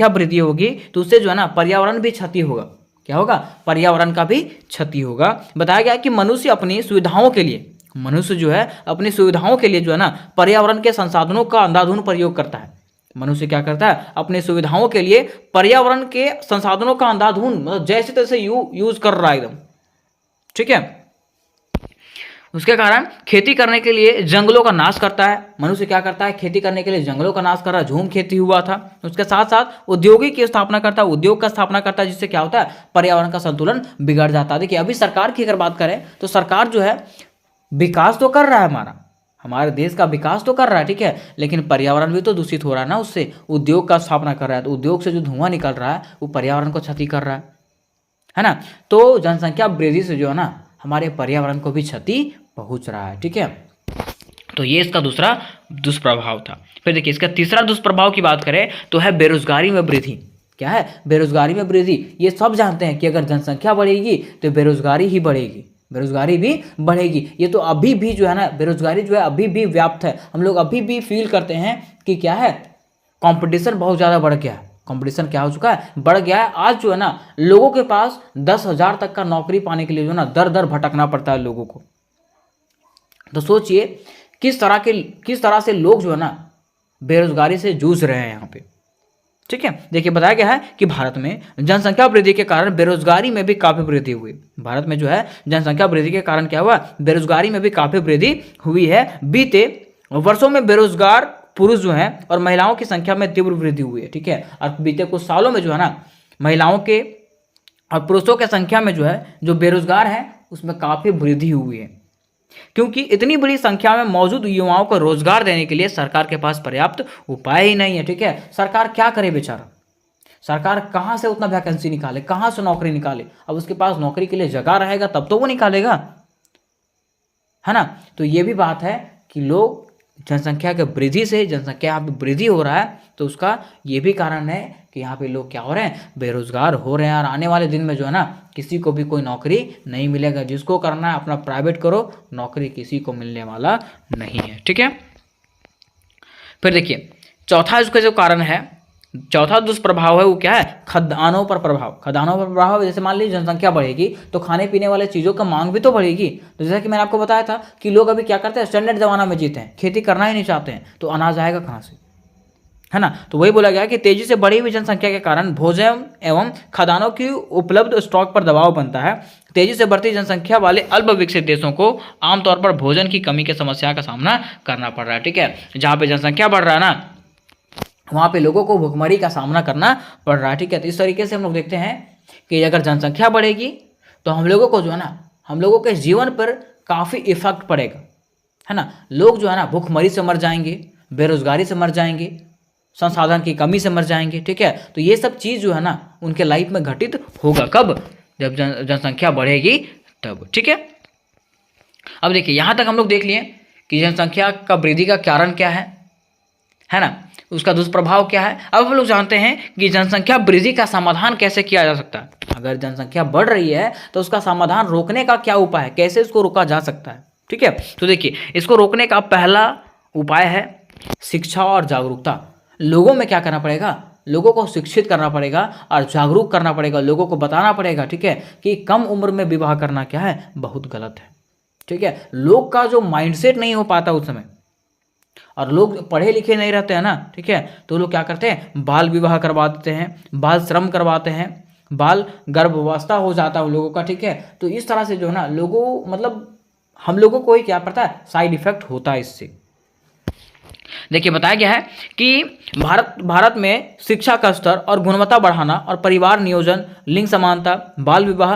वृद्धि होगी तो उससे जो है ना पर्यावरण भी क्षति होगा। क्या होगा, पर्यावरण का भी क्षति होगा। बताया गया कि मनुष्य जो है अपनी सुविधाओं के लिए जो है ना पर्यावरण के संसाधनों का अंधाधुंध प्रयोग करता है। मनुष्य क्या करता है, अपनी सुविधाओं के लिए पर्यावरण के संसाधनों का अंधाधुंध मतलब जैसे तैसे यूज कर रहा है एकदम, ठीक है। उसके कारण खेती करने के लिए जंगलों का नाश करता है। मनुष्य क्या करता है, खेती करने के लिए जंगलों का नाश कर रहा है। झूम खेती हुआ था। उसके साथ साथ उद्योग की स्थापना करता है, जिससे क्या होता है, पर्यावरण का संतुलन बिगड़ जाता है। देखिए अभी सरकार की अगर बात करें तो सरकार जो है विकास तो कर रहा है, हमारे देश का विकास तो कर रहा है, ठीक है, लेकिन पर्यावरण भी तो दूषित हो रहा है ना उससे। उद्योग का स्थापना कर रहा है तो उद्योग से जो धुआं निकल रहा है वो पर्यावरण को क्षति कर रहा है ना। तो जनसंख्या वृद्धि से जो है ना हमारे पर्यावरण को भी क्षति पहुंच रहा है, ठीक है। तो ये इसका दूसरा दुष्प्रभाव था। फिर देखिए इसका तीसरा दुष्प्रभाव की बात करें तो है बेरोजगारी में वृद्धि। क्या है, बेरोजगारी में वृद्धि। ये सब जानते हैं कि अगर जनसंख्या बढ़ेगी तो बेरोजगारी भी बढ़ेगी। ये तो अभी भी जो है ना बेरोजगारी जो है अभी भी व्याप्त है। हम लोग अभी भी फील करते हैं कि क्या है, कंपटीशन बहुत ज़्यादा बढ़ गया है। कंपटीशन क्या हो चुका है, बढ़ गया है। आज जो है ना लोगों के पास 10,000 तक का नौकरी पाने के लिए जो है ना दर दर भटकना पड़ता है लोगों को। तो सोचिए किस तरह से लोग जो है ना बेरोजगारी से जूझ रहे हैं यहाँ पे, ठीक है। देखिए बताया गया है कि भारत में जनसंख्या वृद्धि के कारण बेरोजगारी में भी काफ़ी वृद्धि हुई। भारत में जो है जनसंख्या वृद्धि के कारण क्या हुआ, बेरोजगारी में भी काफ़ी वृद्धि हुई है। बीते वर्षों में बेरोजगार पुरुष जो हैं और महिलाओं की संख्या में तीव्र वृद्धि हुई है, ठीक है। और बीते कुछ सालों में जो है ना महिलाओं के और पुरुषों की संख्या में जो है जो बेरोजगार हैं उसमें काफ़ी वृद्धि हुई है, क्योंकि इतनी बड़ी संख्या में मौजूद युवाओं को रोजगार देने के लिए सरकार के पास पर्याप्त उपाय ही नहीं है, ठीक है। सरकार क्या करे बेचारा, सरकार कहाँ से उतना वैकेंसी निकाले, कहाँ से नौकरी निकाले। अब उसके पास नौकरी के लिए जगह रहेगा तब तो वो निकालेगा, है ना। तो ये भी बात है कि लोग जनसंख्या के वृद्धि से जनसंख्या यहाँ पे वृद्धि हो रहा है तो उसका ये भी कारण है कि यहाँ पे लोग क्या हो रहे हैं, बेरोजगार हो रहे हैं। और आने वाले दिन में जो है ना किसी को भी कोई नौकरी नहीं मिलेगा। जिसको करना है अपना प्राइवेट करो, नौकरी किसी को मिलने वाला नहीं है, ठीक है। फिर देखिए चौथा इसका जो कारण है, चौथा दुष्प्रभाव है वो क्या है, खदानों पर प्रभाव। जैसे मान लीजिए जनसंख्या बढ़ेगी तो खाने पीने वाले चीज़ों का मांग भी तो बढ़ेगी। तो जैसा कि मैंने आपको बताया था कि लोग अभी क्या करते हैं, स्टैंडर्ड जमाना में जीते हैं, खेती करना ही नहीं चाहते हैं, तो अनाज आएगा कहाँ से, है ना। तो वही बोला गया कि तेजी से बढ़ी हुई जनसंख्या के कारण भोजन एवं खदानों की उपलब्ध स्टॉक पर दबाव बनता है। तेजी से बढ़ती जनसंख्या वाले अल्प विकसित देशों को आमतौर पर भोजन की कमी की समस्या का सामना करना पड़ रहा है, ठीक है। जहाँ पे जनसंख्या बढ़ रहा है ना वहाँ पे लोगों को भुखमरी का सामना करना पड़ रहा है, ठीक है। तो इस तरीके से हम लोग देखते हैं कि अगर जनसंख्या बढ़ेगी तो हम लोगों को जो है ना हम लोगों के जीवन पर काफ़ी इफेक्ट पड़ेगा, है ना। लोग जो है ना भूखमरी से मर जाएंगे, बेरोजगारी से मर जाएंगे, संसाधन की कमी से मर जाएंगे, ठीक है। तो ये सब चीज़ जो है ना उनके लाइफ में घटित होगा कब, जब जनसंख्या बढ़ेगी तब, ठीक है। अब देखिए यहाँ तक हम लोग देख लिए कि जनसंख्या का वृद्धि का कारण क्या है ना, उसका दुष्प्रभाव क्या है। अब हम लोग जानते हैं कि जनसंख्या वृद्धि का समाधान कैसे किया जा सकता है। अगर जनसंख्या बढ़ रही है तो उसका समाधान रोकने का क्या उपाय है, कैसे इसको रोका जा सकता है, ठीक है। तो देखिए इसको रोकने का पहला उपाय है शिक्षा और जागरूकता। लोगों में क्या करना पड़ेगा, लोगों को शिक्षित करना पड़ेगा और जागरूक करना पड़ेगा, लोगों को बताना पड़ेगा, ठीक है, कि कम उम्र में विवाह करना क्या है, बहुत गलत है, ठीक है। लोग का जो माइंडसेट नहीं हो पाता उस समय, और लोग पढ़े लिखे नहीं रहते हैं ना, ठीक है, तो लोग क्या करते हैं, बाल विवाह करवा देते हैं, बाल श्रम करवाते हैं, बाल गर्भावस्था हो जाता है उन लोगों का, ठीक है। तो इस तरह से जो है ना लोगों मतलब हम लोगों को ही क्या पड़ता है, साइड इफेक्ट होता है इससे। देखिए बताया गया है कि भारत में शिक्षा का स्तर और गुणवत्ता बढ़ाना और परिवार नियोजन, लिंग समानता, बाल विवाह,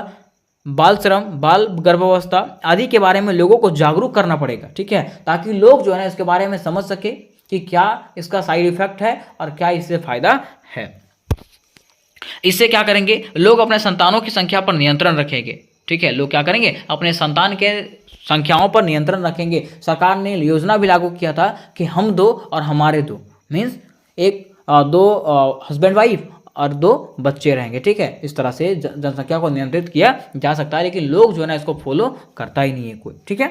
बाल श्रम, बाल गर्भावस्था आदि के बारे में लोगों को जागरूक करना पड़ेगा, ठीक है, ताकि लोग जो है ना इसके बारे में समझ सके कि क्या इसका साइड इफेक्ट है और क्या इससे फायदा है। इससे क्या करेंगे, लोग अपने संतानों की संख्या पर नियंत्रण रखेंगे, ठीक है। लोग क्या करेंगे, अपने संतान के संख्याओं पर नियंत्रण रखेंगे। सरकार ने योजना भी लागू किया था कि हम दो और हमारे दो, मीन्स दो हस्बैंड वाइफ और दो बच्चे रहेंगे, ठीक है। इस तरह से जनसंख्या को नियंत्रित किया जा सकता है, लेकिन लोग जो है ना इसको फॉलो करता ही नहीं है कोई, ठीक है।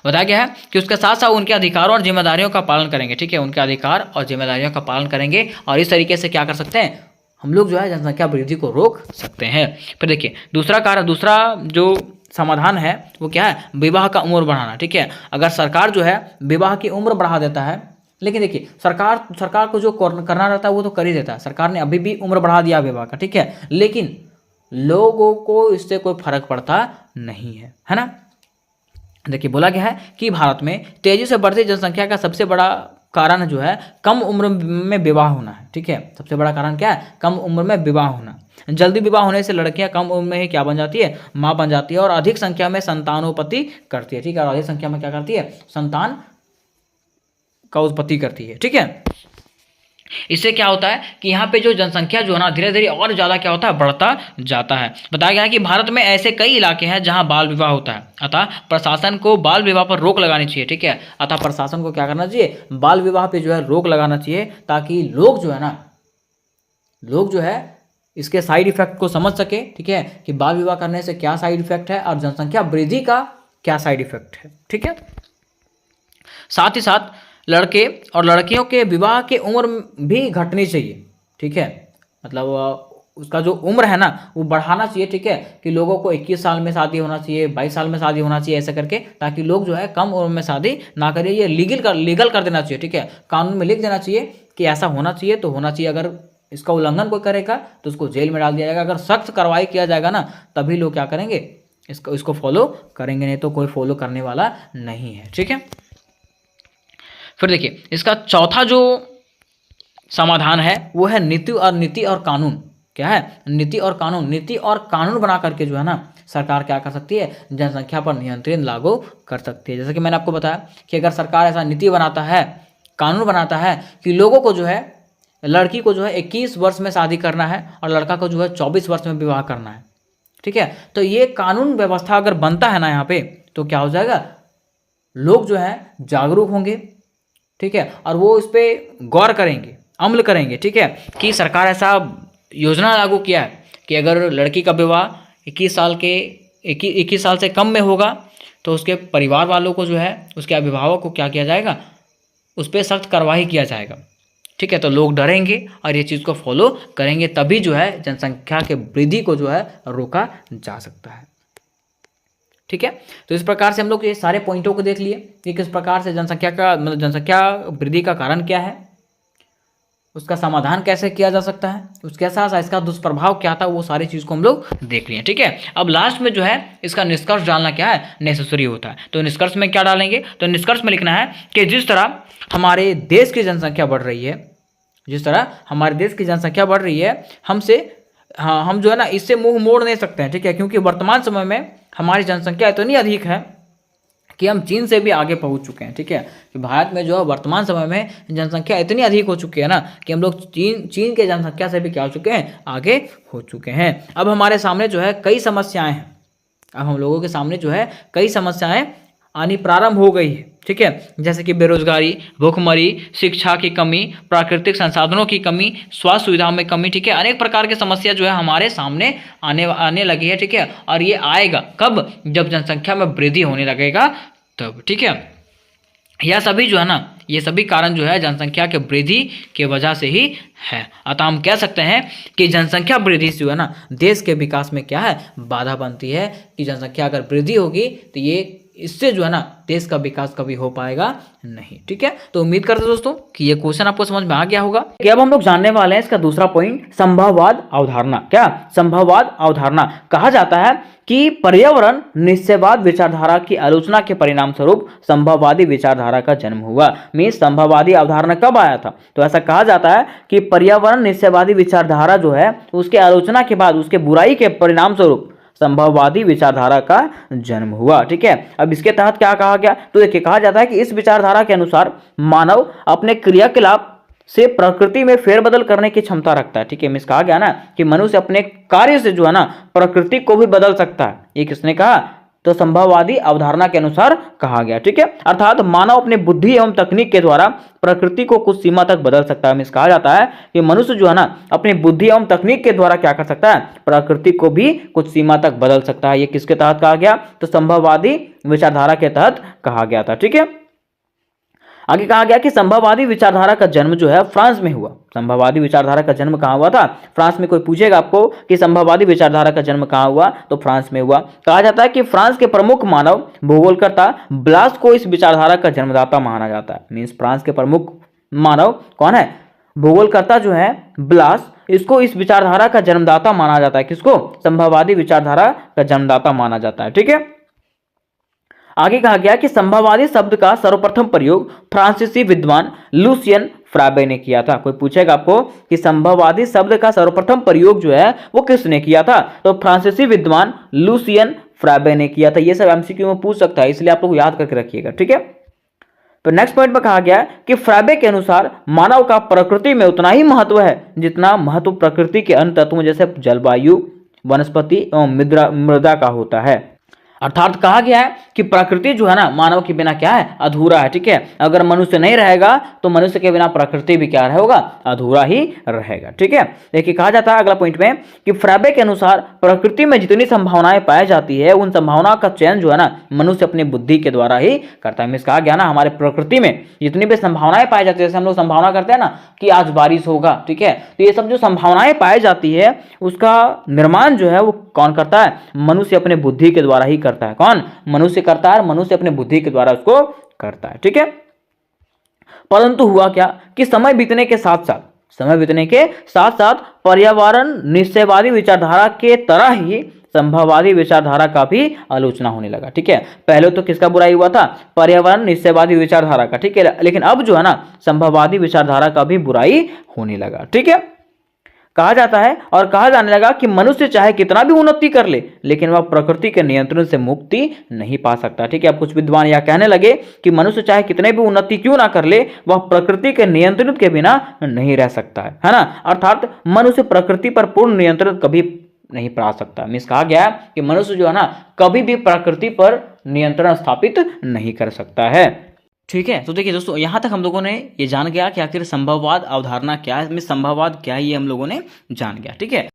बताया गया है कि उसके साथ साथ उनके अधिकारों और जिम्मेदारियों का पालन करेंगे, ठीक है, उनके अधिकार और जिम्मेदारियों का पालन करेंगे, और इस तरीके से क्या कर सकते हैं, हम लोग जो है जनसंख्या वृद्धि को रोक सकते हैं। फिर देखिए दूसरा जो समाधान है वो क्या है, विवाह का उम्र बढ़ाना, ठीक है। अगर सरकार जो है विवाह की उम्र बढ़ा देता है, लेकिन देखिए सरकार को जो करना रहता है वो तो कर ही देता है, सरकार ने अभी भी उम्र बढ़ा दिया विवाह का, ठीक है, लेकिन लोगों को इससे कोई फर्क पड़ता नहीं है ना। देखिए बोला गया है कि भारत में तेजी से बढ़ती जनसंख्या का सबसे बड़ा कारण जो है कम उम्र में विवाह होना है, ठीक है। सबसे बड़ा कारण क्या है, कम उम्र में विवाह होना। जल्दी विवाह होने से लड़कियां कम उम्र में ही क्या बन जाती है, माँ बन जाती है, और अधिक संख्या में संतानोत्पत्ति करती है, ठीक है, और अधिक संख्या में क्या करती है, संतान का उत्पत्ति करती है, ठीक है। इससे क्या होता है कि यहाँ पे जो जनसंख्या जो है ना धीरे धीरे और ज़्यादा क्या होता है, बढ़ता जाता है। बताया गया है कि भारत में ऐसे कई इलाके हैं जहाँ बाल विवाह होता है, अतः प्रशासन को बाल विवाह पर रोक लगानी चाहिए, ठीक है। अतः प्रशासन को क्या करना चाहिए, बाल विवाह पे जो है रोक लगाना चाहिए, ताकि लोग जो है इसके साइड इफेक्ट को समझ सके, ठीक है, कि बाल विवाह करने से क्या साइड इफेक्ट है और जनसंख्या वृद्धि का क्या साइड इफेक्ट है, ठीक है। साथ ही साथ लड़के और लड़कियों के विवाह की उम्र भी घटनी चाहिए, ठीक है, मतलब उसका जो उम्र है ना वो बढ़ाना चाहिए, ठीक है, कि लोगों को 21 साल में शादी होना चाहिए, 22 साल में शादी होना चाहिए, ऐसा करके, ताकि लोग जो है कम उम्र में शादी ना करें। ये लीगल कर देना चाहिए, ठीक है, कानून में लिख देना चाहिए कि ऐसा होना चाहिए तो होना चाहिए। अगर इसका उल्लंघन कोई करेगा तो उसको जेल में डाल दिया जाएगा। अगर सख्त कार्रवाई किया जाएगा ना तभी लोग क्या करेंगे, इसको फॉलो करेंगे, नहीं तो कोई फॉलो करने वाला नहीं है, ठीक है। फिर देखिए इसका चौथा जो समाधान है वो है नीति और कानून। क्या है, नीति और कानून बना करके जो है ना सरकार क्या कर सकती है, जनसंख्या पर नियंत्रण लागू कर सकती है। जैसे कि मैंने आपको बताया कि अगर सरकार ऐसा नीति बनाता है, कानून बनाता है कि लोगों को जो है, लड़की को जो है 21 वर्ष में शादी करना है और लड़का को जो है 24 वर्ष में विवाह करना है, ठीक है, तो ये कानून व्यवस्था अगर बनता है ना यहाँ पे, तो क्या हो जाएगा, लोग जो है जागरूक होंगे, ठीक है, और वो इस पर गौर करेंगे, अमल करेंगे, ठीक है, कि सरकार ऐसा योजना लागू किया है कि अगर लड़की का विवाह 21 साल से कम में होगा तो उसके परिवार वालों को जो है, उसके अभिभावक को क्या किया जाएगा, उस पर सख्त कार्रवाई किया जाएगा, ठीक है। तो लोग डरेंगे और ये चीज़ को फॉलो करेंगे, तभी जो है जनसंख्या के वृद्धि को जो है रोका जा सकता है, ठीक है। तो इस प्रकार से हम लोग ये सारे पॉइंटों को देख लिए कि किस प्रकार से जनसंख्या वृद्धि का कारण क्या है, उसका समाधान कैसे किया जा सकता है, उसके साथ साथ इसका दुष्प्रभाव क्या था, वो सारी चीज़ को हम लोग देख लिए, ठीक है। अब लास्ट में जो है इसका निष्कर्ष डालना क्या है, नेसेसरी होता है। तो निष्कर्ष में क्या डालेंगे, तो निष्कर्ष में लिखना है कि जिस तरह हमारे देश की जनसंख्या बढ़ रही है, हम जो है ना इससे मुंह मोड़ नहीं सकते हैं, ठीक है, क्योंकि वर्तमान समय में हमारी जनसंख्या इतनी अधिक है कि हम चीन से भी आगे पहुंच चुके हैं। ठीक है, कि भारत में जो है वर्तमान समय में जनसंख्या इतनी अधिक हो चुकी है ना कि हम लोग चीन के जनसंख्या से भी क्या हो चुके हैं, आगे हो चुके हैं। अब हमारे सामने जो है कई समस्याएं हैं, अब हम लोगों के सामने जो है कई समस्याएं आनी प्रारंभ हो गई है। ठीक है, जैसे कि बेरोजगारी, भूखमरी, शिक्षा की कमी, प्राकृतिक संसाधनों की कमी, स्वास्थ्य सुविधाओं में कमी। ठीक है, अनेक प्रकार की समस्या जो है हमारे सामने आने लगी है। ठीक है, और ये आएगा कब, जब जनसंख्या में वृद्धि होने लगेगा तब। ठीक है, यह सभी जो है ना, ये सभी कारण जो है जनसंख्या के वृद्धि की वजह से ही है। अतः हम कह सकते हैं कि जनसंख्या वृद्धि जो है ना देश के विकास में क्या है, बाधा बनती है। कि जनसंख्या अगर वृद्धि होगी तो ये इससे जो है ना देश का विकास कभी हो पाएगा नहीं। ठीक है, तो उम्मीद करते हैं दोस्तों कि ये क्वेश्चन आपको समझ में आ गया होगा। कि अब हम लोग जानने वाले हैं इसका दूसरा पॉइंट, संभववाद अवधारणा। क्या संभववाद अवधारणा? कहा जाता है कि पर्यावरण निश्चयवाद विचारधारा की आलोचना के परिणाम स्वरूप संभववादी विचारधारा का जन्म हुआ। मीन्स संभववादी अवधारणा कब आया था? तो ऐसा कहा जाता है कि पर्यावरण निश्चयवादी विचारधारा जो है उसके आलोचना के बाद, उसके बुराई के परिणाम स्वरूप संभववादी विचारधारा का जन्म हुआ। ठीक है, अब इसके तहत क्या कहा गया? तो देखिए, कहा जाता है कि इस विचारधारा के अनुसार मानव अपने क्रियाकलाप से प्रकृति में फेरबदल करने की क्षमता रखता है। ठीक है, मिस कहा गया ना कि मनुष्य अपने कार्य से जो है ना प्रकृति को भी बदल सकता है। ये किसने कहा? तो संभववादी अवधारणा के अनुसार कहा गया। ठीक है, अर्थात मानव अपने बुद्धि एवं तकनीक के द्वारा प्रकृति को कुछ सीमा तक बदल सकता है। मिस कहा जाता है कि मनुष्य जो है ना अपनी बुद्धि एवं तकनीक के द्वारा क्या कर सकता है, प्रकृति को भी कुछ सीमा तक बदल सकता है। ये किसके तहत कहा गया? तो संभववादी विचारधारा के तहत कहा गया था। ठीक है, आगे कहा गया कि संभववादी विचारधारा का जन्म जो है फ्रांस में हुआ। संभववादी विचारधारा का जन्म कहाँ हुआ था? फ्रांस में। कोई पूछेगा आपको कि संभववादी विचारधारा का जन्म कहाँ हुआ, तो फ्रांस में हुआ। कहा जाता है कि फ्रांस के प्रमुख मानव भूगोलकर्ता ब्लास को इस विचारधारा का जन्मदाता माना जाता है। मीन्स फ्रांस के प्रमुख मानव कौन है? भूगोलकर्ता जो है ब्लास, इसको इस विचारधारा का जन्मदाता माना जाता है। किसको? संभववादी विचारधारा का जन्मदाता माना जाता है। ठीक है, आगे कहा गया कि संभववादी शब्द का सर्वप्रथम प्रयोग फ्रांसीसी विद्वान लुसियन फ्राबे ने किया था। कोई पूछेगा आपको कि संभववादी शब्द का सर्वप्रथम प्रयोग जो है वो किसने किया था? तो फ्रांसीसी विद्वान लुसियन फ्राबे ने किया था। ये सब एमसीक्यू में पूछ सकता है, इसलिए आप लोग याद करके रखिएगा। ठीक है, तो नेक्स्ट पॉइंट में कहा गया कि फ्राबे के अनुसार मानव का प्रकृति में उतना ही महत्व है जितना महत्व प्रकृति के अन्य तत्वों जैसे जलवायु, वनस्पति एवं मृदा का होता है। अर्थात कहा गया है कि प्रकृति जो है ना मानव के बिना क्या है, अधूरा है। ठीक है, अगर मनुष्य नहीं रहेगा तो मनुष्य के बिना प्रकृति भी क्या होगा, अधूरा ही रहेगा। ठीक है, देखिए कहा जाता है अगला पॉइंट में कि फ्राबे के अनुसार प्रकृति में जितनी संभावनाएं पाई जाती है उन संभावनाओं का चयन जो है ना मनुष्य अपनी बुद्धि के द्वारा ही करता है। कहा गया ना हमारे प्रकृति में जितनी भी संभावनाएं पाई जाती है, जैसे हम लोग संभावना करते हैं ना कि आज बारिश होगा। ठीक है, तो ये सब जो संभावनाएं पाई जाती है उसका निर्माण जो है वो कौन करता है? मनुष्य अपने बुद्धि के द्वारा ही करता है। कौन? मनुष्य करता है, मनुष्य अपने बुद्धि के द्वारा उसको करता है। ठीक है, परंतु हुआ क्या कि समय बीतने के साथ साथ पर्यावरण निश्चयवादी विचारधारा के तरह ही संभववादी विचारधारा का भी आलोचना होने लगा। ठीक है, पहले तो किसका बुराई हुआ था? पर्यावरण निश्चयवादी विचारधारा का। ठीक है, लेकिन अब जो है ना संभववादी विचारधारा का भी बुराई होने लगा। ठीक है, कहा जाता है और कहा जाने लगा कि मनुष्य चाहे कितना भी उन्नति कर ले लेकिन वह प्रकृति के नियंत्रण से मुक्ति नहीं पा सकता। ठीक है, अब कुछ विद्वान यह कहने लगे कि मनुष्य चाहे कितने भी उन्नति क्यों ना कर ले वह प्रकृति के नियंत्रण के बिना नहीं रह सकता है ना। अर्थात मनुष्य प्रकृति पर पूर्ण नियंत्रण कभी नहीं पा सकता। मीन्स कहा गया कि मनुष्य जो है ना कभी भी प्रकृति पर नियंत्रण स्थापित नहीं कर सकता है। ठीक है, तो देखिए दोस्तों यहाँ तक हम लोगों ने ये जान गया कि आखिर संभववाद अवधारणा क्या है, संभववाद क्या है, ये हम लोगों ने जान गया। ठीक है,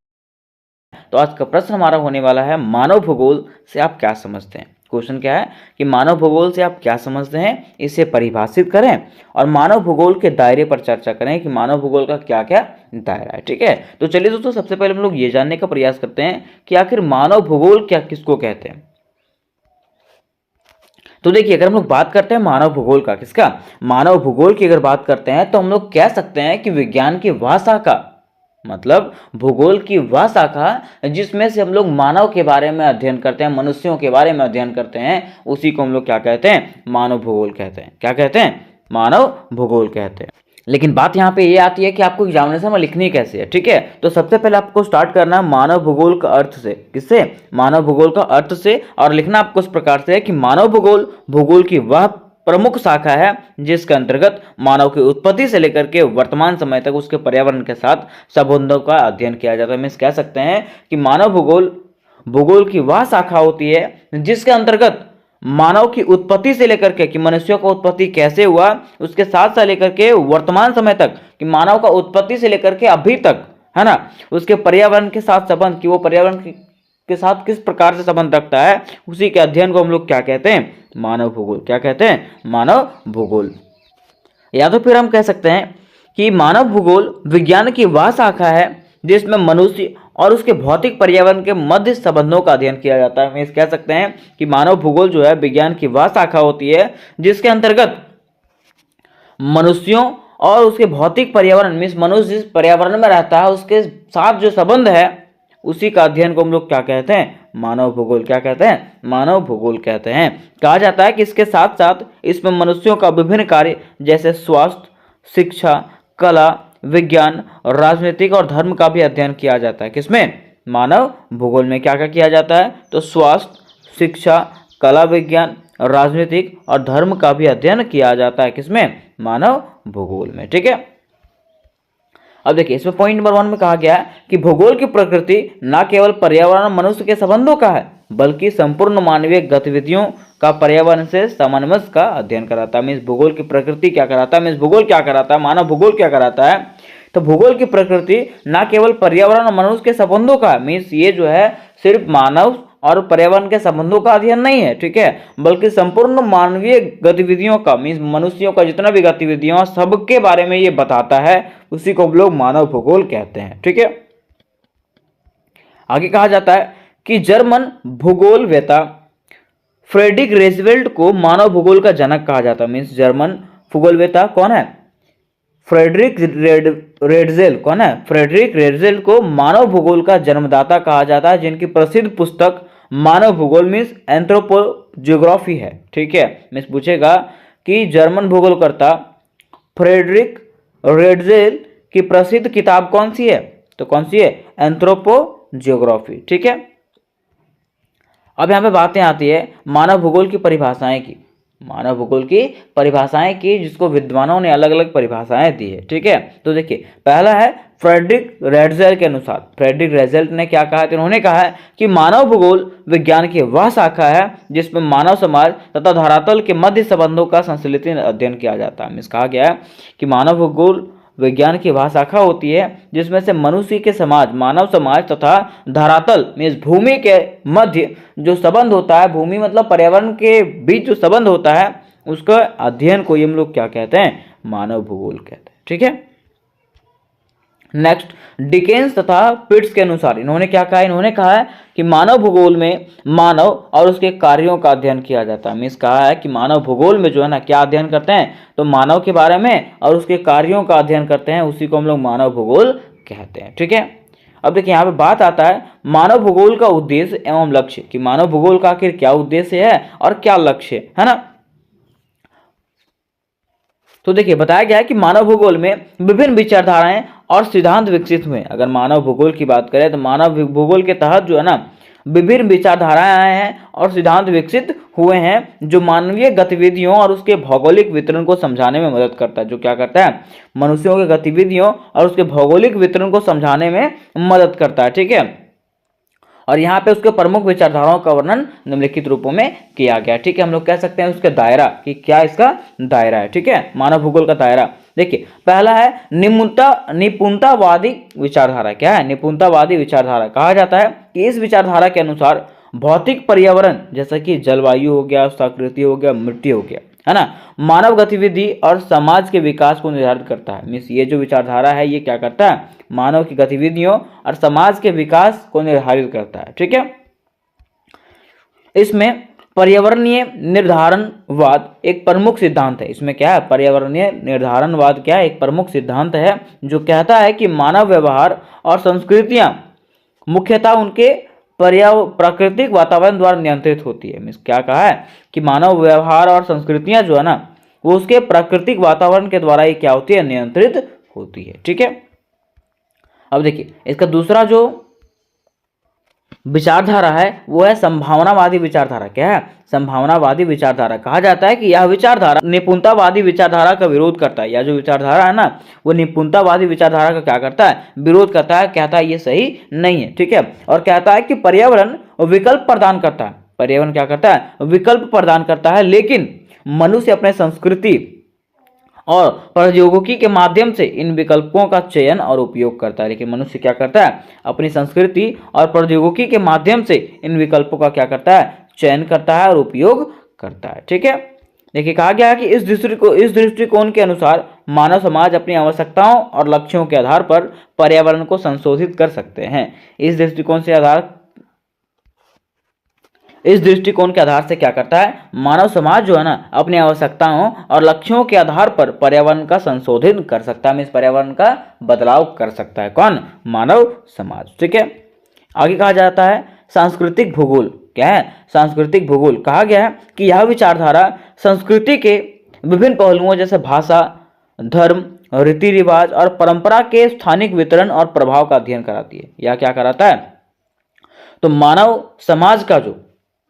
तो आज का प्रश्न हमारा होने वाला है मानव भूगोल से आप क्या समझते हैं। क्वेश्चन क्या है कि मानव भूगोल से आप क्या समझते हैं, इसे परिभाषित करें और मानव भूगोल के दायरे पर चर्चा करें कि मानव भूगोल का क्या क्या दायरा है। ठीक है, तो चलिए दोस्तों सबसे पहले हम लोग ये जानने का प्रयास करते हैं कि आखिर मानव भूगोल क्या किसको कहते हैं। तो देखिए अगर हम लोग बात करते हैं मानव भूगोल का, किसका? मानव भूगोल की अगर बात करते हैं तो हम लोग कह सकते हैं कि विज्ञान की वह शाखा, मतलब भूगोल की वह शाखा जिसमें से हम लोग मानव के बारे में अध्ययन करते हैं, मनुष्यों के बारे में अध्ययन करते हैं, उसी को हम लोग क्या कहते हैं? मानव भूगोल कहते हैं। क्या कहते हैं? मानव भूगोल कहते हैं। लेकिन बात यहाँ पे ये आती है कि आपको एग्जामिनेशन में लिखनी कैसे है। ठीक है, तो सबसे पहले आपको स्टार्ट करना है मानव भूगोल का अर्थ से। किससे? मानव भूगोल का अर्थ से। और लिखना आपको इस प्रकार से है कि मानव भूगोल भूगोल की वह प्रमुख शाखा है जिसके अंतर्गत मानव की उत्पत्ति से लेकर के वर्तमान समय तक उसके पर्यावरण के साथ संबंधों का अध्ययन किया जाता है। मीन्स कह सकते हैं कि मानव भूगोल भूगोल की वह शाखा होती है जिसके अंतर्गत मानव की उत्पत्ति से लेकर के कि मनुष्यों का उत्पत्ति कैसे हुआ, उसके साथ साथ लेकर के वर्तमान समय तक कि मानव का उत्पत्ति से लेकर के अभी तक, है ना, उसके पर्यावरण के साथ संबंध कि वो पर्यावरण के साथ किस प्रकार से संबंध रखता है, उसी के अध्ययन को हम लोग क्या कहते हैं? मानव भूगोल। क्या कहते हैं? मानव भूगोल। या तो फिर हम कह सकते हैं कि मानव भूगोल विज्ञान की वह शाखा है जिसमें मनुष्य और उसके भौतिक पर्यावरण के मध्य संबंधों का अध्ययन किया जाता है। हम कह सकते हैं कि मानव भूगोल जो है विज्ञान की वह शाखा होती है जिसके अंतर्गत मनुष्यों और उसके भौतिक पर्यावरण मीन्स मनुष्य जिस पर्यावरण में रहता है उसके साथ जो संबंध है उसी का अध्ययन को हम लोग क्या कहते हैं? मानव भूगोल। क्या कहते हैं? मानव भूगोल कहते हैं। कहा जाता है कि इसके साथ साथ इसमें मनुष्यों का विभिन्न कार्य जैसे स्वास्थ्य, शिक्षा, कला, विज्ञान, राजनीतिक और धर्म का भी अध्ययन किया जाता है। किसमें? मानव भूगोल में क्या क्या किया जाता है? तो स्वास्थ्य, शिक्षा, कला, विज्ञान, राजनीतिक और धर्म का भी अध्ययन किया जाता है। किसमें? मानव भूगोल में। ठीक है, अब देखिए इसमें पॉइंट नंबर 1 में कहा गया है कि भूगोल की प्रकृति न केवल पर्यावरण और मनुष्य के संबंधों का है बल्कि संपूर्ण मानवीय गतिविधियों का पर्यावरण से समन्वय का अध्ययन कराता है। मीन्स भूगोल की प्रकृति क्या कराता है? मीन्स भूगोल क्या कराता है? मानव भूगोल क्या कराता है? तो भूगोल की प्रकृति न केवल पर्यावरण और मनुष्य के संबंधों का है। मीन्स ये जो है सिर्फ मानव और पर्यावरण के संबंधों का अध्ययन नहीं है। ठीक है, बल्कि संपूर्ण मानवीय गतिविधियों का मीन्स मनुष्यों का जितना भी गतिविधियों सबके बारे में ये बताता है, उसी को हम लोग मानव भूगोल कहते हैं। ठीक है, आगे कहा जाता है कि जर्मन भूगोलवेता फ्रेडरिक रेजवेल्ट को मानव भूगोल का जनक कहा जाता है। मीन्स जर्मन भूगोलवेता कौन है? Friedrich Ratzel. कौन है? फ्रेडरिक रेडजेल को मानव भूगोल का जन्मदाता कहा जाता है, जिनकी प्रसिद्ध पुस्तक मानव भूगोल मीन्स एंथ्रोपोजियोग्राफी है। ठीक है, मीन्स पूछेगा कि जर्मन भूगोलकर्ता फ्रेडरिक रेडजेल की प्रसिद्ध किताब कौन सी है? तो कौन सी है? एंथ्रोपोजियोग्राफी। ठीक है, अब यहाँ पे बातें आती है मानव भूगोल की परिभाषाएं की। मानव भूगोल की परिभाषाएं की जिसको विद्वानों ने अलग अलग परिभाषाएं दी है। ठीक है, तो देखिए पहला है फ्रेडरिक रेडजेल के अनुसार। फ्रेडरिक रेडजेल ने क्या कहा? तो उन्होंने कहा है कि मानव भूगोल विज्ञान की वह शाखा है जिसमें मानव समाज तथा धरातल के मध्य संबंधों का संश्लेषित अध्ययन किया जाता है। कहा गया है कि मानव भूगोल विज्ञान की वह शाखा होती है जिसमें से मनुष्य के समाज, मानव समाज तथा धरातल मीन्स भूमि के मध्य जो संबंध होता है, भूमि मतलब पर्यावरण के बीच जो संबंध होता है, उसका अध्ययन को हम लोग क्या कहते हैं? मानव भूगोल कहते हैं। ठीक है, नेक्स्ट डिकेंस तथा पिट्स के अनुसार इन्होंने क्या कहा? इन्होंने कहा है कि मानव भूगोल में मानव और उसके कार्यों का अध्ययन किया जाता है। मीन्स कहा है कि मानव भूगोल में जो है ना क्या अध्ययन करते हैं? तो मानव के बारे में और उसके कार्यों का अध्ययन करते हैं, उसी को हम लोग मानव भूगोल कहते हैं। ठीक है, अब देखिए यहाँ पे बात आता है मानव भूगोल का उद्देश्य एवं लक्ष्य कि मानव भूगोल का आखिर क्या उद्देश्य है और क्या लक्ष्य है ना। तो देखिए बताया गया है कि मानव भूगोल में विभिन्न विचारधाराएं और सिद्धांत विकसित हुए। अगर मानव भूगोल की बात करें तो मानव भूगोल के तहत जो है ना विभिन्न विचारधाराएं आए हैं और सिद्धांत विकसित हुए हैं जो मानवीय गतिविधियों और उसके भौगोलिक वितरण को समझाने में मदद करता है। जो क्या करता है? मनुष्यों की गतिविधियों और उसके भौगोलिक वितरण को समझाने में मदद करता है। ठीक है, और यहाँ पे उसके प्रमुख विचारधाराओं का वर्णन निम्नलिखित रूपों में किया गया। ठीक है, हम लोग कह सकते हैं उसके दायरा कि क्या इसका दायरा है। ठीक है, मानव भूगोल का दायरा देखिए पहला है निपुणतावादी विचारधारा। क्या है? निपुणतावादी विचारधारा। कहा जाता है कि इस विचारधारा के अनुसार भौतिक पर्यावरण जैसा कि जलवायु हो गया, प्रकृति हो गया, मिट्टी हो गया, है ना, मानव गतिविधि और समाज के विकास को निर्धारित करता है। मीन्स ये जो विचारधारा है ये क्या करता है? मानव की गतिविधियों और समाज के विकास को निर्धारित करता है। ठीक है, इसमें पर्यावरणीय निर्धारणवाद एक प्रमुख सिद्धांत है। इसमें क्या है? पर्यावरणीय निर्धारणवाद क्या है? एक प्रमुख सिद्धांत है जो कहता है कि मानव व्यवहार और संस्कृतियां मुख्यतः उनके प्राकृतिक वातावरण द्वारा नियंत्रित होती है। मीन्स क्या कहा है कि मानव व्यवहार और संस्कृतियां जो है ना वो उसके प्राकृतिक वातावरण के द्वारा ही क्या होती है, नियंत्रित होती है। ठीक है, अब देखिए इसका दूसरा जो विचारधारा है वो है संभावनावादी विचारधारा। क्या है, संभावनावादी विचारधारा। कहा जाता है कि यह विचारधारा निपुणतावादी विचारधारा का विरोध करता है। यह जो विचारधारा है ना, वो निपुणतावादी विचारधारा का क्या करता है, विरोध करता है। कहता है ये सही नहीं है। ठीक है, और कहता है कि पर्यावरण विकल्प प्रदान करता है। पर्यावरण क्या करता है, विकल्प प्रदान करता है, लेकिन मनुष्य अपने संस्कृति और प्रौद्योगिकी के माध्यम से इन विकल्पों का चयन और उपयोग करता है। लेकिन मनुष्य क्या करता है, अपनी संस्कृति और प्रौद्योगिकी के माध्यम से इन विकल्पों का क्या करता है, चयन करता है और उपयोग करता है। ठीक है, देखिए कहा गया है कि इस दृष्टिकोण के अनुसार मानव समाज अपनी आवश्यकताओं और लक्ष्यों के आधार पर पर्यावरण को संशोधित कर सकते हैं। इस दृष्टिकोण के आधार से क्या करता है, मानव समाज जो है ना, अपनी आवश्यकताओं और लक्ष्यों के आधार पर पर्यावरण का संशोधन कर सकता है, इस पर्यावरण का बदलाव कर सकता है। कौन, मानव समाज। ठीक है, आगे कहा जाता है सांस्कृतिक भूगोल। क्या है, सांस्कृतिक भूगोल। कहा गया है कि यह विचारधारा संस्कृति के विभिन्न पहलुओं जैसे भाषा, धर्म, रीति रिवाज और परंपरा के स्थानिक वितरण और प्रभाव का अध्ययन कराती है। यह क्या कराता है, तो मानव समाज का जो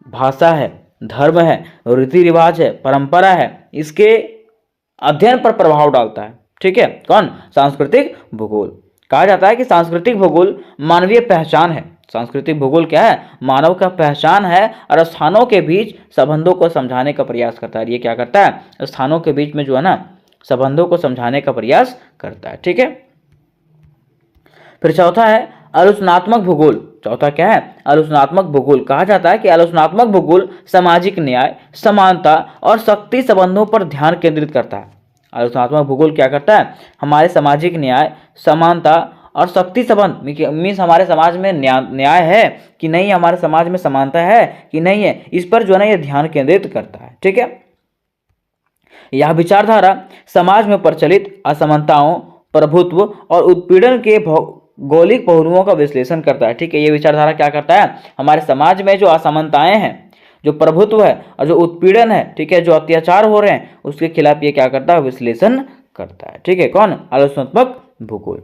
भाषा है, धर्म है, रीति रिवाज है, परंपरा है, इसके अध्ययन पर प्रभाव डालता है। ठीक है, कौन, सांस्कृतिक भूगोल। कहा जाता है कि सांस्कृतिक भूगोल मानवीय पहचान है। सांस्कृतिक भूगोल क्या है, मानव का पहचान है और स्थानों के बीच संबंधों को समझाने का प्रयास करता है। ये क्या करता है, स्थानों के बीच में जो है ना, संबंधों को समझाने का प्रयास करता है। ठीक है, फिर चौथा है आलोचनात्मक भूगोल। चौथा क्या है, आलोचनात्मक भूगोल। कहा जाता है कि आलोचनात्मक भूगोल सामाजिक न्याय, समानता और शक्ति संबंधों पर ध्यान केंद्रित करता है। आलोचनात्मक भूगोल क्या करता है, हमारे सामाजिक न्याय, समानता और शक्ति संबंध, मीन्स हमारे समाज में न्याय है कि नहीं, हमारे समाज में समानता है कि नहीं है, इस पर जो है ना ये ध्यान केंद्रित करता है। ठीक है, यह विचारधारा समाज में प्रचलित असमानताओं, प्रभुत्व और उत्पीड़न के भौगोलिक पहलुओं का विश्लेषण करता है। ठीक है, ये विचारधारा क्या करता है, हमारे समाज में जो असमानताएं हैं, जो प्रभुत्व है और जो उत्पीड़न है, ठीक है, जो अत्याचार हो रहे हैं, उसके खिलाफ ये क्या करता है, विश्लेषण करता है। ठीक है, कौन, आलोचनात्मक भूगोल।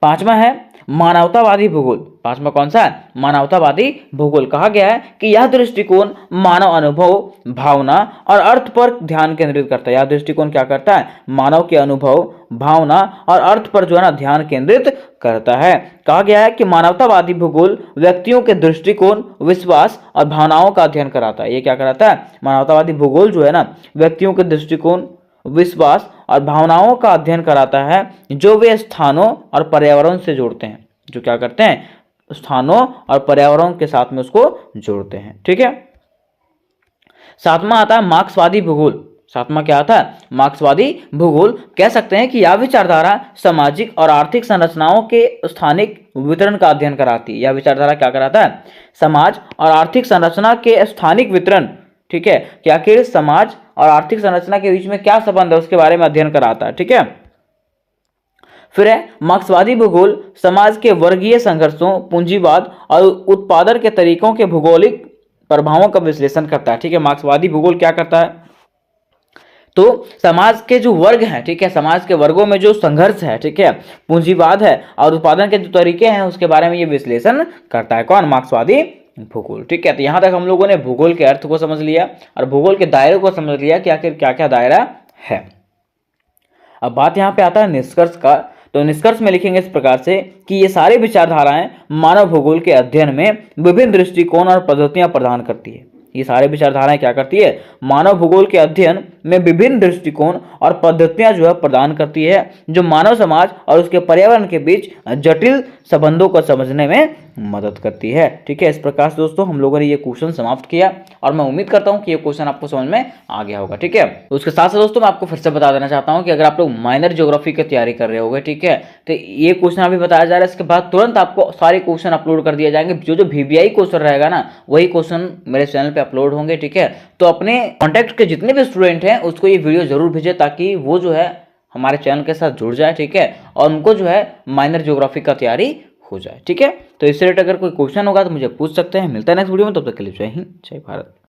पांचवा है मानवतावादी भूगोल। पांचवा कौन सा है, मानवतावादी भूगोल। कहा गया है कि यह दृष्टिकोण मानव अनुभव, भावना और अर्थ पर ध्यान केंद्रित करता है। यह दृष्टिकोण क्या करता है, मानव के अनुभव, भावना और अर्थ पर जो है ना ध्यान केंद्रित करता है। कहा गया है कि मानवतावादी भूगोल व्यक्तियों के दृष्टिकोण, विश्वास और भावनाओं का अध्ययन कराता है। ये क्या कराता है, मानवतावादी भूगोल जो है ना, व्यक्तियों के दृष्टिकोण, विश्वास और भावनाओं का अध्ययन कराता है, जो वे स्थानों और पर्यावरण से जोड़ते हैं। जो क्या करते हैं, स्थानों और पर्यावरण के साथ में उसको जोड़ते हैं। ठीक है, सातवां आता है मार्क्सवादी भूगोल। सातवां क्या आता है, मार्क्सवादी भूगोल। कह सकते हैं कि यह विचारधारा सामाजिक और आर्थिक संरचनाओं के स्थानिक वितरण का अध्ययन कराती है। यह विचारधारा क्या कराता है, समाज और आर्थिक संरचना के स्थानिक वितरण। ठीक है, कि आखिर समाज और आर्थिक संरचना के बीच में क्या संबंध है, उसके बारे में अध्ययन कराता है। ठीक है, फिर है मार्क्सवादी भूगोल समाज के वर्गीय संघर्षों, पूंजीवाद और उत्पादन के तरीकों के भौगोलिक प्रभावों का विश्लेषण करता है। ठीक है, मार्क्सवादी भूगोल क्या करता है, तो समाज के जो वर्ग हैं, ठीक है, समाज के वर्गों में जो संघर्ष है, ठीक है, पूंजीवाद है और उत्पादन के जो तरीके हैं, उसके बारे में ये विश्लेषण करता है। कौन, मार्क्सवादी भूगोल। ठीक है, तो यहाँ तक हम लोगों ने भूगोल के अर्थ को समझ लिया और भूगोल के दायरे को समझ लिया कि आखिर क्या क्या दायरा है। अब बात यहाँ पे आता है निष्कर्ष का। तो निष्कर्ष में लिखेंगे इस प्रकार से कि ये सारी विचारधाराएं मानव भूगोल के अध्ययन में विभिन्न दृष्टिकोण और पद्धतियां प्रदान करती है। ये सारे विचारधाराएं क्या करती है, मानव भूगोल के अध्ययन में विभिन्न दृष्टिकोण और पद्धतियां जो है प्रदान करती है, जो मानव समाज और उसके पर्यावरण के बीच जटिल संबंधों को समझने में मदद करती है। ठीक है, इस प्रकार से दोस्तों हम लोगों ने ये क्वेश्चन समाप्त किया और मैं उम्मीद करता हूँ कि ये क्वेश्चन आपको समझ में आ गया होगा। ठीक है, उसके साथ साथ दोस्तों मैं आपको फिर से बता देना चाहता हूँ कि अगर आप लोग माइनर ज्योग्राफी की तैयारी कर रहे होगे, ठीक है, तो ये क्वेश्चन अभी बताया जा रहा है, इसके बाद तुरंत आपको सारे क्वेश्चन अपलोड कर दिए जाएंगे। जो VBI क्वेश्चन रहेगा ना, वही क्वेश्चन मेरे चैनल पर अपलोड होंगे। ठीक है, तो अपने कॉन्टैक्ट के जितने भी स्टूडेंट हैं उसको ये वीडियो जरूर भेजें, ताकि वो जो है हमारे चैनल के साथ जुड़ जाए। ठीक है, और उनको जो है माइनर ज्योग्राफी का तैयारी हो जाए। ठीक है, तो इससे रिलेटेड अगर कोई क्वेश्चन होगा तो मुझे पूछ सकते हैं। मिलता है नेक्स्ट वीडियो में, तब तक के लिए जय हिंद, जय भारत।